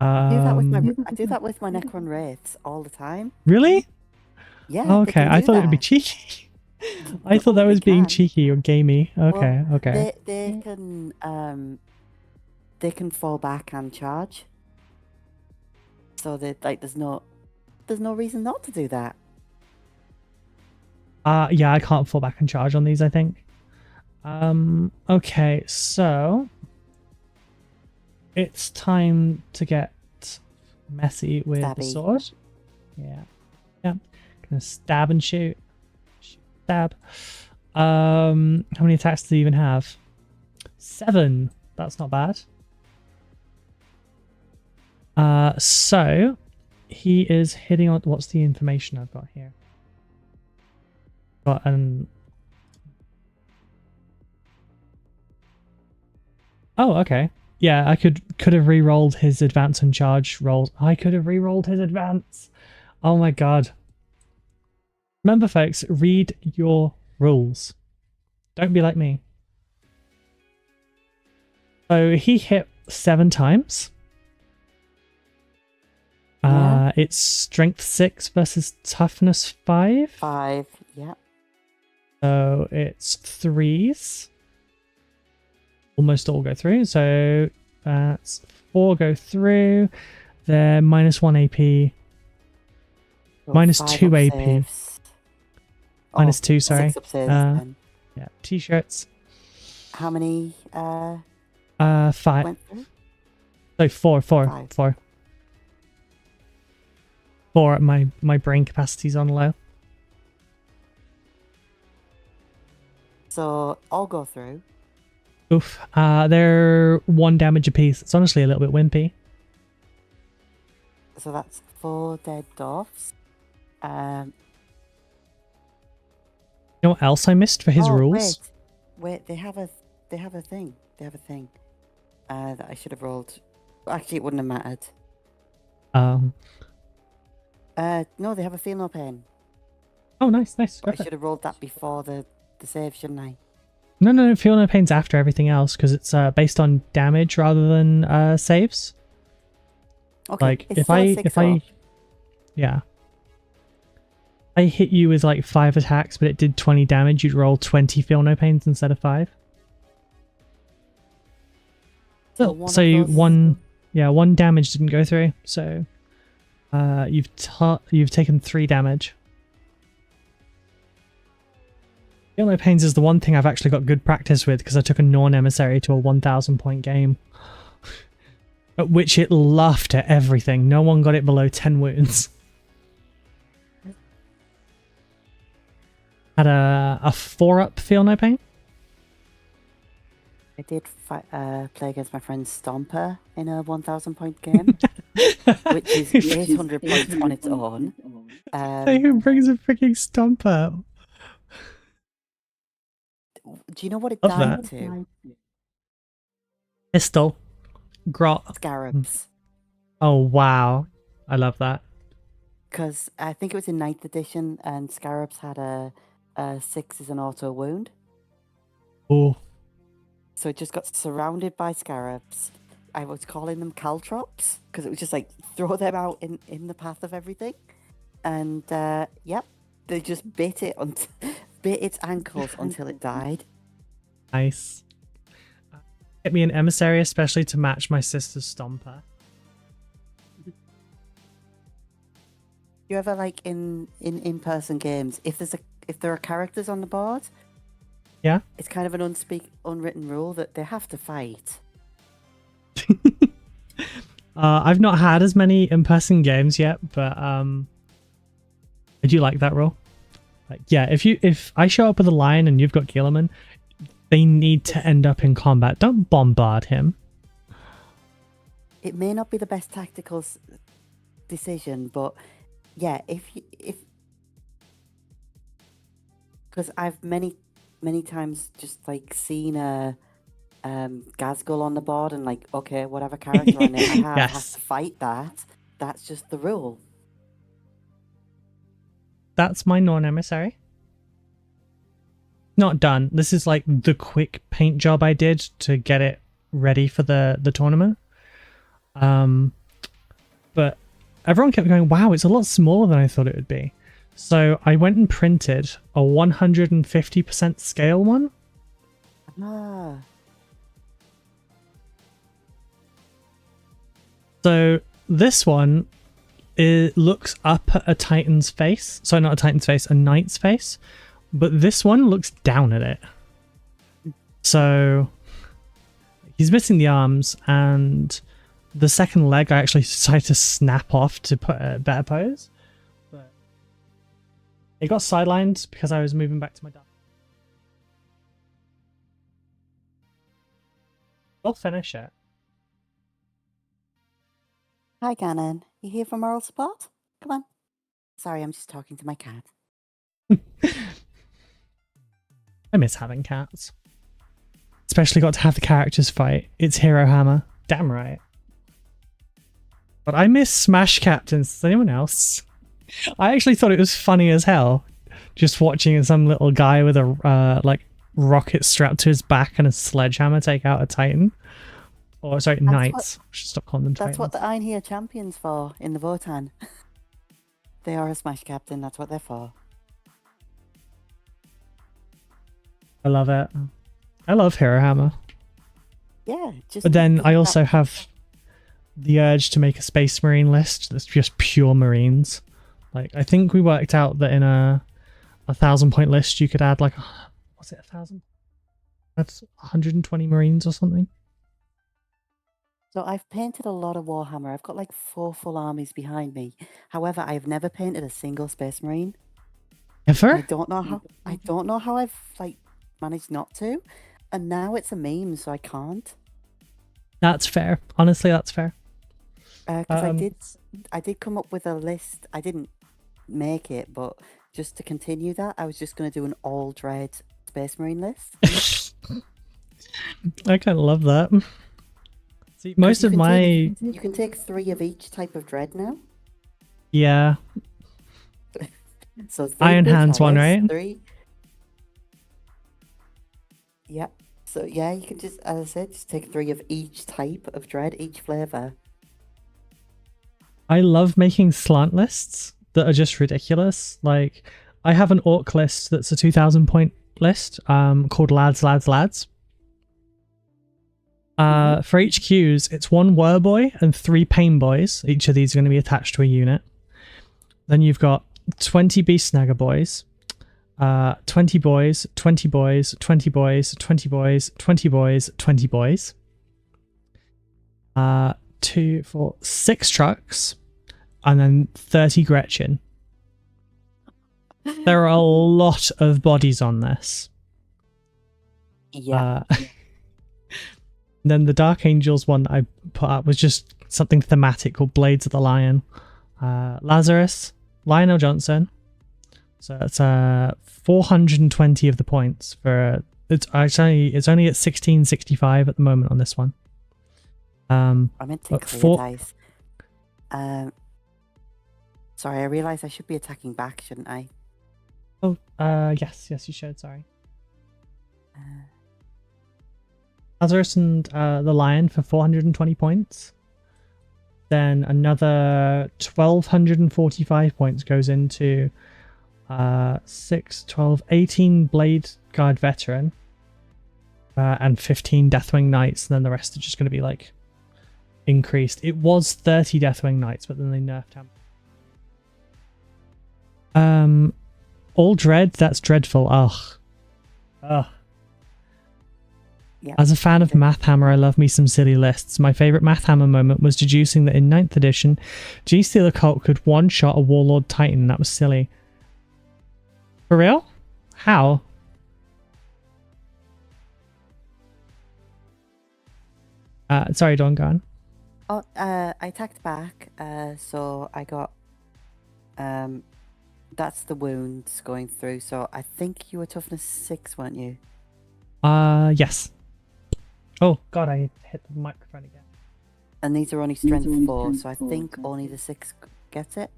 I do that with my Necron Wraiths all the time. Really? Yeah. Oh, okay, I thought it would be cheeky. I thought that was being cheeky or gamey. Okay, well, okay. They can fall back and charge. So there's no reason not to do that. Yeah, I can't fall back and charge on these, I think. Okay, so it's time to get messy with the sword. Yeah. Gonna stab and shoot. Stab. How many attacks do you even have? 7. That's not bad. So he is hitting on. What's the information I've got here? Got an. Oh, okay. Yeah, I could have re-rolled his advance and charge rolls. I could have re-rolled his advance. Oh my god. Remember, folks, read your rules. Don't be like me. So he hit 7 times. Yeah. It's strength 6 versus toughness 5. 5, yeah. So it's 3s. Almost all go through. So that's 4 go through. They're -1 AP. -2 AP. Saves. -2, sorry. 6 up saves, then. Yeah, t-shirts. How many 5. went through? So 4. 5. 4. My brain capacity's on low. So all go through. Oof. They're 1 damage apiece. It's honestly a little bit wimpy. So that's 4 dead dwarfs. You know what else I missed for his rules? Wait, they have a thing. They have a thing that I should have rolled. Actually, it wouldn't have mattered. No, they have a feel no pain. Oh, nice. I should have rolled that before the save, shouldn't I? No, feel no pain's after everything else because it's based on damage rather than saves. Okay. Like if I hit you with like 5 attacks, but it did 20 damage, you'd roll 20 feel no pains instead of 5. So one damage didn't go through. So you've taken 3 damage. Feel No Pains is the one thing I've actually got good practice with because I took a non-emissary to a 1,000 point game. At which it laughed at everything. No one got it below 10 wounds. Had a 4-up Feel No Pain. I did play against my friend Stomper in a 1,000 point game, which is 800 points on its own. Who brings a freaking Stomper? Do you know what it Love died that. to? Pistol. Grot. Scarabs. Oh, wow. I love that. Because I think it was in 9th edition, and Scarabs had a 6 as an auto wound. Oh. So it just got surrounded by Scarabs. I was calling them caltrops, because it was just like, throw them out in the path of everything. And, yep, they just bit its ankles until it died. Nice. Get me an emissary, especially to match my sister's Stomper. You ever, like, in in-person games, if there are characters on the board, yeah, it's kind of an unwritten rule that they have to fight. I've not had as many in-person games yet, but I do like that rule. Like, yeah, if I show up with a lion and you've got Gilliman, they need to end up in combat. Don't bombard him. It may not be the best tactical decision, but yeah, if because I've many times just like seen a Gazgul on the board and like, okay, whatever character I have yes. has to fight that. That's just the rule. That's my non-emissary. Not done. This is like the quick paint job I did to get it ready for the tournament. But everyone kept going, wow, it's a lot smaller than I thought it would be. So I went and printed a 150% scale one. Ah. So this one, it looks up at a Titan's face. Sorry, not a Titan's face, a Knight's face. But this one looks down at it. So he's missing the arms, and the second leg I actually decided to snap off to put a better pose. But it got sidelined because I was moving back to my dad. We'll finish it. Hi, Gannon. You here for moral support? Come on. Sorry, I'm just talking to my cat. I miss having cats. Especially got to have the characters fight. It's Hero Hammer. Damn right. But I miss Smash Captains. Does anyone else? I actually thought it was funny as hell. Just watching some little guy with a like rocket strapped to his back and a sledgehammer take out a Titan. Or sorry, Knights. I should stop calling them Titans. That's what the Einherjar champions for in the Votann. They are a Smash Captain. That's what they're for. I love it. I love Hero Hammer. Yeah, just. But then I also have the urge to make a Space Marine list that's just pure Marines. Like, I think we worked out that in a 1,000 point list you could add like, was it 1,000? That's 120 Marines or something. So I've painted a lot of Warhammer. I've got like 4 full armies behind me. However, I've never painted a single Space Marine. Ever? I don't know how I've like managed not to, and now it's a meme, so I can't. That's fair. Honestly, that's fair. Because I did come up with a list. I didn't make it, but just to continue that, I was just going to do an all dread Space Marine list. I kind of love that. See, most of my you can take 3 of each type of dread now. Yeah. So Iron Hands one, right? 3. Yep. So yeah, you can just, as I said, just take 3 of each type of dread, each flavor. I love making slant lists that are just ridiculous. Like, I have an orc list that's a 2,000 point list called Lads. For each Qs, it's 1 Werboy and 3 Pain Boys. Each of these are going to be attached to a unit. Then you've got 20 Beast Snagger Boys, 20 boys, 20 boys, 20 boys, 20 boys, 20 boys, 20 boys. 2, 4, 6 trucks, and then 30 Gretchen. There are a lot of bodies on this. Yeah. Then the Dark Angels one that I put up was just something thematic called Blades of the Lion. Lazarus, Lionel Johnson. So it's 420 of the points for it's only at 1665 at the moment on this one. I meant to clear dice. Sorry, I realised I should be attacking back, shouldn't I? Oh, yes, you should. Sorry. Lazarus and the Lion for 420 points. Then another 1245 points goes into 6, 12, 18 Blade Guard Veteran and 15 Deathwing Knights. And then the rest are just going to be like increased. It was 30 Deathwing Knights, but then they nerfed him. All Dread, that's dreadful. Ugh. Yeah. As a fan of Math Hammer, I love me some silly lists. My favourite Math Hammer moment was deducing that in 9th edition, G-Steel Occult could one-shot a Warlord Titan. That was silly. For real? How? Sorry, Dawn, go on. Oh, I attacked back, so I got... that's the wounds going through, so I think you were toughness 6, weren't you? Yes. Oh, God, I hit the microphone again. And these are only strength 4, so I think only the 6 gets it.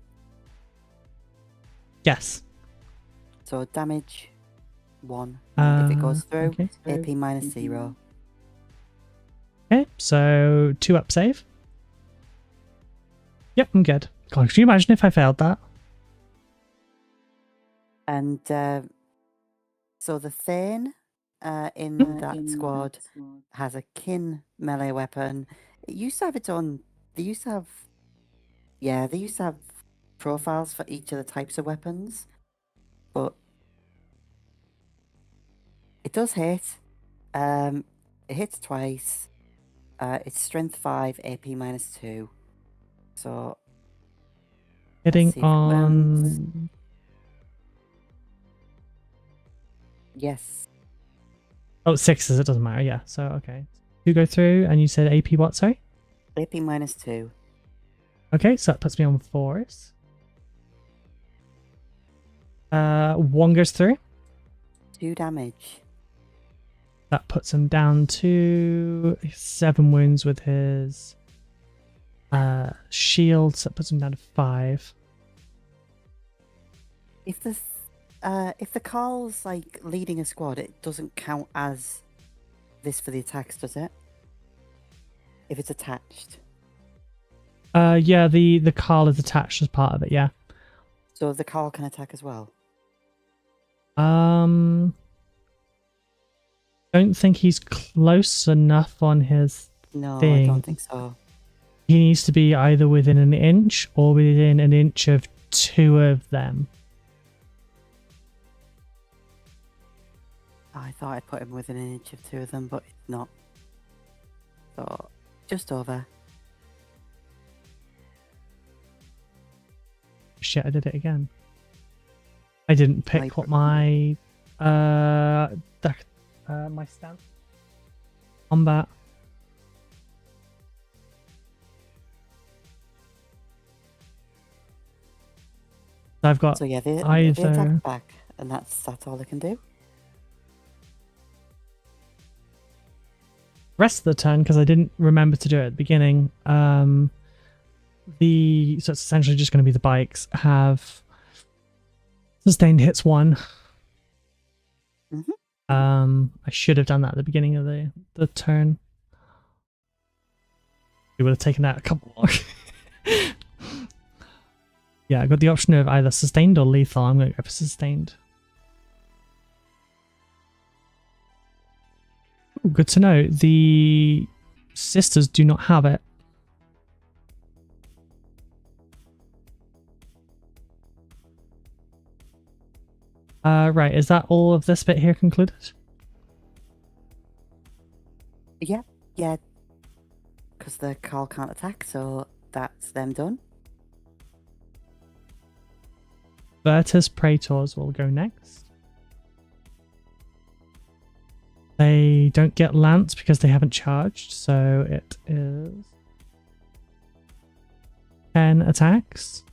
Yes. So damage 1. If it goes through, okay. AP minus 0. Okay, so 2 up save. Yep, I'm good. God, could you imagine if I failed that? And so the Thane in that squad has a kin melee weapon. It used to have its own... They used to have profiles for each of the types of weapons. But it does hit. It hits twice. It's strength 5, AP minus 2. So Hitting on... Yes. Oh, 6s, it doesn't matter, yeah. So, okay. You go through, and you said AP what, sorry? AP minus 2. Okay, so that puts me on 4s. 1 goes through. 2 damage. That puts him down to 7 wounds with his shield, so that puts him down to 5. If the Carl's like leading a squad, it doesn't count as this for the attacks, does it? If it's attached. Yeah, the Carl is attached as part of it, yeah. So the Carl can attack as well? Don't think he's close enough on his No, thing. I don't think so. He needs to be either within an inch or within an inch of 2 of them. I thought I'd put him within an inch of 2 of them, but it's not. So, just over. Shit, I did it again. I didn't pick what my my stance. Combat. I've got So yeah, they either attack back, and that's all they can do. rest of the turn, because I didn't remember to do it at the beginning. So it's essentially just going to be the bikes have sustained hits 1. Mm-hmm. I should have done that at the beginning of the turn. We would have taken that a couple more. Yeah, I got the option of either sustained or lethal. I'm going to go for sustained. Ooh, good to know. The sisters do not have it. Right, is that all of this bit here concluded? Yeah, yeah. Because the Carl can't attack, so that's them done. Virtus Praetors will go next. They don't get Lance because they haven't charged, so it is 10 attacks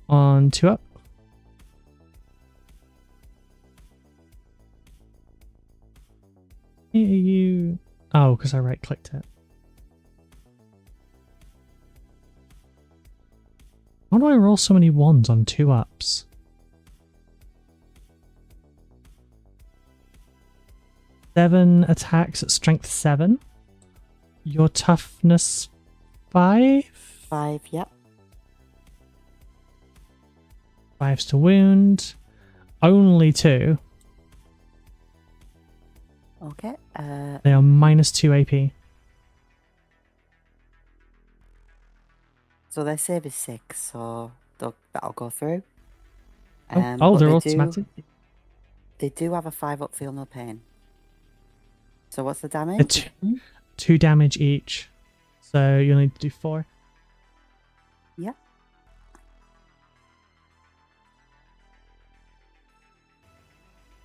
on 2 up. You... Oh, because I right-clicked it. How do I roll so many ones on 2 ups? Seven attacks at strength 7. Your toughness 5? 5, yep. 5's to wound. Only 2. Okay. They are -2 AP. So their save is 6, so that'll go through. Oh, But they're they automatic. They do have a 5 up, feel no pain. So what's the They're damage? 2 damage each. So you'll need to do 4. Yeah.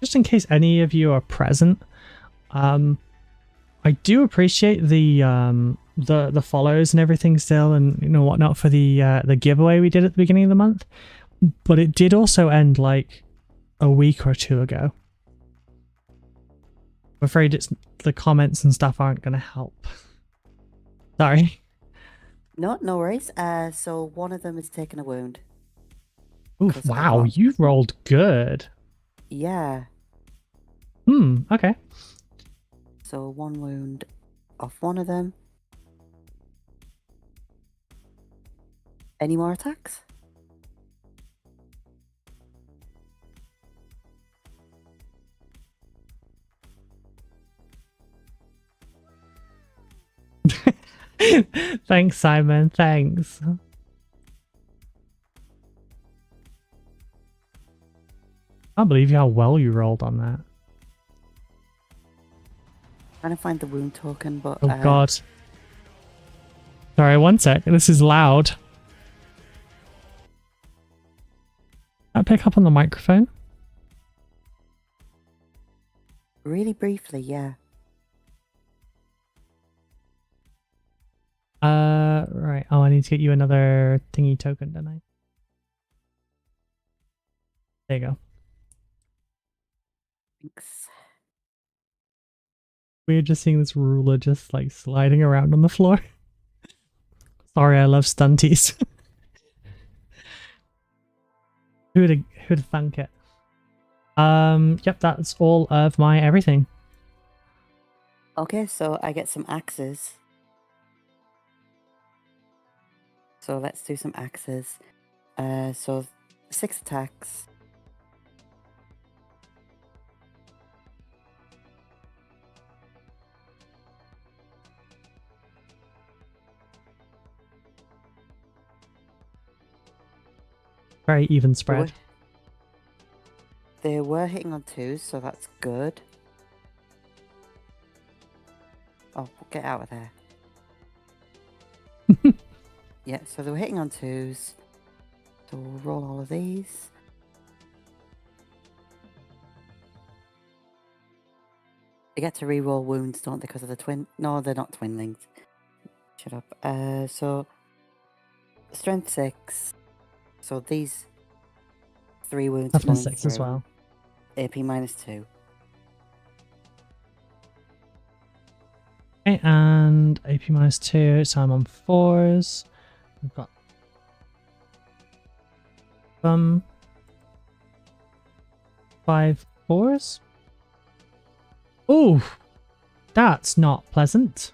Just in case any of you are present, I do appreciate the follows and everything still, and you know whatnot for the giveaway we did at the beginning of the month, but it did also end like a week or 2 ago. I'm afraid the comments and stuff aren't going to help. Sorry. No worries. So one of them is taking a wound. Ooh, wow, you rolled good. Yeah. Okay. So 1 wound off one of them. Any more attacks? Thanks, Simon. Thanks. I can't believe how well you rolled on that. Trying to find the wound token, but Oh god. Sorry, one sec. This is loud. I pick up on the microphone? really briefly, yeah. Right. Oh, I need to get you another thingy token, don't I? There you go. Thanks. We're just seeing this ruler just like sliding around on the floor. Sorry, I love stunties. Who'd thunk it? Yep, that's all of my everything. Okay, so I get some axes. So let's do some axes. So 6 attacks. Very even spread. They were hitting on 2s, so that's good. Oh, get out of there. Yeah, so they were hitting on 2s. So we'll roll all of these. They get to re-roll wounds, don't they, because of the twin? No, they're not twinlings. Shut up. So strength 6. So these 3 wounds Toughness going 6 through. as well. AP -2. Okay, and AP -2, so I'm on 4s. We've got 5 4s. Ooh, that's not pleasant.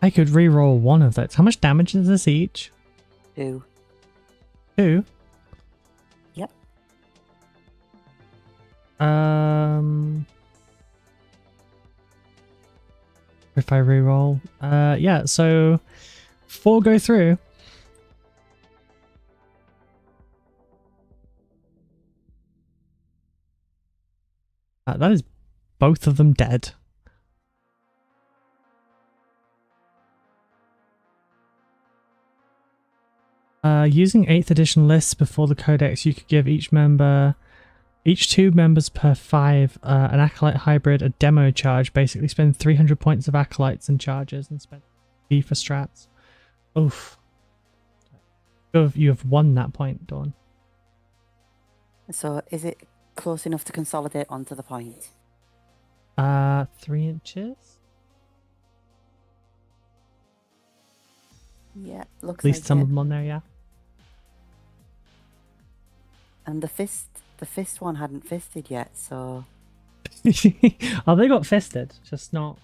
I could re-roll one of those. How much damage is this each? 2. 2? Yep. If I re-roll, yeah. So 4 go through. That is both of them dead. Using 8th edition lists before the codex, you could give each two members per 5 an acolyte hybrid, a demo charge. Basically, spend 300 points of acolytes and charges, and spend B for strats. Oof. You have won that point, Dawn. So is it close enough to consolidate onto the point? 3 inches. Yeah, looks At least like some it. of them on there, yeah. And the fist one hadn't fisted yet, so Oh, they got fisted, just not.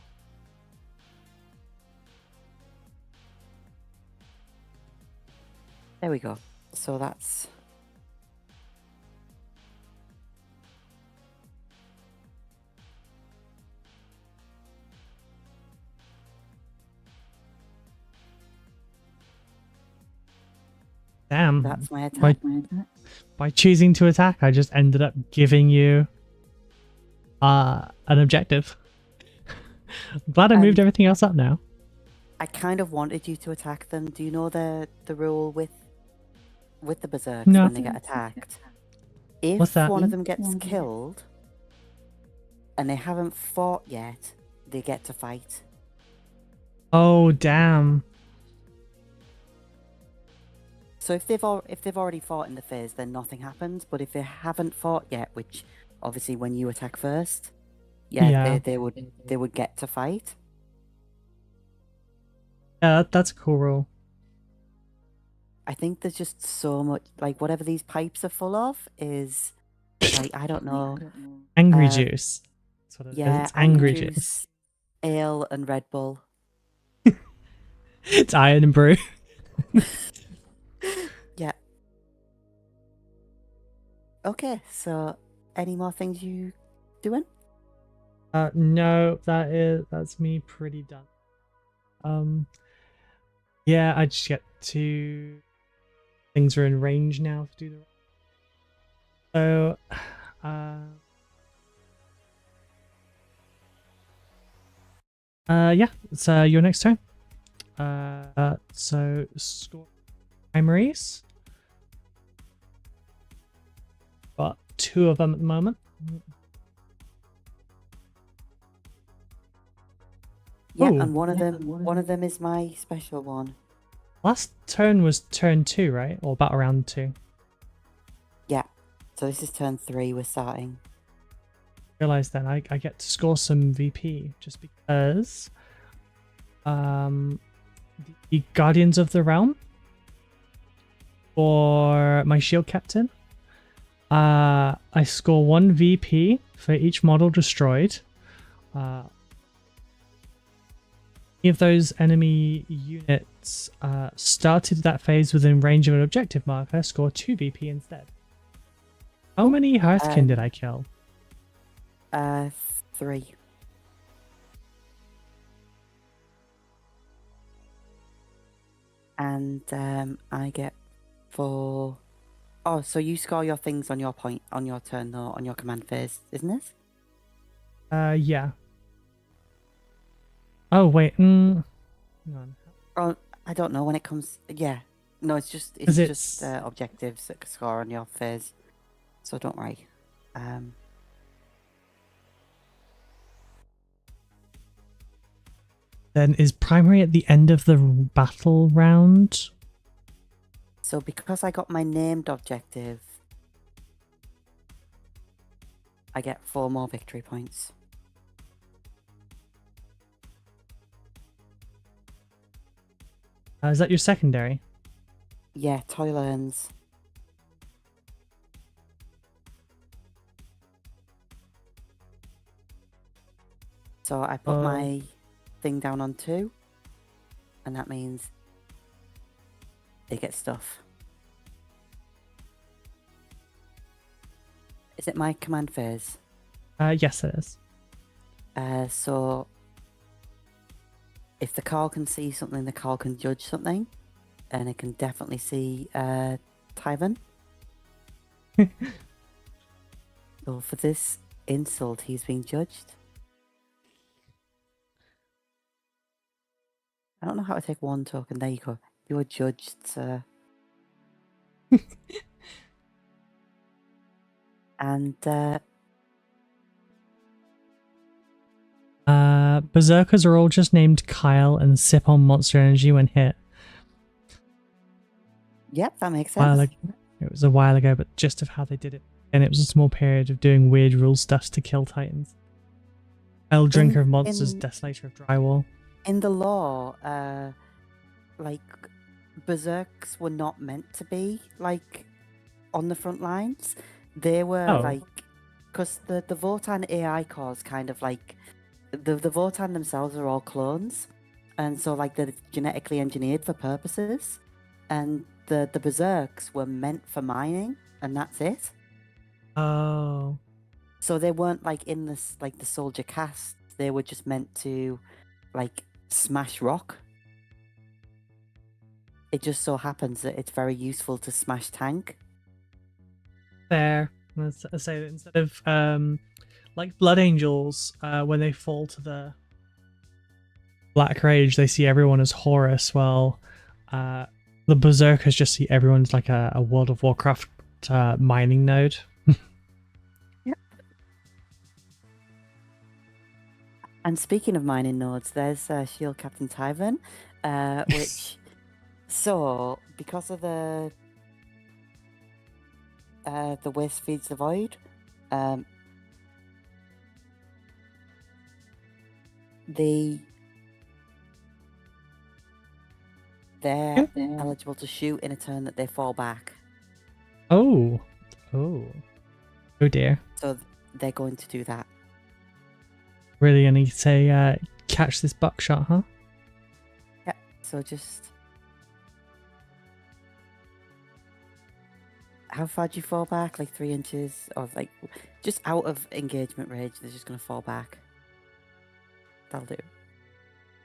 there we go. So that's Damn. that's my attack. By choosing to attack, I just ended up giving you an objective. I'm glad I moved everything else up now. I kind of wanted you to attack them. Do you know the rule with the berserks No. when they get attacked? If What's that? one of them gets killed and they haven't fought yet, they get to fight. Oh, damn. So if they've already fought in the phase, then nothing happens. But if they haven't fought yet, which obviously when you attack first, Yeah. they would get to fight. Yeah, that's a cool rule. I think there's just so much, like, whatever these pipes are full of is, like, I don't know. Angry juice. That's what it is. Yeah, It's angry juice. Ale and Red Bull. It's iron and brew. Yeah. Okay, so any more things you doing? No, that's me pretty done. Yeah, I just get to things are in range now to do the yeah, it's your next turn. So score primaries. Got 2 of them at the moment. Yeah, Ooh. and one of them is my special one. Last turn was turn 2, right? Or battle round 2. Yeah. So this is turn 3 we're starting. Realize then I get to score some VP just because the Guardians of the Realm for my shield captain, I score 1 VP for each model destroyed. If those enemy units started that phase within range of an objective marker, score 2 VP instead. How many Hearthkin did I kill? 3. And I get 4. Oh, so you score your things on your point on your turn though, on your command phase, isn't it? Yeah. Oh wait, hang on. Oh, I don't know when it comes. Yeah, no, it's just objectives that score on your phase. So don't worry. Then is primary at the end of the battle round? So because I got my named objective, I get 4 more victory points. Is that your secondary? Yeah, toil earns. So I put my thing down on 2, and that means they get stuff. Is it my command phase? Yes, it is. So if the Carl can see something, the Carl can judge something, and it can definitely see Tyvan. So for this insult, he's being judged. I don't know how to take 1 token. There you go. You are judged, sir. And Berserkers are all just named Kyle and sip on monster energy when hit. yep, that makes sense. It was a while ago, but just of how they did it. And it was a small period of doing weird rule stuff to kill titans. El Drinker of Monsters, Desolator of Drywall. In the lore, like, berserks were not meant to be, like, on the front lines. They were, like, because the Votann AI cores kind of, like, the Votann themselves are all clones. And so, like, they're genetically engineered for purposes. And the berserks were meant for mining, and that's it. Oh. So they weren't, like, in this, like, the soldier caste. They were just meant to, like, smash rock. It just so happens that it's very useful to smash tank. Fair. Let's say that instead of like Blood Angels, when they fall to the Black Rage, they see everyone as Horus. Well, the Berserkers just see everyone as like a World of Warcraft mining node. Yep. And speaking of mining nodes, there's Shield Captain Tyvan, which, so because of the waste feeds the void, they're eligible to shoot in a turn that they fall back. Oh dear. So they're going to do that. Really gonna say catch this buckshot, huh? Yeah, so just... How far do you fall back? Like 3 inches? Or like just out of engagement range, they're just going to fall back. That'll do.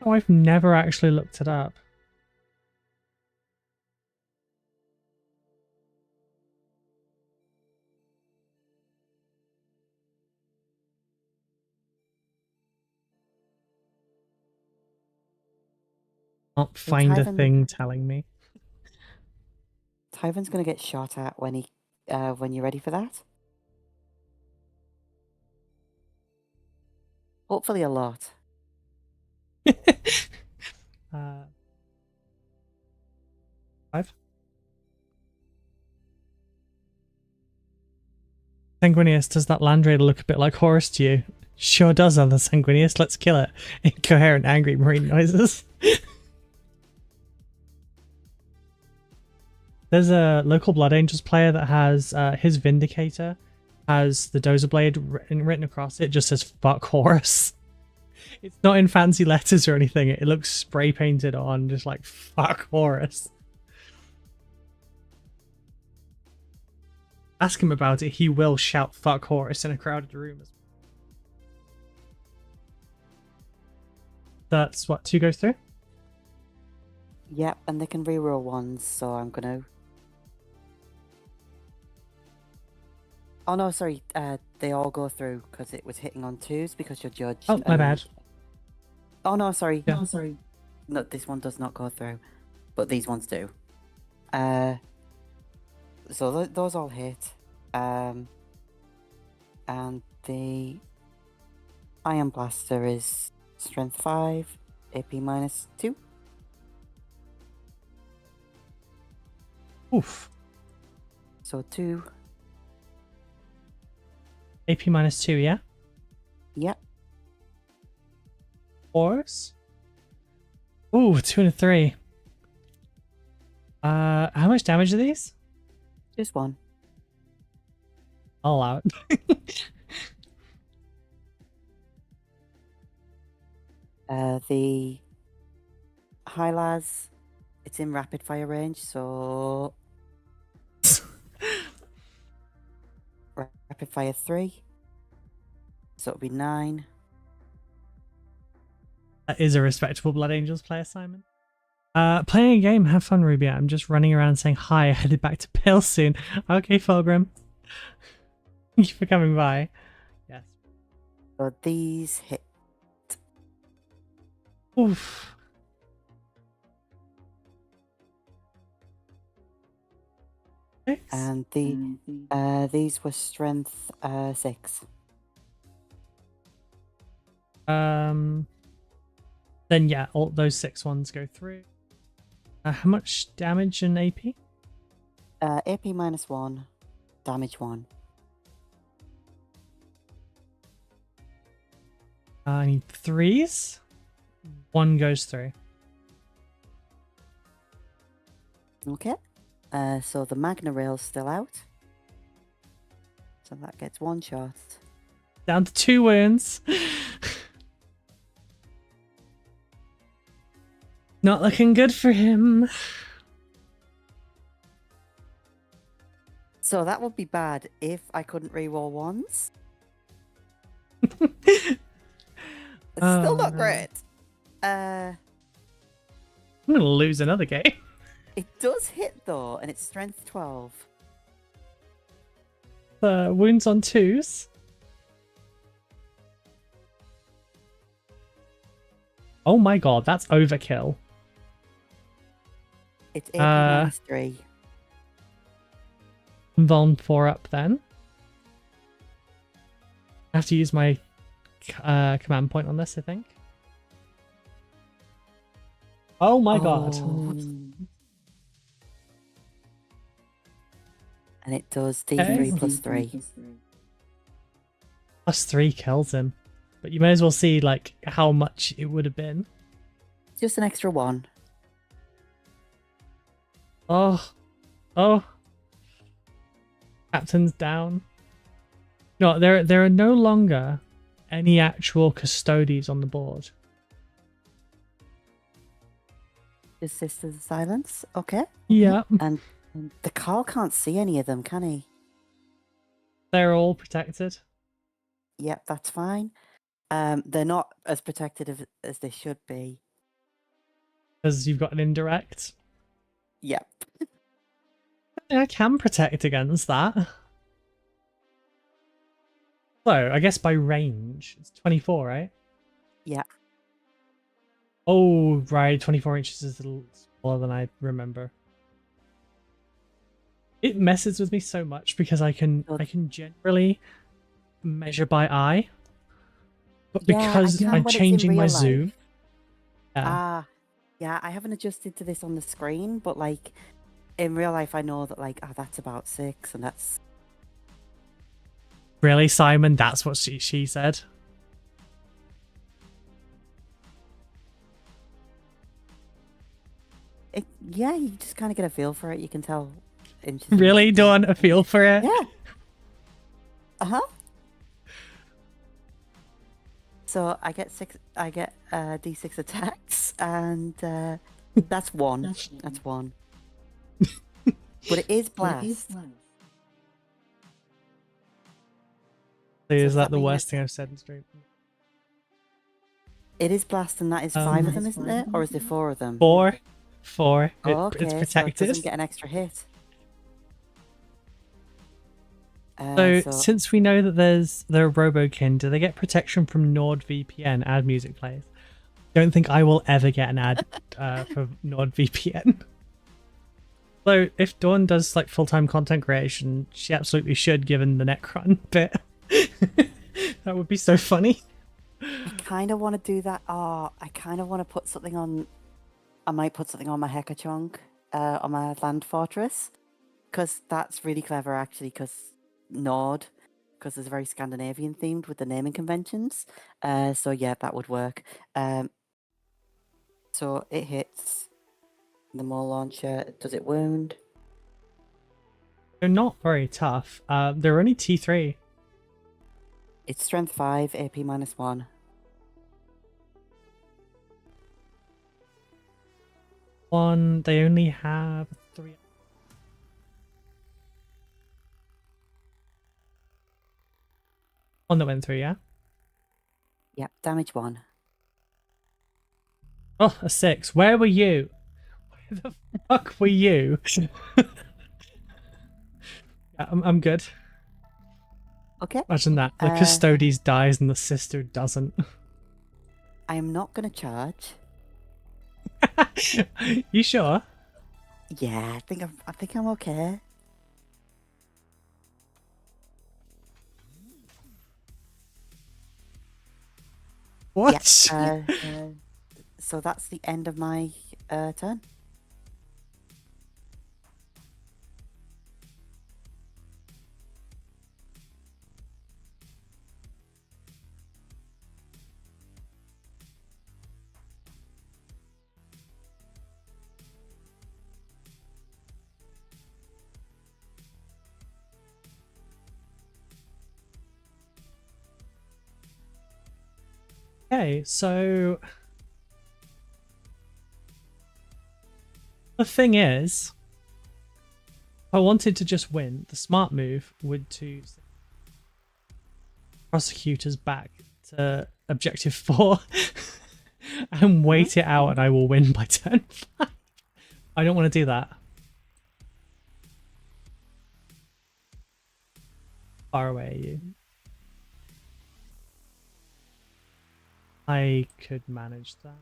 Oh, I've never actually looked it up. Can't find a thing telling me. Tyvan's going to get shot at when you're ready for that. Hopefully a lot. Five. Sanguinius, does that Land Raider look a bit like Horus to you? Sure does, other Sanguinius. Let's kill it. Incoherent, angry marine noises. There's a local Blood Angels player that has his Vindicator has the Dozer Blade written across it, just says fuck Horus. It's not in fancy letters or anything. It looks spray painted on, just like fuck Horus. Ask him about it. He will shout fuck Horus in a crowded room. That's what 2 goes through? Yep, and they can reroll ones, so I'm gonna... Oh no, sorry, they all go through because it was hitting on 2s because you're judged. Oh, my bad. Oh no, sorry. Yeah. No, sorry. No, this one does not go through, but these ones do. So those all hit. And the Iron Blaster is Strength 5, AP -2. Oof. So 2. AP -2, yeah? Yep. Horus? Ooh, 2 and a 3. How much damage are these? Just 1. All out. The Hylas, it's in rapid fire range, so rapid fire 3. So it'll be 9. That is a respectable Blood Angels player, Simon. Playing a game, have fun, Ruby. I'm just running around saying hi. Headed back to Pale soon. Okay, Fulgrim. Thank you for coming by. Yes. So these hit. Oof. Six? And these were strength 6. Then yeah, all those 6 ones go through. How much damage and AP? AP -1, damage 1. I need 3s. 1 goes through. Okay. So the Magna Rail's still out. So that gets 1 shot. Down to 2 wounds. Not looking good for him. So that would be bad if I couldn't reroll ones. It's still not great. I'm gonna lose another game. It does hit though, and it's strength 12. Wounds on 2s. Oh my god, that's overkill. It's AP -3. Von 4 up then. I have to use my command point on this, I think. Oh my god. And it does D3 +3. +3 kills him. But you may as well see like how much it would have been. Just an extra 1. Oh. Oh. Captain's down. No, there are no longer any actual Custodes on the board. Just Sisters of Silence. Okay. Yeah. And the Carl can't see any of them, can he? They're all protected. Yep, that's fine. They're not as protected as they should be. Because you've got an indirect. Yep. I can protect against that. So, I guess by range, it's 24, right? Yeah. Oh, right, 24 inches is a little smaller than I remember. It messes with me so much because I can generally measure by eye. But because I'm changing my zoom. Yeah, I haven't adjusted to this on the screen, but like in real life I know that like that's about 6 and that's Really, Simon? That's what she said. Yeah, you just kind of get a feel for it. You can tell inches. Really, Dawn, a feel for it? Yeah. Uh-huh. So I get D6 attacks, and that's 1. That's 1. But it is blast. Is that the worst thing I've said in stream? It is blast, and that is 5 of them, isn't it? Or is there 4 of them? 4. Oh, okay, it's protected. So it doesn't get an extra hit. So since we know that there are Robokin, do they get protection from NordVPN ad music plays? Don't think I will ever get an ad for NordVPN. So if Dawn does like full-time content creation, she absolutely should, given the Necron bit. That would be so funny. I kind of want to do that. Oh, I kind of want to put something on. I might put something on my Hekachonk, on my land fortress, because that's really clever actually. Because Nord, because there's a very Scandinavian themed with the naming conventions. So yeah, that would work. So it hits the Maul launcher. Does it wound? They're not very tough. They're only T3. It's strength 5, AP -1. One, they only have 3. One that went through, yeah? Yep, damage 1. Oh, a 6. Where were you? Where the fuck were you? Yeah, I'm good. Okay. Imagine that. The Custodes dies and the sister doesn't. I'm not going to charge. You sure? Yeah, I think I'm okay. What? Yeah, so that's the end of my turn. Okay, so the thing is, if I wanted to just win, the smart move would to send prosecutors back to objective 4 and wait it out, and I will win by turn 5. I don't want to do that. Far away are you? I could manage that.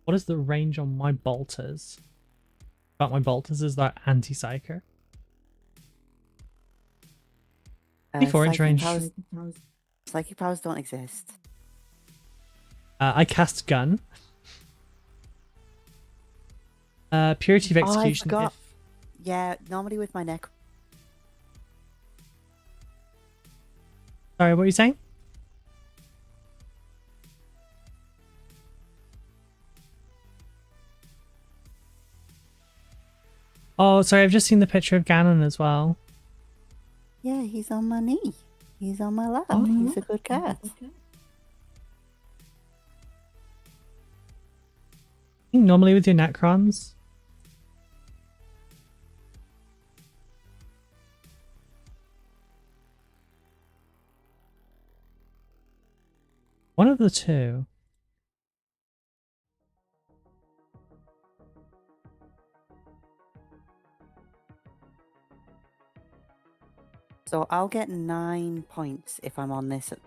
What is the range on my bolters? About my bolters is that anti-psyker. 4-inch range. Psychic powers don't exist. I cast gun. Purity of execution. I forgot. Yeah, normally with my neck. Sorry, what were you saying? Oh, sorry, I've just seen the picture of Ganon as well. Yeah, he's on my knee. He's on my lap. Oh, he's a good cat. I think normally with your Necrons. One of the two. So I'll get 9 points if I'm on this at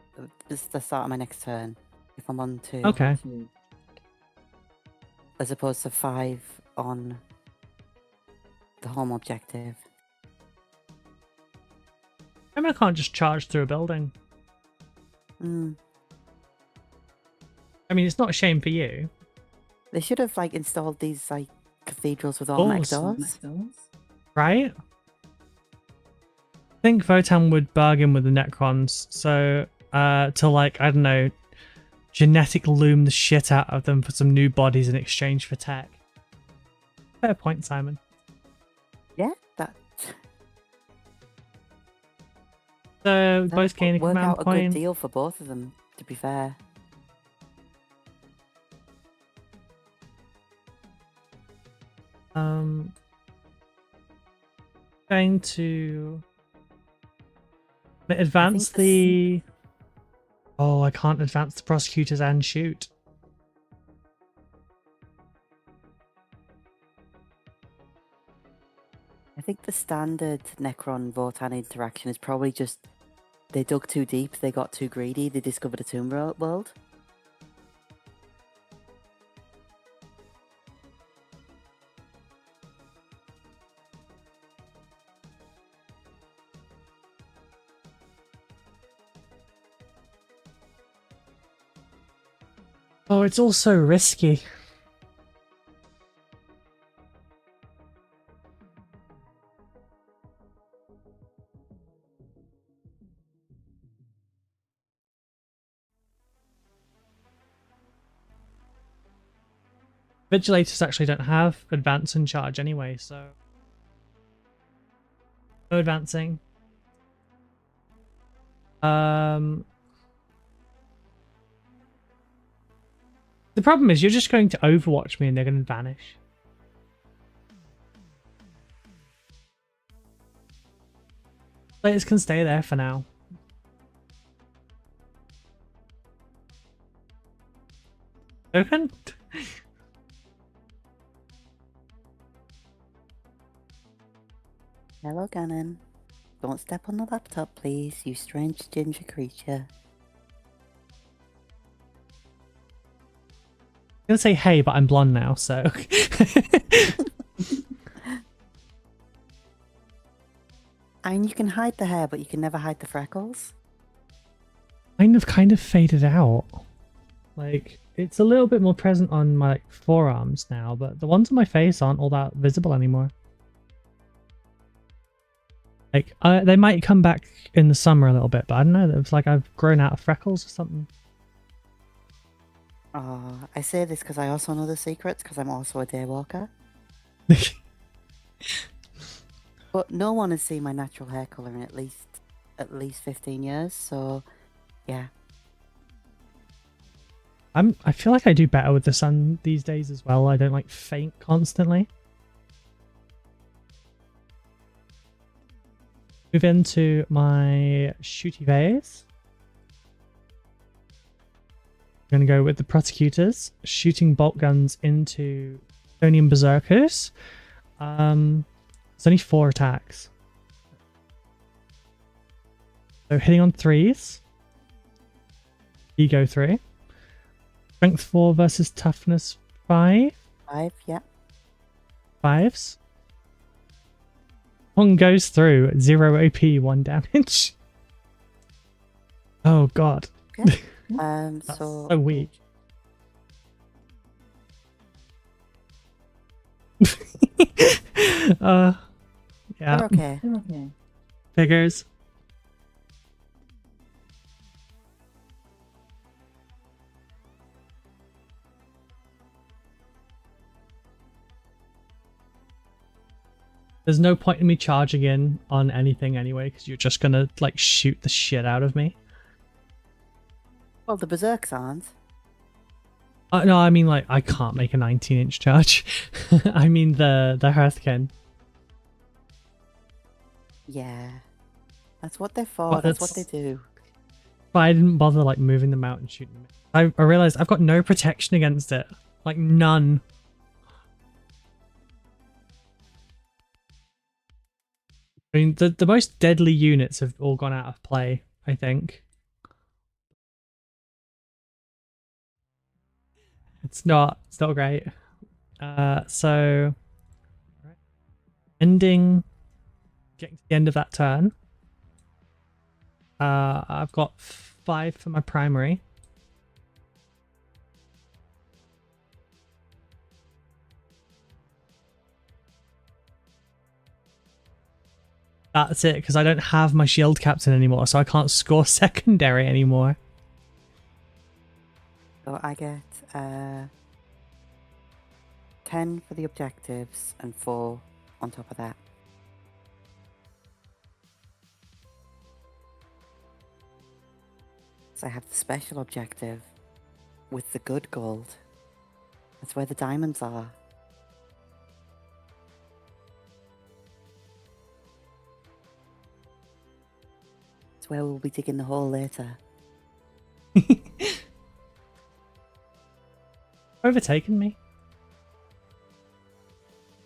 the start of my next turn. If I'm on 2. Okay. As opposed to 5 on the home objective. I mean, I can't just charge through a building. Mm. I mean, it's not a shame for you. They should have like installed these like cathedrals with automatic doors. Right? I think Votann would bargain with the Necrons, so to like, I don't know, genetic loom the shit out of them for some new bodies in exchange for tech. Fair point, Simon. Yeah, that. So both gain a work command out a point. good deal for both of them, to be fair. Going to advance the. Oh, I can't advance the prosecutors and shoot. I think the standard Necron Votann interaction is probably just they dug too deep, they got too greedy, they discovered a tomb world. Oh, it's all so risky. Vigilators actually don't have advance and charge anyway, so no advancing. The problem is you're just going to overwatch me and they're going to vanish. Players can stay there for now. Open? Hello, Ganon. Don't step on the laptop, please, you strange ginger creature. I'm gonna say hey, but I'm blonde now, so. And you can hide the hair, but you can never hide the freckles. Kind of faded out. Like, it's a little bit more present on my forearms now, but the ones on my face aren't all that visible anymore. Like, they might come back in the summer a little bit, but I don't know. It's like I've grown out of freckles or something. I say this because I also know the secrets, because I'm also a daywalker. But no one has seen my natural hair colour in at least 15 years, so yeah. I feel like I do better with the sun these days as well. I don't like faint constantly. Move into my shooty vase. I'm gonna go with the prosecutors, shooting bolt guns into Estonian berserkers. It's only 4 attacks. So hitting on 3s. Ego 3. Strength 4 versus toughness 5. 5, yeah. 5s. One goes through 0 AP, 1 damage. Oh god. Okay. That's so weak. Yeah. they're okay. Figures. There's no point in me charging in on anything anyway, because you're just gonna like shoot the shit out of me. Well, the berserks aren't. No, I mean like I can't make a 19-inch charge. I mean the Hearth can. Yeah. That's what they're for. Well, that's what they do. But I didn't bother like moving them out and shooting them. I realized I've got no protection against it. Like none. I mean the most deadly units have all gone out of play, I think. It's not great. So getting to the end of that turn. I've got 5 for my primary. That's it, because I don't have my shield captain anymore, so I can't score secondary anymore. So I get 10 for the objectives and 4 on top of that. So I have the special objective with the good gold. That's where the diamonds are. It's where we'll be digging the hole later. Overtaken me.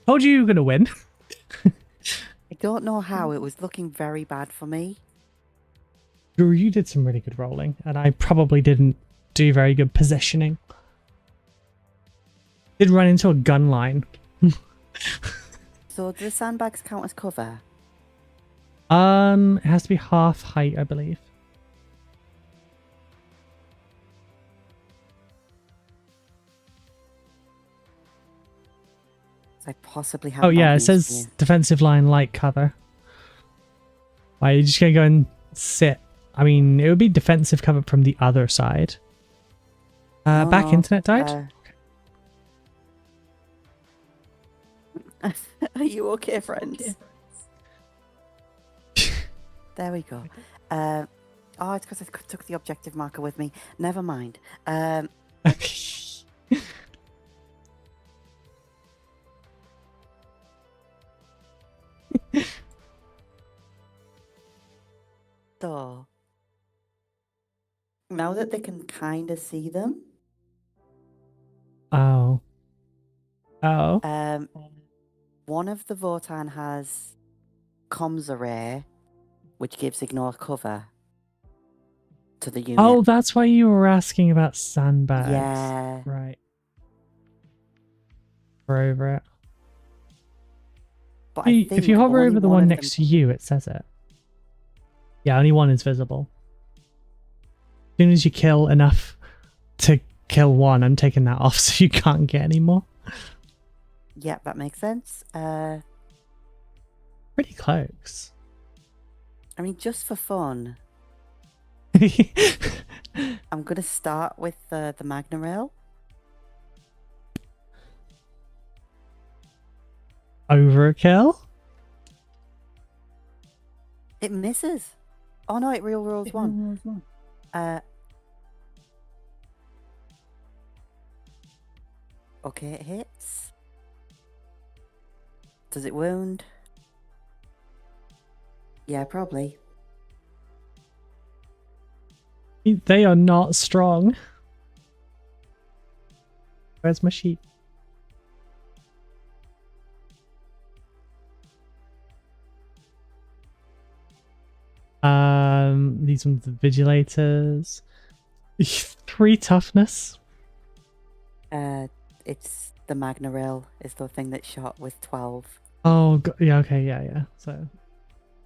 Told you were gonna win. I don't know how, it was looking very bad for me. You did some really good rolling, and I probably didn't do very good positioning. Did run into a gun line. So do the sandbags count as cover? It has to be half height, I believe. I possibly have. Oh yeah, it says defensive line light cover. Why, you're just gonna go and sit? I mean, it would be defensive cover from the other side. Back internet died? Are you okay, friends? There we go. Oh, it's because I took the objective marker with me. Never mind. So, now that they can kind of see them. Oh. One of the Votann has comms array, which gives ignore cover to the unit. Oh, that's why you were asking about sandbags. Yeah. Right. We're over it. But I think If you hover only over the one one of next them... to you, it says it. Yeah, only one is visible. As soon as you kill enough to kill one, I'm taking that off so you can't get any more. Yeah, that makes sense. Pretty close. I mean, just for fun, I'm going to start with the Magna Rail. Overkill? It misses. Oh no, it real rolls one. Okay, it hits. Does it wound? Yeah, probably. They are not strong. Where's my sheep? These ones, the vigilators. 3 toughness. It's the Magna Rail is the thing that's shot with 12. Oh, yeah, okay, yeah. So,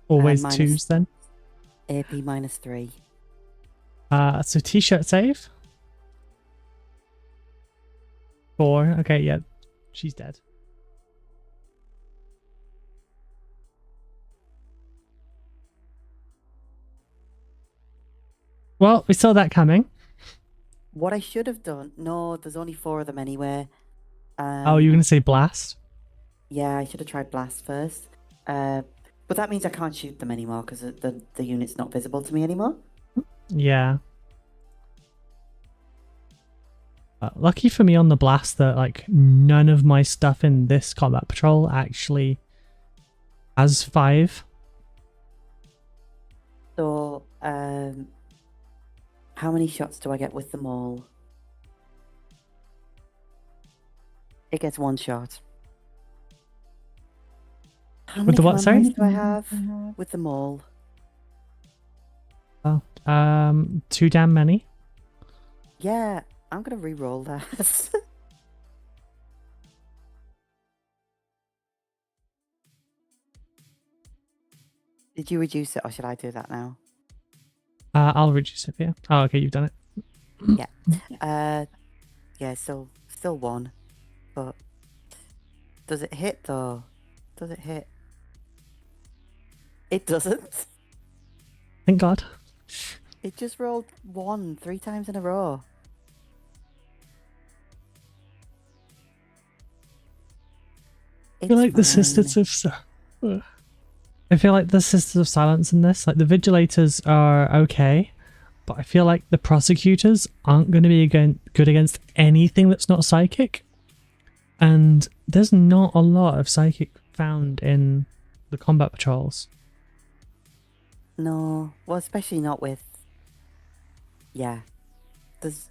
always minus 2s then. AP -3. So t-shirt save. 4. Okay, yeah, she's dead. Well, we saw that coming. What I should have done... No, there's only 4 of them anyway. Oh, you're going to say blast? Yeah, I should have tried blast first. But that means I can't shoot them anymore because the unit's not visible to me anymore. Yeah. Lucky for me on the blast that like none of my stuff in this combat patrol actually has 5. So, how many shots do I get with them all? It gets 1 shot. How many With the what, sorry? do I have with them all? Oh, too damn many. Yeah, I'm gonna re-roll that. Did you reduce it, or should I do that now? I'll reduce it for you. Oh, okay, you've done it. Yeah. Yeah, still 1. But does it hit though? Does it hit? It doesn't. Thank God. It just rolled 1 3 times in a row. I feel like the Sisters of I feel like the Sisters of Silence in this, like the Vigilators are okay, but I feel like the Prosecutors aren't going to be good against anything that's not psychic. And there's not a lot of psychic found in the combat patrols. No, well, especially not with... Yeah. There's...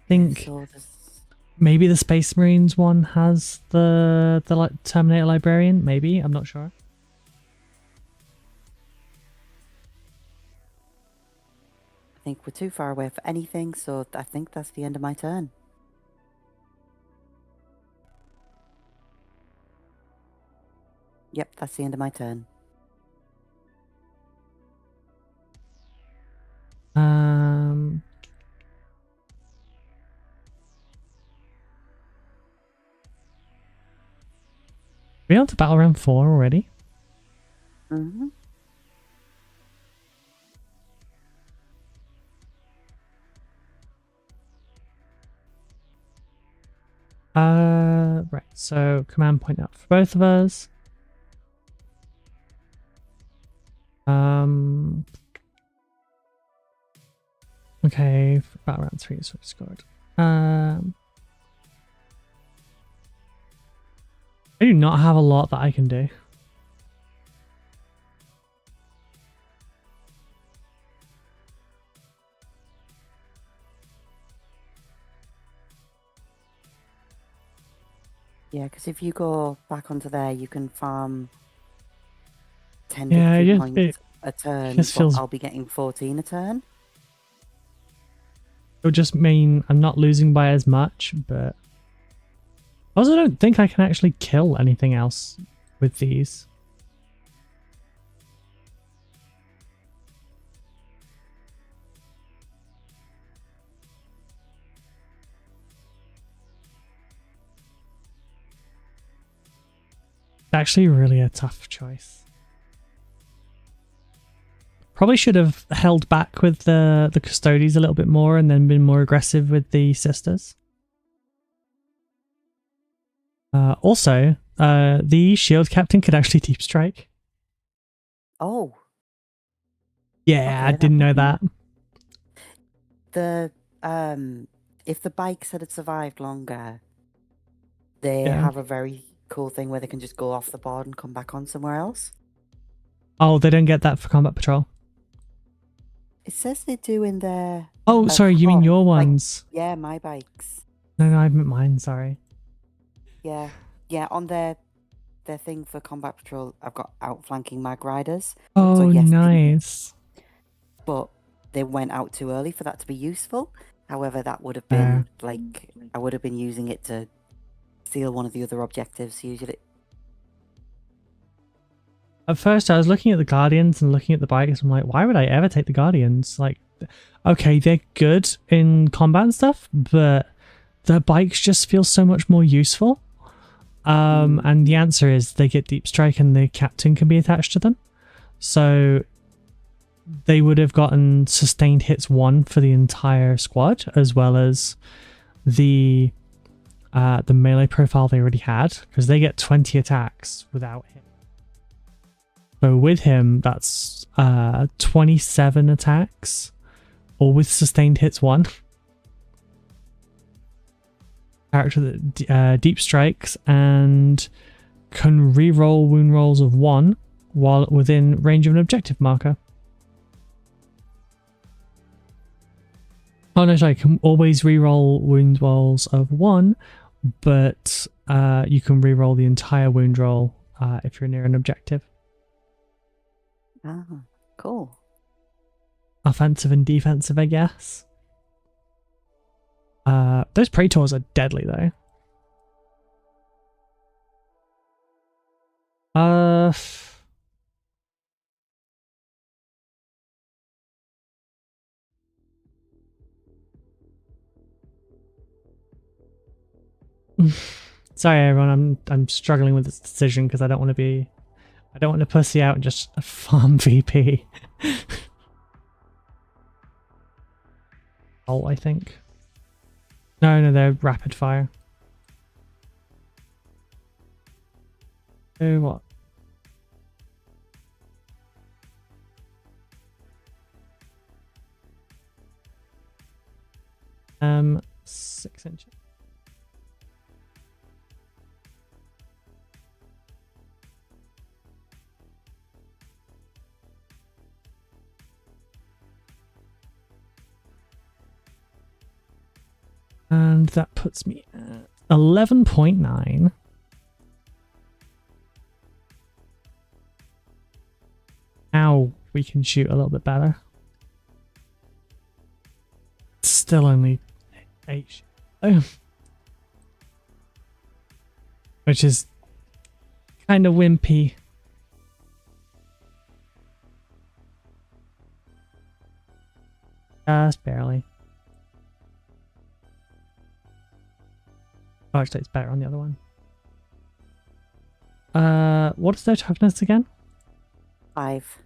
I think maybe the Space Marines one has the like Terminator Librarian, maybe, I'm not sure. I think we're too far away for anything, so I think that's the end of my turn. Yep, that's the end of my turn. We on to battle round 4 already? Mm-hmm. Right, so command point up for both of us. Okay, for battle round 3 is what we scored. I do not have a lot that I can do. Yeah, because if you go back onto there, you can farm 10 Yeah, victory it points a turn, just but feels I'll be getting 14 a turn. it'll just mean I'm not losing by as much, but I also don't think I can actually kill anything else with these. Actually really a tough choice. Probably should have held back with the Custodes a little bit more and then been more aggressive with the sisters. Also, the shield captain could actually deep strike. Oh, Yeah, I okay, that didn't would know be that. the if the bikes had survived longer, they Yeah. have a very cool thing where they can just go off the board and come back on somewhere else. Oh, they don't get that for combat patrol. It says they do in their Oh, sorry, you mean your like, ones? yeah, my bikes. No, I meant mine, sorry. Yeah. Yeah, on their thing for combat patrol, I've got outflanking mag riders. So Oh, yes, nice. but they went out too early for that to be useful. However, that would have Fair. been like I would have been using it to steal one of the other objectives usually. At first, I was looking at the Guardians and looking at the bikes. I'm like, why would I ever take the Guardians? Like, okay, they're good in combat and stuff, but the bikes just feel so much more useful. And the answer is they get deep strike and the captain can be attached to them. So they would have gotten sustained hits 1 for the entire squad, as well as the melee profile they already had, because they get 20 attacks without him. So with him, that's 27 attacks, or with sustained hits 1. Character that deep strikes and can re-roll wound rolls of 1 while within range of an objective marker. Oh no, sorry, can always re-roll wound rolls of 1, but you can re-roll the entire wound roll if you're near an objective. Ah, cool. Offensive and defensive, I guess. Those Praetors are deadly though. Sorry everyone, I'm struggling with this decision because I don't want to pussy out and just farm VP. Oh, I think. No, they're rapid fire. Oh, what? Um, 6 inches. And that puts me at 11.9. Now we can shoot a little bit better. It's still only 8. Oh. Which is kind of wimpy. Just barely. Oh, actually, it's better on the other one. What is their toughness again? 5.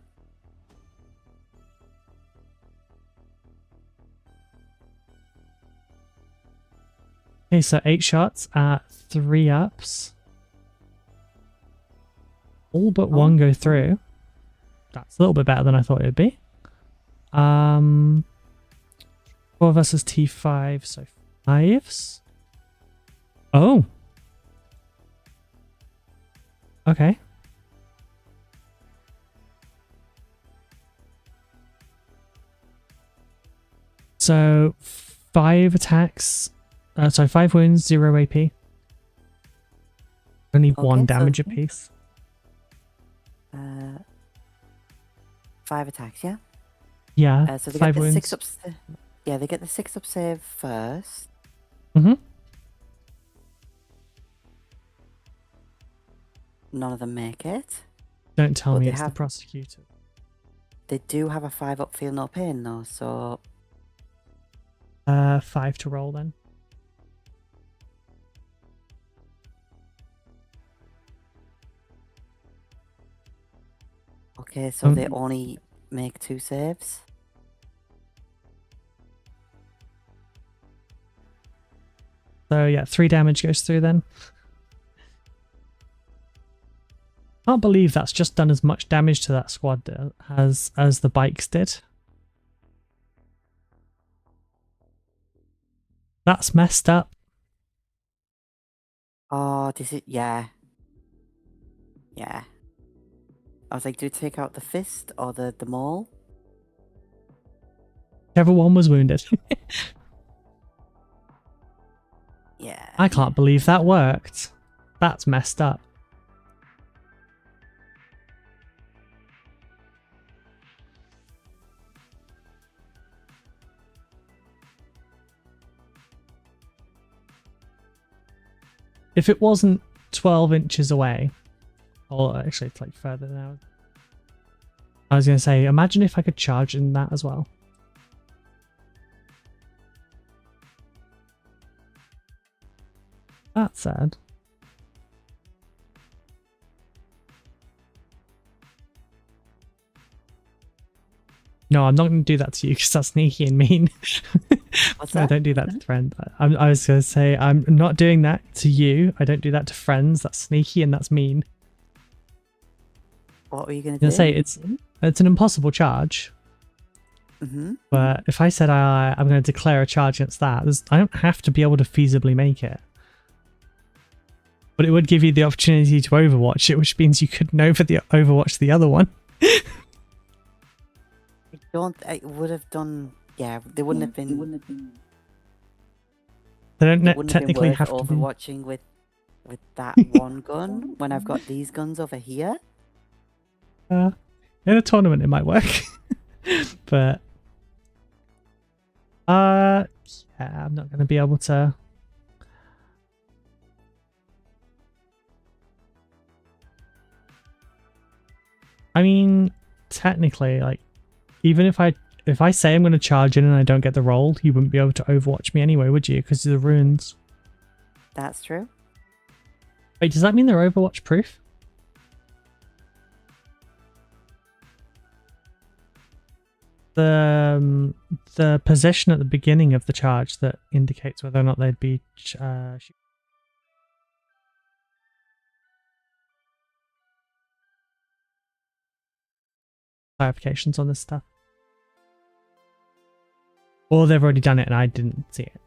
Okay, so 8 shots at 3 ups. All but 1 go through. That's a little bit better than I thought it would be. 4 versus T5, so 5s. Oh. Okay. So 5 attacks. 5 wounds, 0 AP. Only Okay, one so- damage apiece. 5 attacks, yeah? Yeah, So they 5 get the wounds. 6 up... Yeah, they get the 6 up save first. Mm-hmm. None of them make it. Don't tell But me they it's the have- prosecutor. They do have a 5 up feel no pain though, so... 5 to roll then. Okay, so they only make 2 saves. So yeah, 3 damage goes through then. Can't believe that's just done as much damage to that squad as the bikes did. That's messed up. Oh, this is... Yeah. Yeah. I was like, do you take out the fist or the maul? Whichever one was wounded. Yeah. I can't believe that worked. That's messed up. If it wasn't 12 inches away, or actually it's like further now. I was going to say, imagine if I could charge in that as well. That's sad. No, I'm not going to do that to you because that's sneaky and mean. What's No, that? don't do that to friends. I was going to say, I'm not doing that to you. I don't do that to friends. That's sneaky and that's mean. What were you going I'm to going do? to say it's an impossible charge. Mm-hmm. But if I said I'm going to declare a charge against that, I don't have to be able to feasibly make it. But it would give you the opportunity to overwatch it, which means you couldn't overwatch the other one. I would have done... Yeah, they wouldn't have been... They It don't wouldn't technically have have been worth to be. overwatching with that one gun when I've got these guns over here. In a tournament, it might work. But yeah, I'm not going to be able to. I mean, technically, like, even if I say I'm going to charge in and I don't get the roll, you wouldn't be able to overwatch me anyway, would you? Because of the runes. That's true. Wait, does that mean they're Overwatch proof? The position at the beginning of the charge that indicates whether or not they'd be clarifications on this stuff. Or they've already done it and I didn't see it.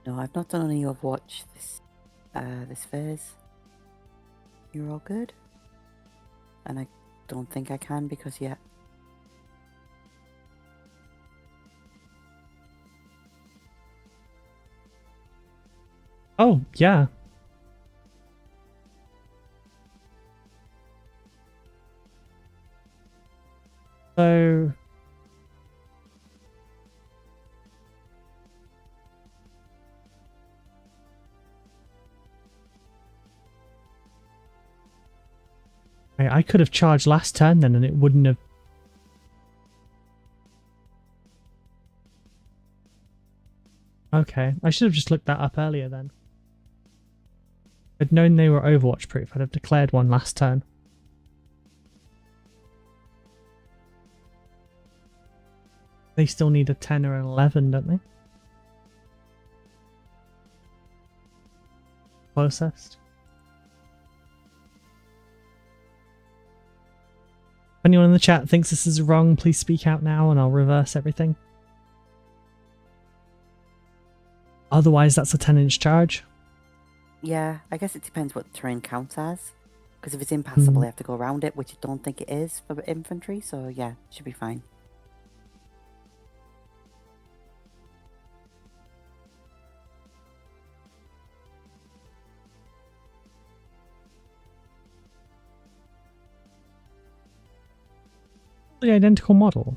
No, I've not done any Overwatch this phase. You're all good? And I don't think I can because, yeah. Oh, yeah. So... I could have charged last turn then and it wouldn't have... Okay, I should have just looked that up earlier then. If I'd known they were Overwatch proof, I'd have declared one last turn. They still need a 10 or an 11, don't they? Closest. If anyone in the chat thinks this is wrong, please speak out now and I'll reverse everything. Otherwise, that's a 10-inch charge. Yeah, I guess it depends what the terrain counts as. Because if it's impassable, I have to go around it, which I don't think it is for infantry. So yeah, should be fine. The identical model.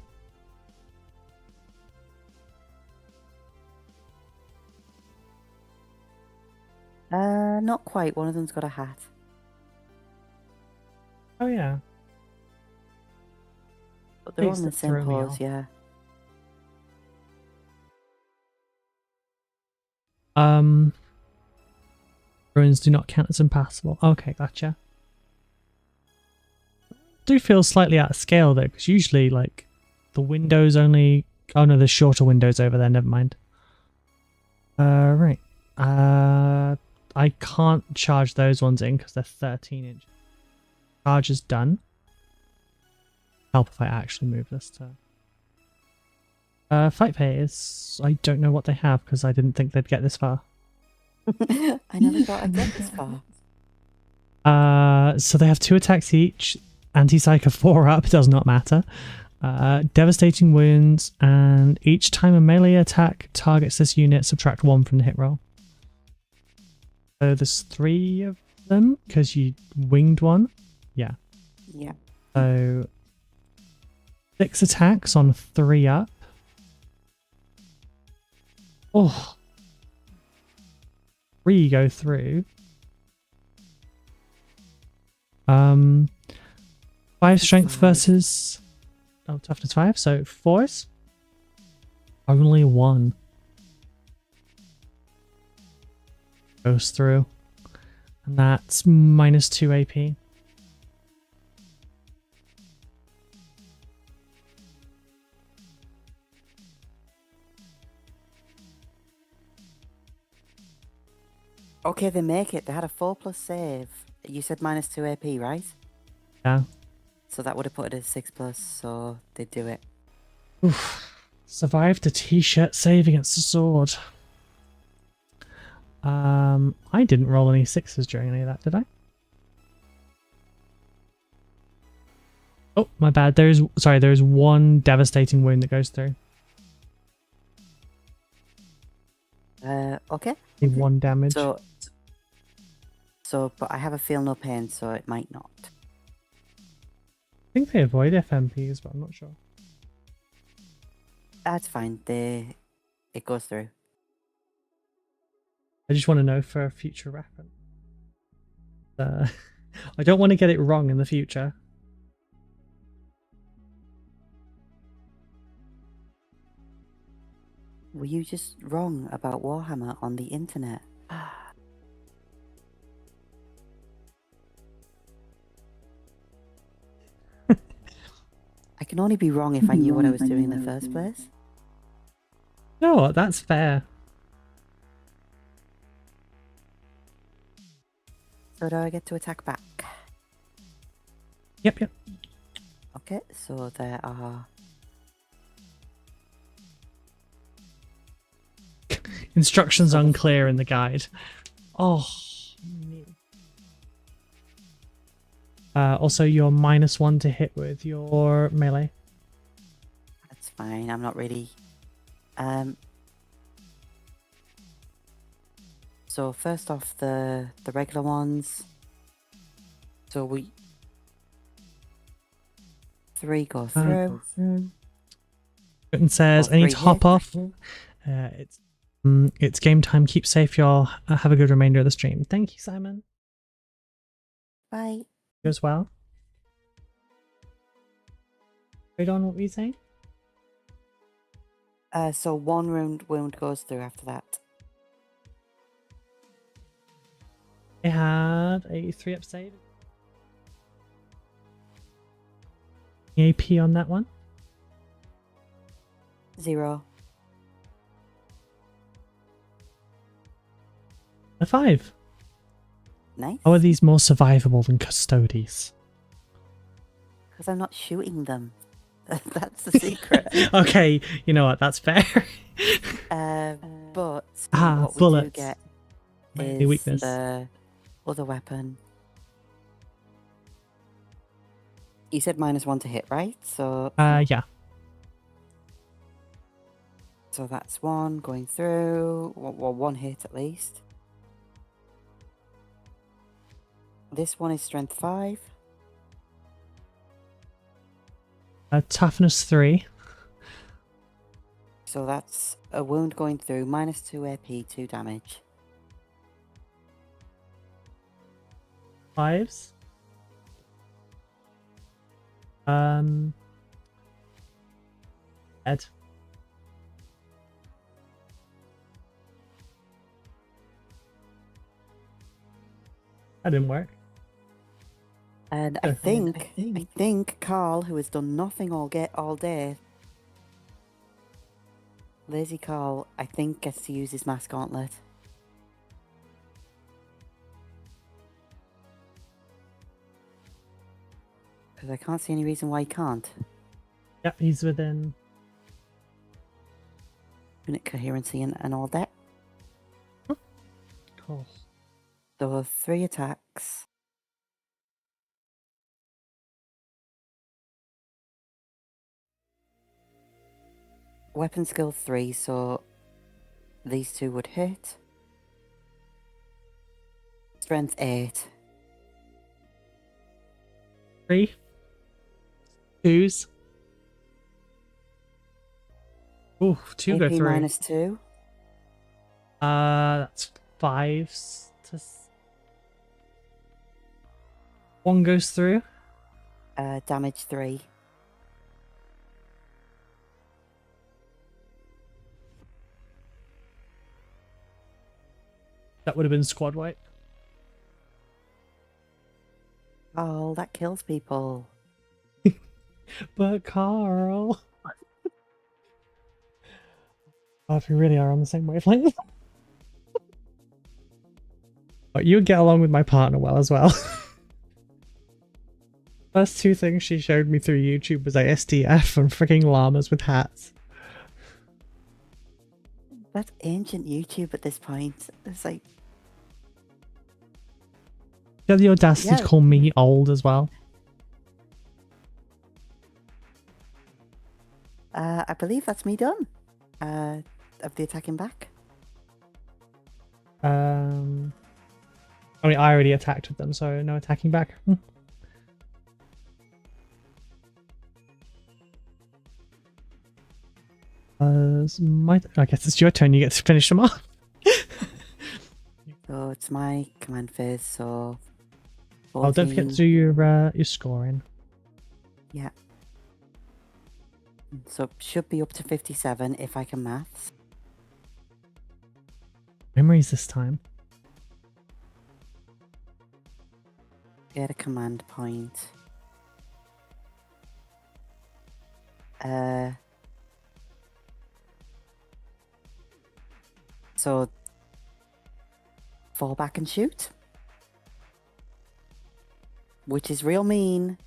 Not quite. One of them's got a hat. Oh yeah. But they're all Please, in the that same threw me pose, off. yeah. Ruins do not count as impassable. Okay, gotcha. Do feel slightly out of scale though, because usually like the windows only. Oh no, there's shorter windows over there. Never mind. Right. I can't charge those ones in because they're 13 inch. Charge is done. Help if I actually move this to. Fight phase. I don't know what they have because I didn't think they'd get this far. I never thought I'd get this far. So they have 2 attacks each. Anti-Psych 4 up, does not matter. Devastating wounds, and each time a melee attack targets this unit, subtract 1 from the hit roll. So there's 3 of them because you winged one. Yeah. Yeah. So 6 attacks on 3 up. Oh. 3 go through. 5 strength versus toughness 5, so 4s. Only 1 goes through, and that's -2 AP. Okay, they make it. They had a 4+ save. You said -2 AP, right? Yeah. So that would have put it at 6+, so they do it. Oof. Survived a t-shirt save against a sword. I didn't roll any 6s during any of that, did I? Oh, my bad. There's 1 devastating wound that goes through. Okay. 1 damage. But I have a feel no pain, so it might not. I think they avoid FMPs, but I'm not sure. That's fine. It goes through. I just want to know for future reference. I don't want to get it wrong in the future. Were you just wrong about Warhammer on the internet? I can only be wrong if I knew what I was doing in the first place. You know what? That's fair. So do I get to attack back? Yep. Okay, so there are... Instructions unclear in the guide. Oh. Also, you're -1 to hit with your melee. That's fine. I'm not really... So first off, the regular ones. So 3 go through. It says, I need to hop off. It's game time. Keep safe, y'all. Have a good remainder of the stream. Thank you, Simon. Bye. You as well. Right on, what were you saying? So 1 wound goes through after that. I had a 3-up save. AP on that one. 0. A 5. Nice. How are these more survivable than Custodes? Because I'm not shooting them. That's the secret. Okay, you know what? That's fair. But what bullets. we do get Might is be weakness. the other weapon. You said -1 to hit, right? So Yeah. so that's 1 going through. Well, 1 hit at least. This one is strength 5. Toughness 3. So that's a wound going through, -2 AP, 2 damage. 5s. Dead. That didn't work. And I think Carl, who has done nothing all day, Lazy Carl, I think gets to use his mass gauntlet. Because I can't see any reason why he can't. Yep, he's within. Unit coherency and all that. Cool. So 3 attacks. Weapon skill 3, so these 2 would hit. Strength 8. 3. 2s. Ooh, 2 go AP through. -2. That's 5s. 1 goes through. Damage 3. That would have been squad wipe. Oh, that kills people. But Carl. Oh, if we really are on the same wavelength. But you would get along with my partner well as well. First 2 things she showed me through YouTube was SDF and freaking llamas with hats. That's ancient YouTube at this point. It's like... You have the audacity to call me old as well. I believe that's me done. Of the attacking back. I mean, I already attacked with them, so no attacking back. I guess it's your turn. You get to finish them off. So it's my command phase. So 14. Oh, don't forget to do your scoring. Yeah. So should be up to 57 if I can maths. Memories this time. Get a command point. So fall back and shoot. Which is real mean,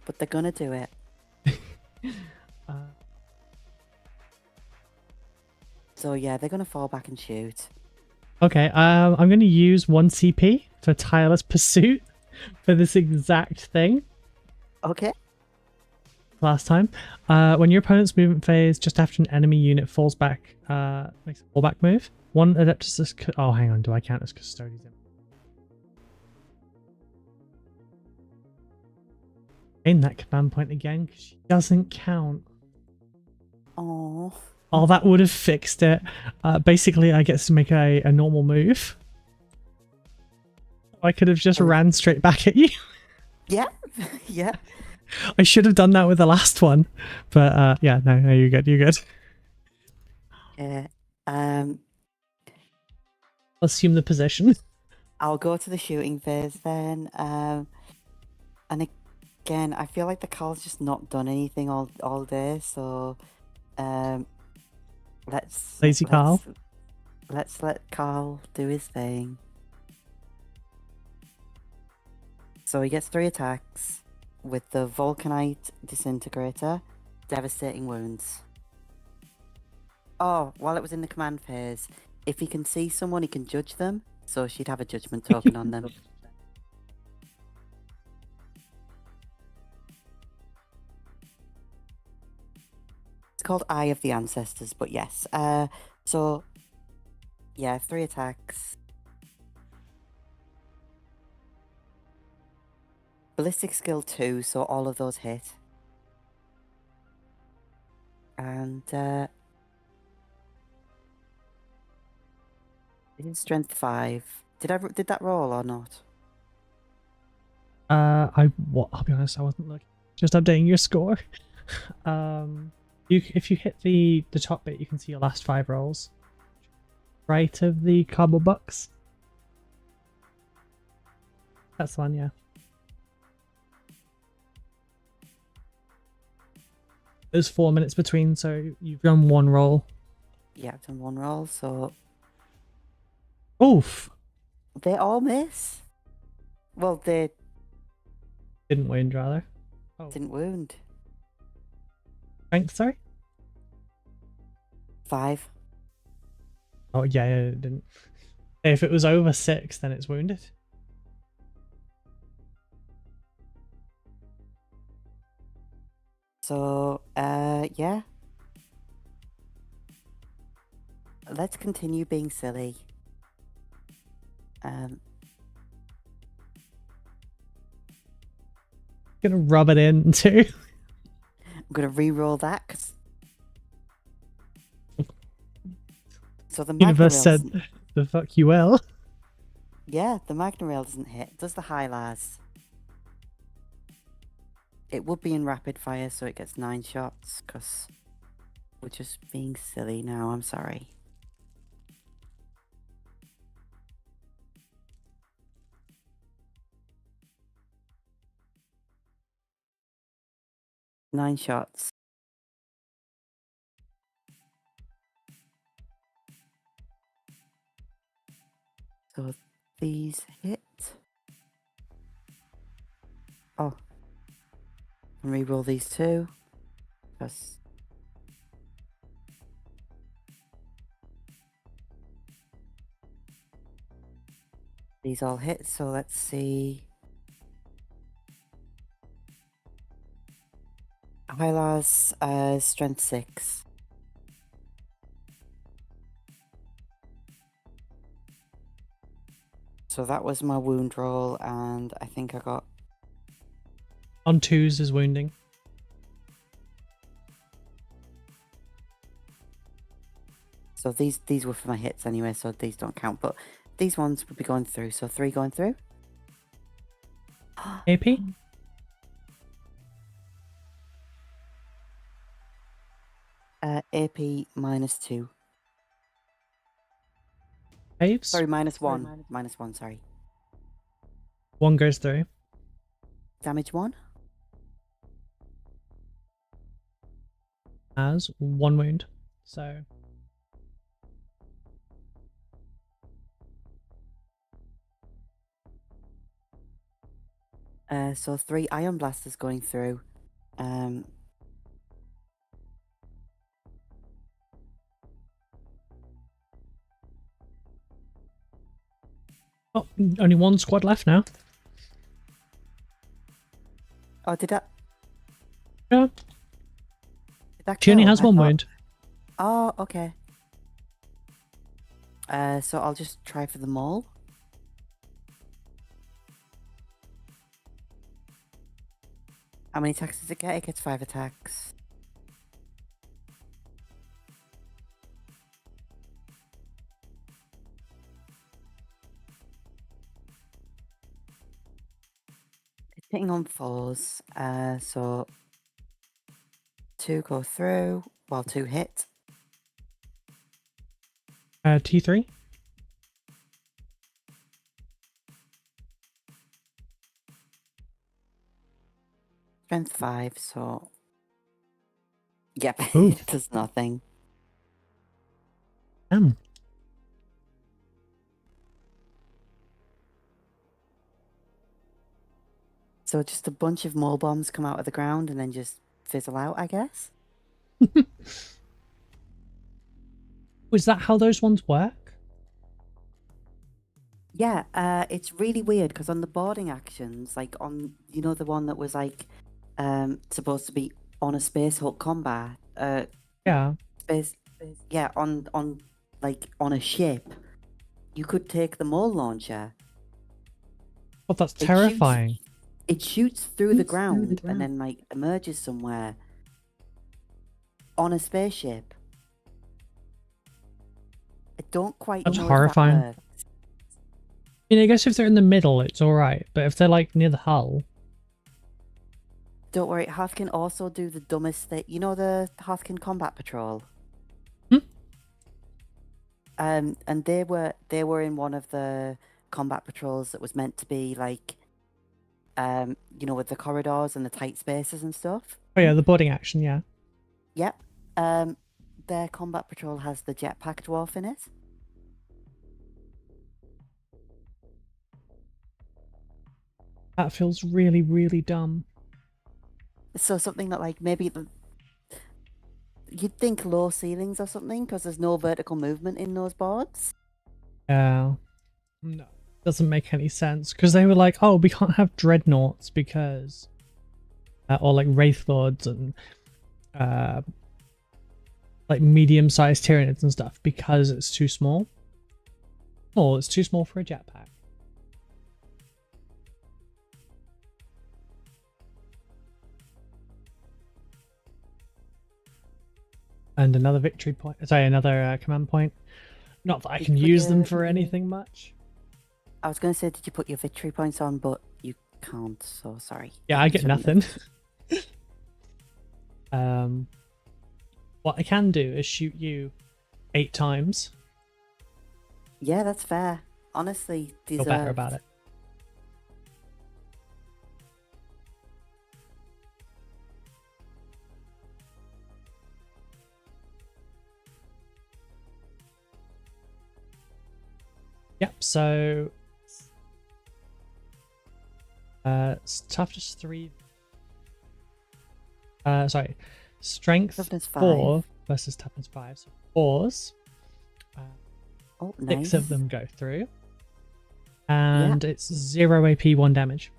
but they're gonna do it. So yeah, they're gonna fall back and shoot. Okay, I'm going to use 1 CP for Tireless Pursuit for this exact thing. Okay. Last time. When your opponent's movement phase just after an enemy unit falls back, makes a fallback move. 1 Adeptus... Oh, hang on. Do I count as Custodes? In that command point again, because she doesn't count. Oh. Oh, that would have fixed it. Basically, I get to make a normal move. I could have just ran straight back at you. Yeah. Yeah. I should have done that with the last one. But yeah, no, you're good. You're good. Yeah. Assume the position. I'll go to the shooting phase then. And again, I feel like the Carl's just not done anything all day, so Lazy Carl. Let's let Carl do his thing. So he gets 3 attacks with the Vulcanite Disintegrator, devastating wounds. Oh, while it was in the command phase, if he can see someone, he can judge them. So she'd have a judgment token on them. It's called Eye of the Ancestors, but yes. So yeah, 3 attacks. Ballistic skill 2, so all of those hit. And it is strength 5. Did that roll or not? I'll be honest, I wasn't looking. Just updating your score. If you hit the top bit, you can see your last 5 rolls. Right of the cardboard box. That's the one, yeah. There's 4 minutes between, so you've done 1 roll. Yeah, I've done 1 roll, so Oof! they all miss. Well, they Didn't wound, rather. Oh. didn't wound. Strength, sorry? 5. Oh, yeah, it didn't. If it was over 6, then it's wounded. So, yeah. Let's continue being silly. Gonna rub it in too. I'm gonna re-roll that. So the Universe Magna said, Rail, the fuck you will. yeah, the Magna Rail doesn't hit. It does the high las. It would be in rapid fire, so it gets 9 shots. Cause we're just being silly now. I'm sorry. Nine shots. So these hit. Oh. And re-roll these 2. Because these all hit, so let's see. Hylas, strength 6. So that was my wound roll, and I think I got... On 2s is wounding. So these were for my hits anyway, so these don't count, but these ones would be going through, so 3 going through. AP? AP -2. Saves? Sorry, -1. -1, sorry. 1 goes through. Damage 1. Has 1 wound. So So 3 Ion Blasters going through. oh, only 1 squad left now. Oh, did that... Yeah. Did that She only kill? has I 1 thought- wound. Oh, okay. So I'll just try for them all. How many attacks does it get? It gets 5 attacks. It's hitting on 4s. So 2 go through, while 2 hit. T3? Strength 5, so... Yep, Ooh. it does nothing. Damn. So just a bunch of more bombs come out of the ground and then just fizzle out, I guess? Was that how those ones work? Yeah, it's really weird because on the boarding actions, like on, the one that was like supposed to be on a space Hulk combat, Yeah. Space, yeah, on like on a ship, you could take the mole launcher. Oh, that's It shoots. terrifying. It shoots through the ground and then like emerges somewhere on a spaceship. I don't quite That's know horrifying. if that works. I mean, I guess if they're in the middle, it's alright. But if they're like near the hull. Don't worry, Hoth can also do the dumbest thing. You know the Hothkin Combat Patrol? Hmm? And they were in one of the combat patrols that was meant to be like, you know, with the corridors and the tight spaces and stuff. Oh yeah, the boarding action, yeah. Yep. Their combat patrol has the jetpack dwarf in it. That feels really, really dumb. So something that like maybe you'd think low ceilings or something because there's no vertical movement in those boards. Yeah. No. Doesn't make any sense. Because they were like, oh, we can't have dreadnoughts because... or like Wraith Lords and... like medium-sized Tyranids and stuff because it's too small. Oh, it's too small for a jetpack. And another victory point. Sorry, another command point. Not that I can use them for anything much. I was going to say, did you put your victory points on, but you can't, so sorry. Yeah, I get nothing. What I can do is shoot you 8 times. Yeah, that's fair. Honestly, Feel better about it. Yep, so toughness 3. Sorry, strength Toughness 4 5. versus toughness 5. So 4s. Oh, 6 nice. of them go through. And it's 0 AP, 1 damage.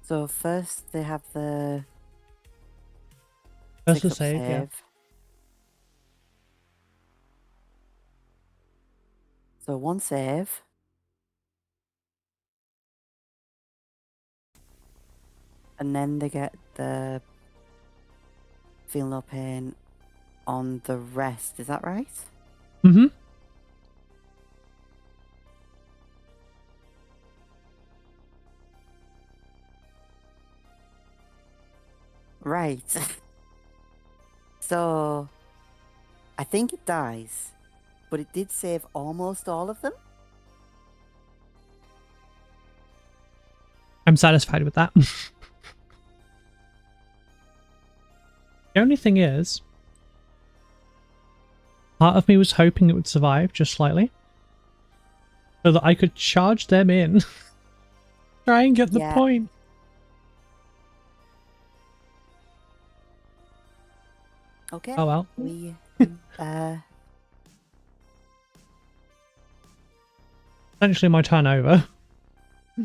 So first they have the First save, yeah. So 1 save. And then they get the feel no pain on the rest. Is that right? Mm-hmm. Right. So I think it dies, but it did save almost all of them. I'm satisfied with that. The only thing is, part of me was hoping it would survive just slightly, so that I could charge them in, try and get the point. Okay. Oh well. We Essentially my turn over. I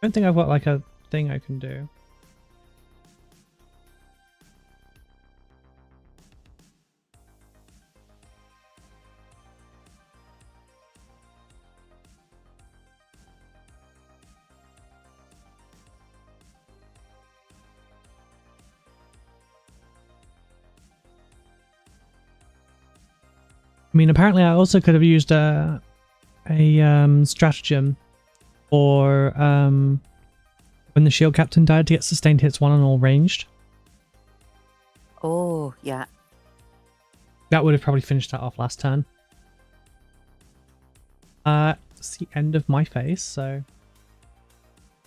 don't think I've got like a thing I can do. I mean, apparently I also could have used a stratagem or when the shield captain died to get sustained hits 1 on all ranged. Oh, yeah. That would have probably finished that off last turn. It's the end of my phase, so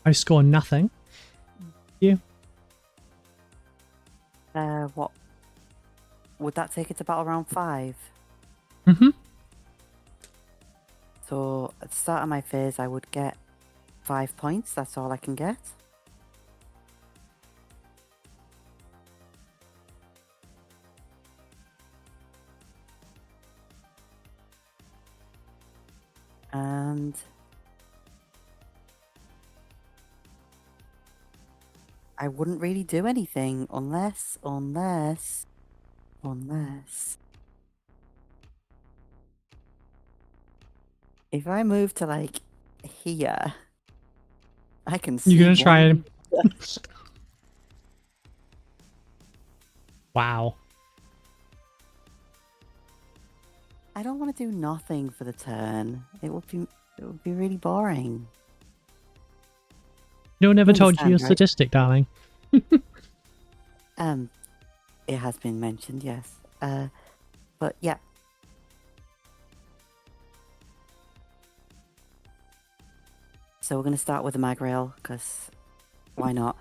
I score nothing. You? What? Would that take it to battle round 5? Mm-hmm. So at the start of my phase, I would get 5 points. That's all I can get. And I wouldn't really do anything unless. If I move to like here, I can see. You're gonna try and. Wow. I don't want to do nothing for the turn. It would be really boring. No one ever told you your understand, right? statistic, darling. It has been mentioned, yes. But yeah. So we're going to start with the mag rail, because why not?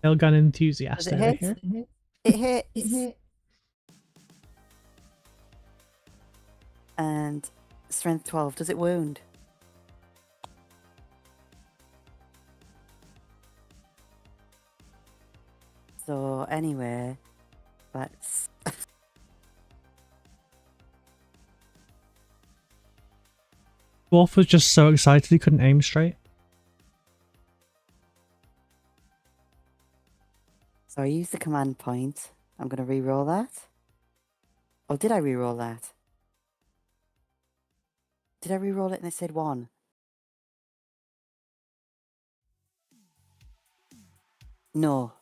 Railgun enthusiast Does it over hit? here. It hits. And strength 12. Does it wound? So anyway, let's... Dwarf was just so excited he couldn't aim straight. So I used the command point. I'm going to re-roll that. Oh, did I re-roll that? Did I re-roll it and it said 1? No.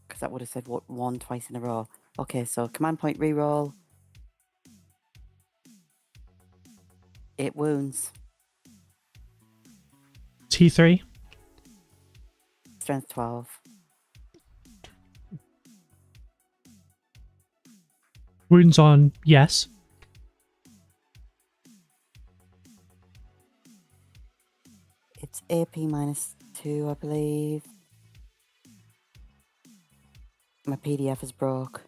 Because that would have said 1 twice in a row. Okay, so command point re-roll. It wounds. T3. Strength 12. Wounds on, yes. It's AP -2, I believe. My PDF is broke.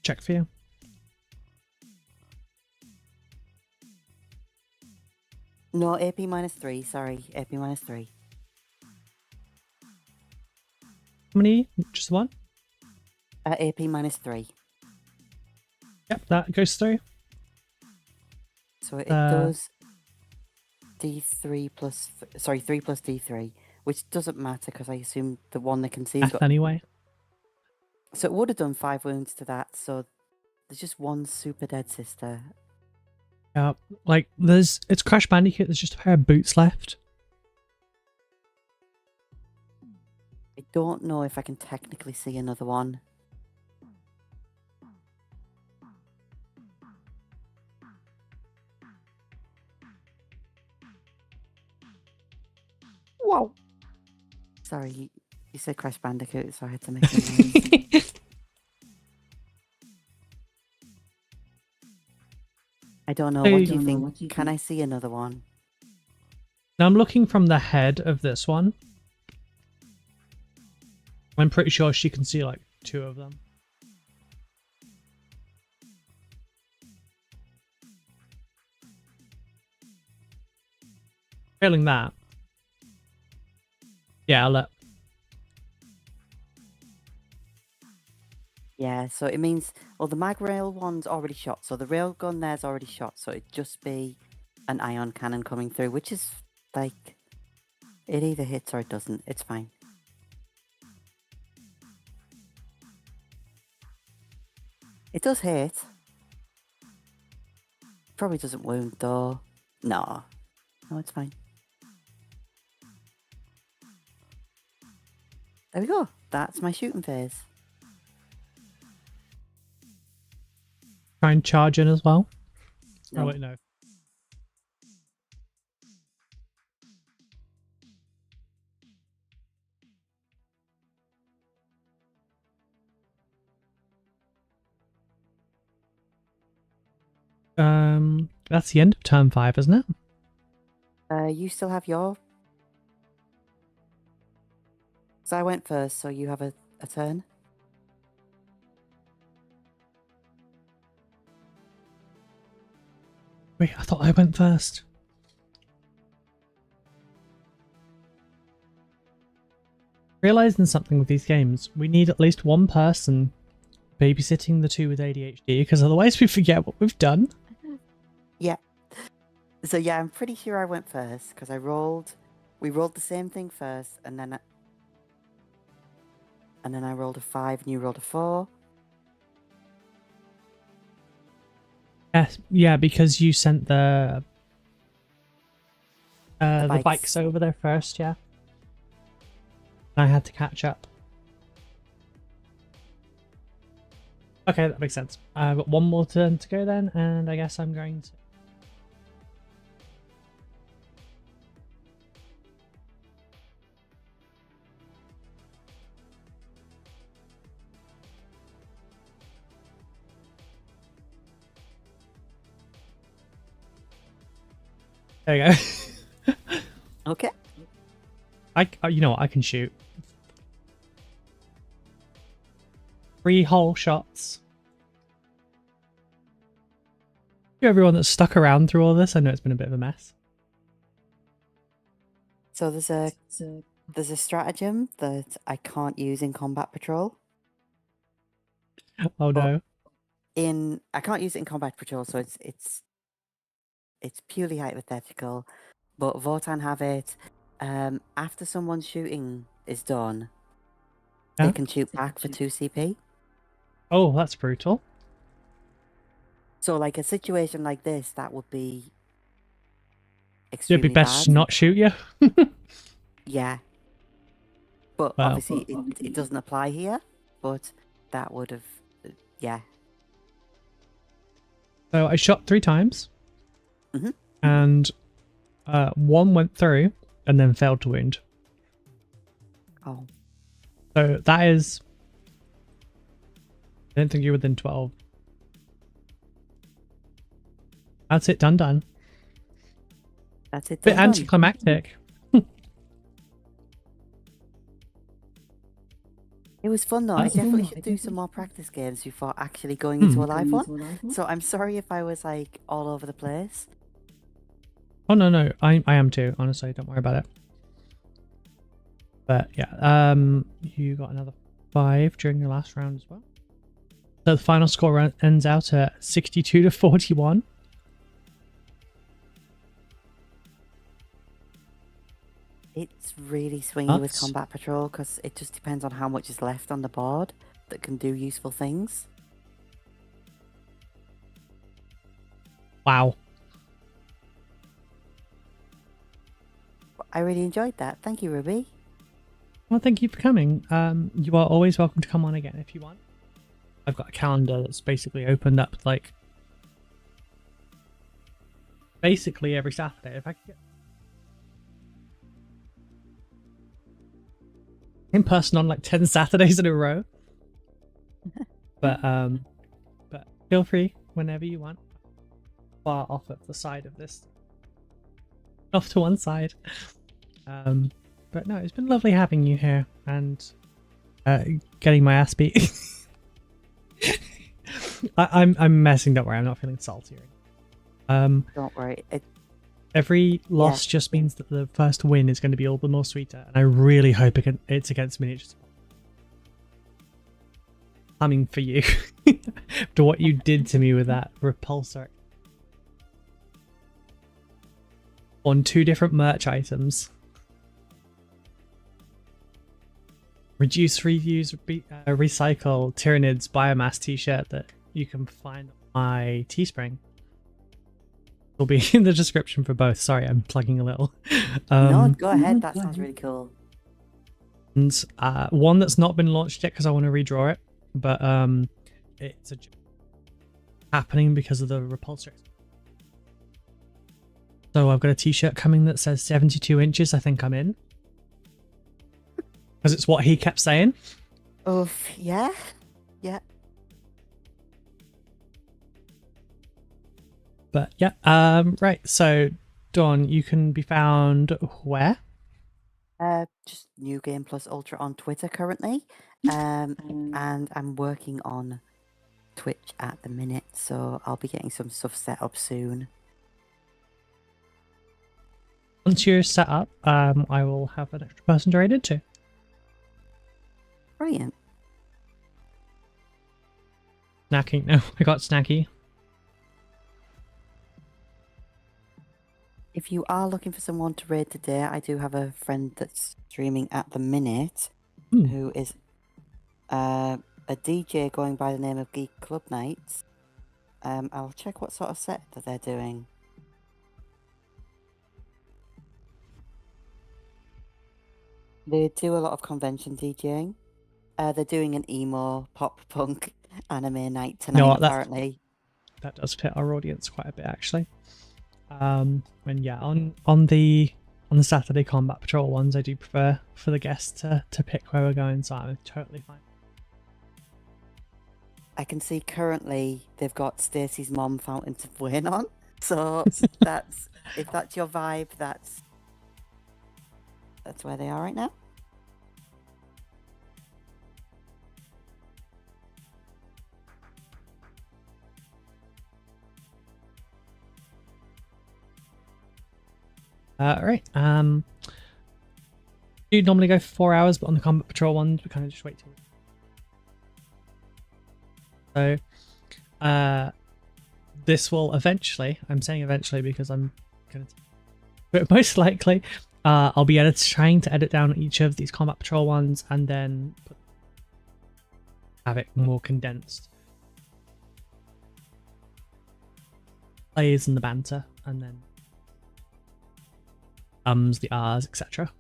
Check for you. No, AP -3. Sorry, AP -3. How many? Just one? AP -3. Yep, that goes through. So it does D3 plus... Sorry, 3 plus D3, which doesn't matter because I assume the one they can see is got... Anyway. So it would have done 5 wounds to that, so there's just one super dead sister. Yeah, like it's Crash Bandicoot, there's just a pair of boots left. I don't know if I can technically see another one. Whoa! Sorry, you said Crash Bandicoot, so I had to make a noise. I don't know. What do you think? Can I see another one? Now I'm looking from the head of this one. I'm pretty sure she can see like 2 of them. Failing that. Yeah, I'll let. Yeah, so it means, well, the mag rail one's already shot, so the rail gun there's already shot, so it'd just be an ion cannon coming through, which is like, it either hits or it doesn't. It's fine. It does hit. Probably doesn't wound though. No, it's fine. There we go. That's my shooting phase. Try and charge in as well. No. Oh wait, no. That's the end of turn 5, isn't it? You still have your... So I went first, so you have a turn. Wait, I thought I went first. Realizing something with these games, we need at least one person babysitting the two with ADHD, because otherwise we forget what we've done. Yeah. So yeah, I'm pretty sure I went first because we rolled the same thing first, and then I rolled a 5 and you rolled a 4. Yes, yeah, because you sent the bikes. bikes over there first, yeah. I had to catch up. Okay, that makes sense. I've got one more turn to go then, and I guess I'm going to... There you go. Okay. You know what? I can shoot. 3 whole shots. Thank you everyone that's stuck around through all this. I know it's been a bit of a mess. So there's a stratagem that I can't use in combat patrol. Oh no. I can't use it in combat patrol, so it's purely hypothetical. But Votann have it. After someone's shooting is done, Yeah? they can shoot back for 2 CP. Oh, that's brutal. So like a situation like this, that would be It'd be extremely best to bad. not shoot you. Yeah. But Wow. obviously it doesn't apply here, but that would have, yeah. So I shot 3 times. Mhm. And one went through and then failed to wound. Oh. So that is... I don't think you're within 12. That's it, done. That's it. Bit done. anticlimactic. It was fun though. I definitely should do some more practice games before actually going into a live one. So I'm sorry if I was like all over the place. Oh no, I am too, honestly, don't worry about it. But yeah, you got another 5 during your last round as well. So the final score ends out at 62-41. It's really swingy with combat patrol because it just depends on how much is left on the board that can do useful things. Wow. I really enjoyed that. Thank you, Ruby. Well, thank you for coming. You are always welcome to come on again if you want. I've got a calendar that's basically opened up like basically every Saturday. If I could get in person on like 10 Saturdays in a row. But feel free whenever you want. Far off at the side of this. Off to one side. But no, it's been lovely having you here and getting my ass beat. I'm messing, don't worry, I'm not feeling salty. Don't worry. Every loss just means that the first win is going to be all the more sweeter, and I really hope it's against miniatures. Coming for you. To what you did to me with that repulsor. On 2 different merch items. Reduce, reuse, recycle Tyranids biomass t-shirt that you can find on my Teespring. Will be in the description for both. Sorry, I'm plugging a little. No, go ahead. That sounds really cool. And one that's not been launched yet because I want to redraw it, but it's happening because of the repulsor. So I've got a t-shirt coming that says 72 inches. I think I'm in. Because it's what he kept saying. Oh, yeah. Yeah. But yeah, right. So Dawn, you can be found where? Just NewGame plus Ultra on Twitter currently. And I'm working on Twitch at the minute, so I'll be getting some stuff set up soon. Once you're set up, I will have an extra person to raid into. Brilliant. Snacky. No, I got snacky. If you are looking for someone to raid today, I do have a friend that's streaming at the minute who is a DJ going by the name of Geek Club Nights. I'll check what sort of set that they're doing. They do a lot of convention DJing. They're doing an emo, pop punk anime night tonight, No, apparently. That does fit our audience quite a bit, actually. And yeah, on the Saturday Combat Patrol ones, I do prefer for the guests to pick where we're going, so I'm totally fine. I can see currently they've got Stacey's mom Fountains of Wayne on, so that's if that's your vibe, that's where they are right now. Right. You normally go for 4 hours, but on the Combat Patrol ones, we kind of just wait till. So, this will eventually. I'm saying eventually because I'm gonna. But most likely, I'll be trying to edit down each of these Combat Patrol ones and then have it more condensed. Plays and the banter, and then the R's, etc.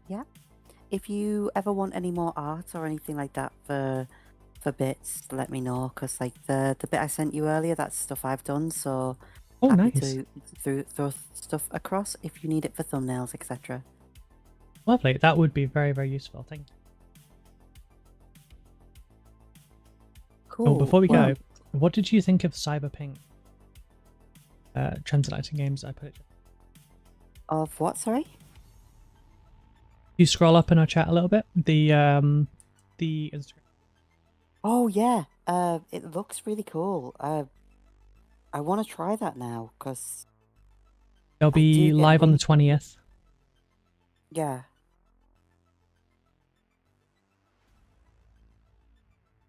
Yeah. If you ever want any more art or anything like that for bits, let me know, because like the bit I sent you earlier, that's stuff I've done, so happy nice. to throw stuff across if you need it for thumbnails, etc. Lovely. That would be very, very useful. Thank you. Cool. Oh, before we go, what did you think of Cyberpunk? Transatlantic Games, I put it. Of what, sorry? You scroll up in our chat a little bit. The Instagram. Oh yeah, it looks really cool. I want to try that now because They'll be live on the 20th. Yeah.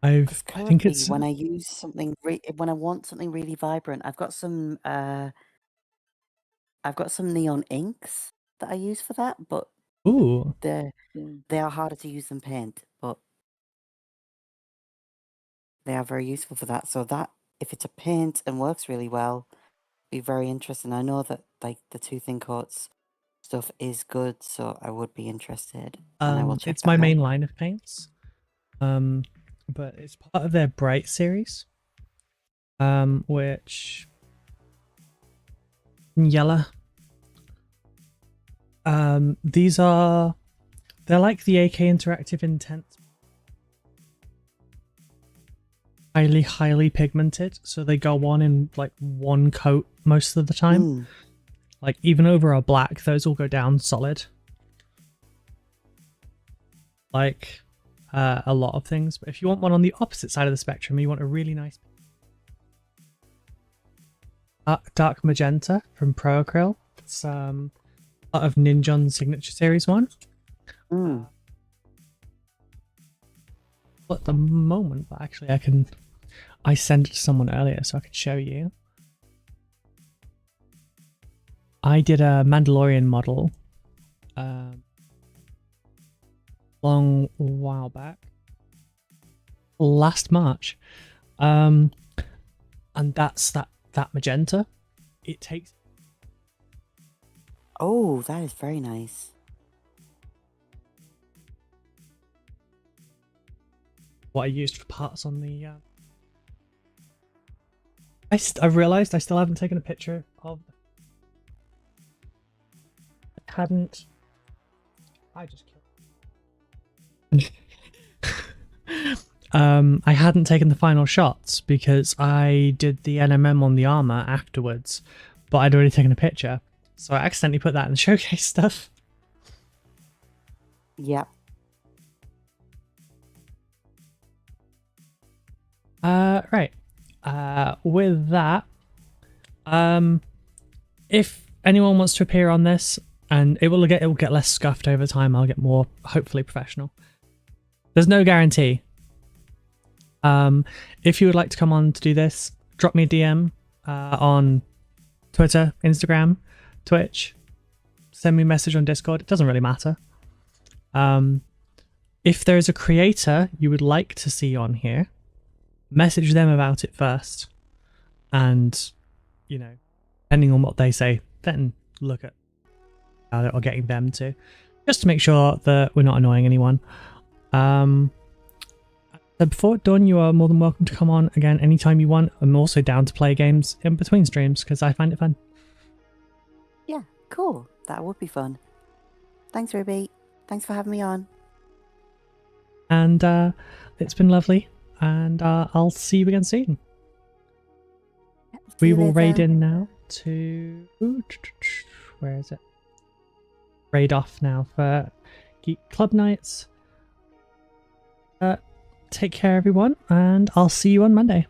I think it's when I use something when I want something really vibrant, I've got some neon inks that I use for that, but ooh. They are harder to use than paint, but they are very useful for that. So that if it's a paint and works really well, be very interesting. I know that like the two thin coats stuff is good, so I would be interested. And I will check. It's my main line of paints. But it's part of their Bright series. Which yellow. They're like the AK Interactive Intense. Highly pigmented, so they go on in like one coat most of the time. Like even over a black, those will go down solid. Like a lot of things. But if you want one on the opposite side of the spectrum, you want a really nice dark magenta from Pro Acryl. It's part of Ninjon's Signature Series one. At the moment, but actually I sent it to someone earlier so I could show you. I did a Mandalorian model long while back, last March, and that's that magenta. It takes. Oh, that is very nice. What I used for parts on the. I realized I still haven't taken a picture of. I just killed. I hadn't taken the final shots because I did the NMM on the armor afterwards, but I'd already taken a picture, so I accidentally put that in the showcase stuff. Yep. Right. With that, if anyone wants to appear on this, and it will get less scuffed over time, I'll get more hopefully professional. There's no guarantee. If you would like to come on to do this, drop me a DM on Twitter, Instagram, Twitch. Send me a message on Discord. It doesn't really matter. If there's a creator you would like to see on here, message them about it first. And, you know, depending on what they say, then look at it or getting them to. Just to make sure that we're not annoying anyone. So before done, you are more than welcome to come on again anytime you want. I'm also down to play games in between streams because I find it fun. Yeah, cool. That would be fun. Thanks, Ruby. Thanks for having me on. And it's been lovely. And I'll see you again soon. We will raid in now to... Where is it? Raid off now for Geek Club Nights. Take care, everyone, and I'll see you on Monday.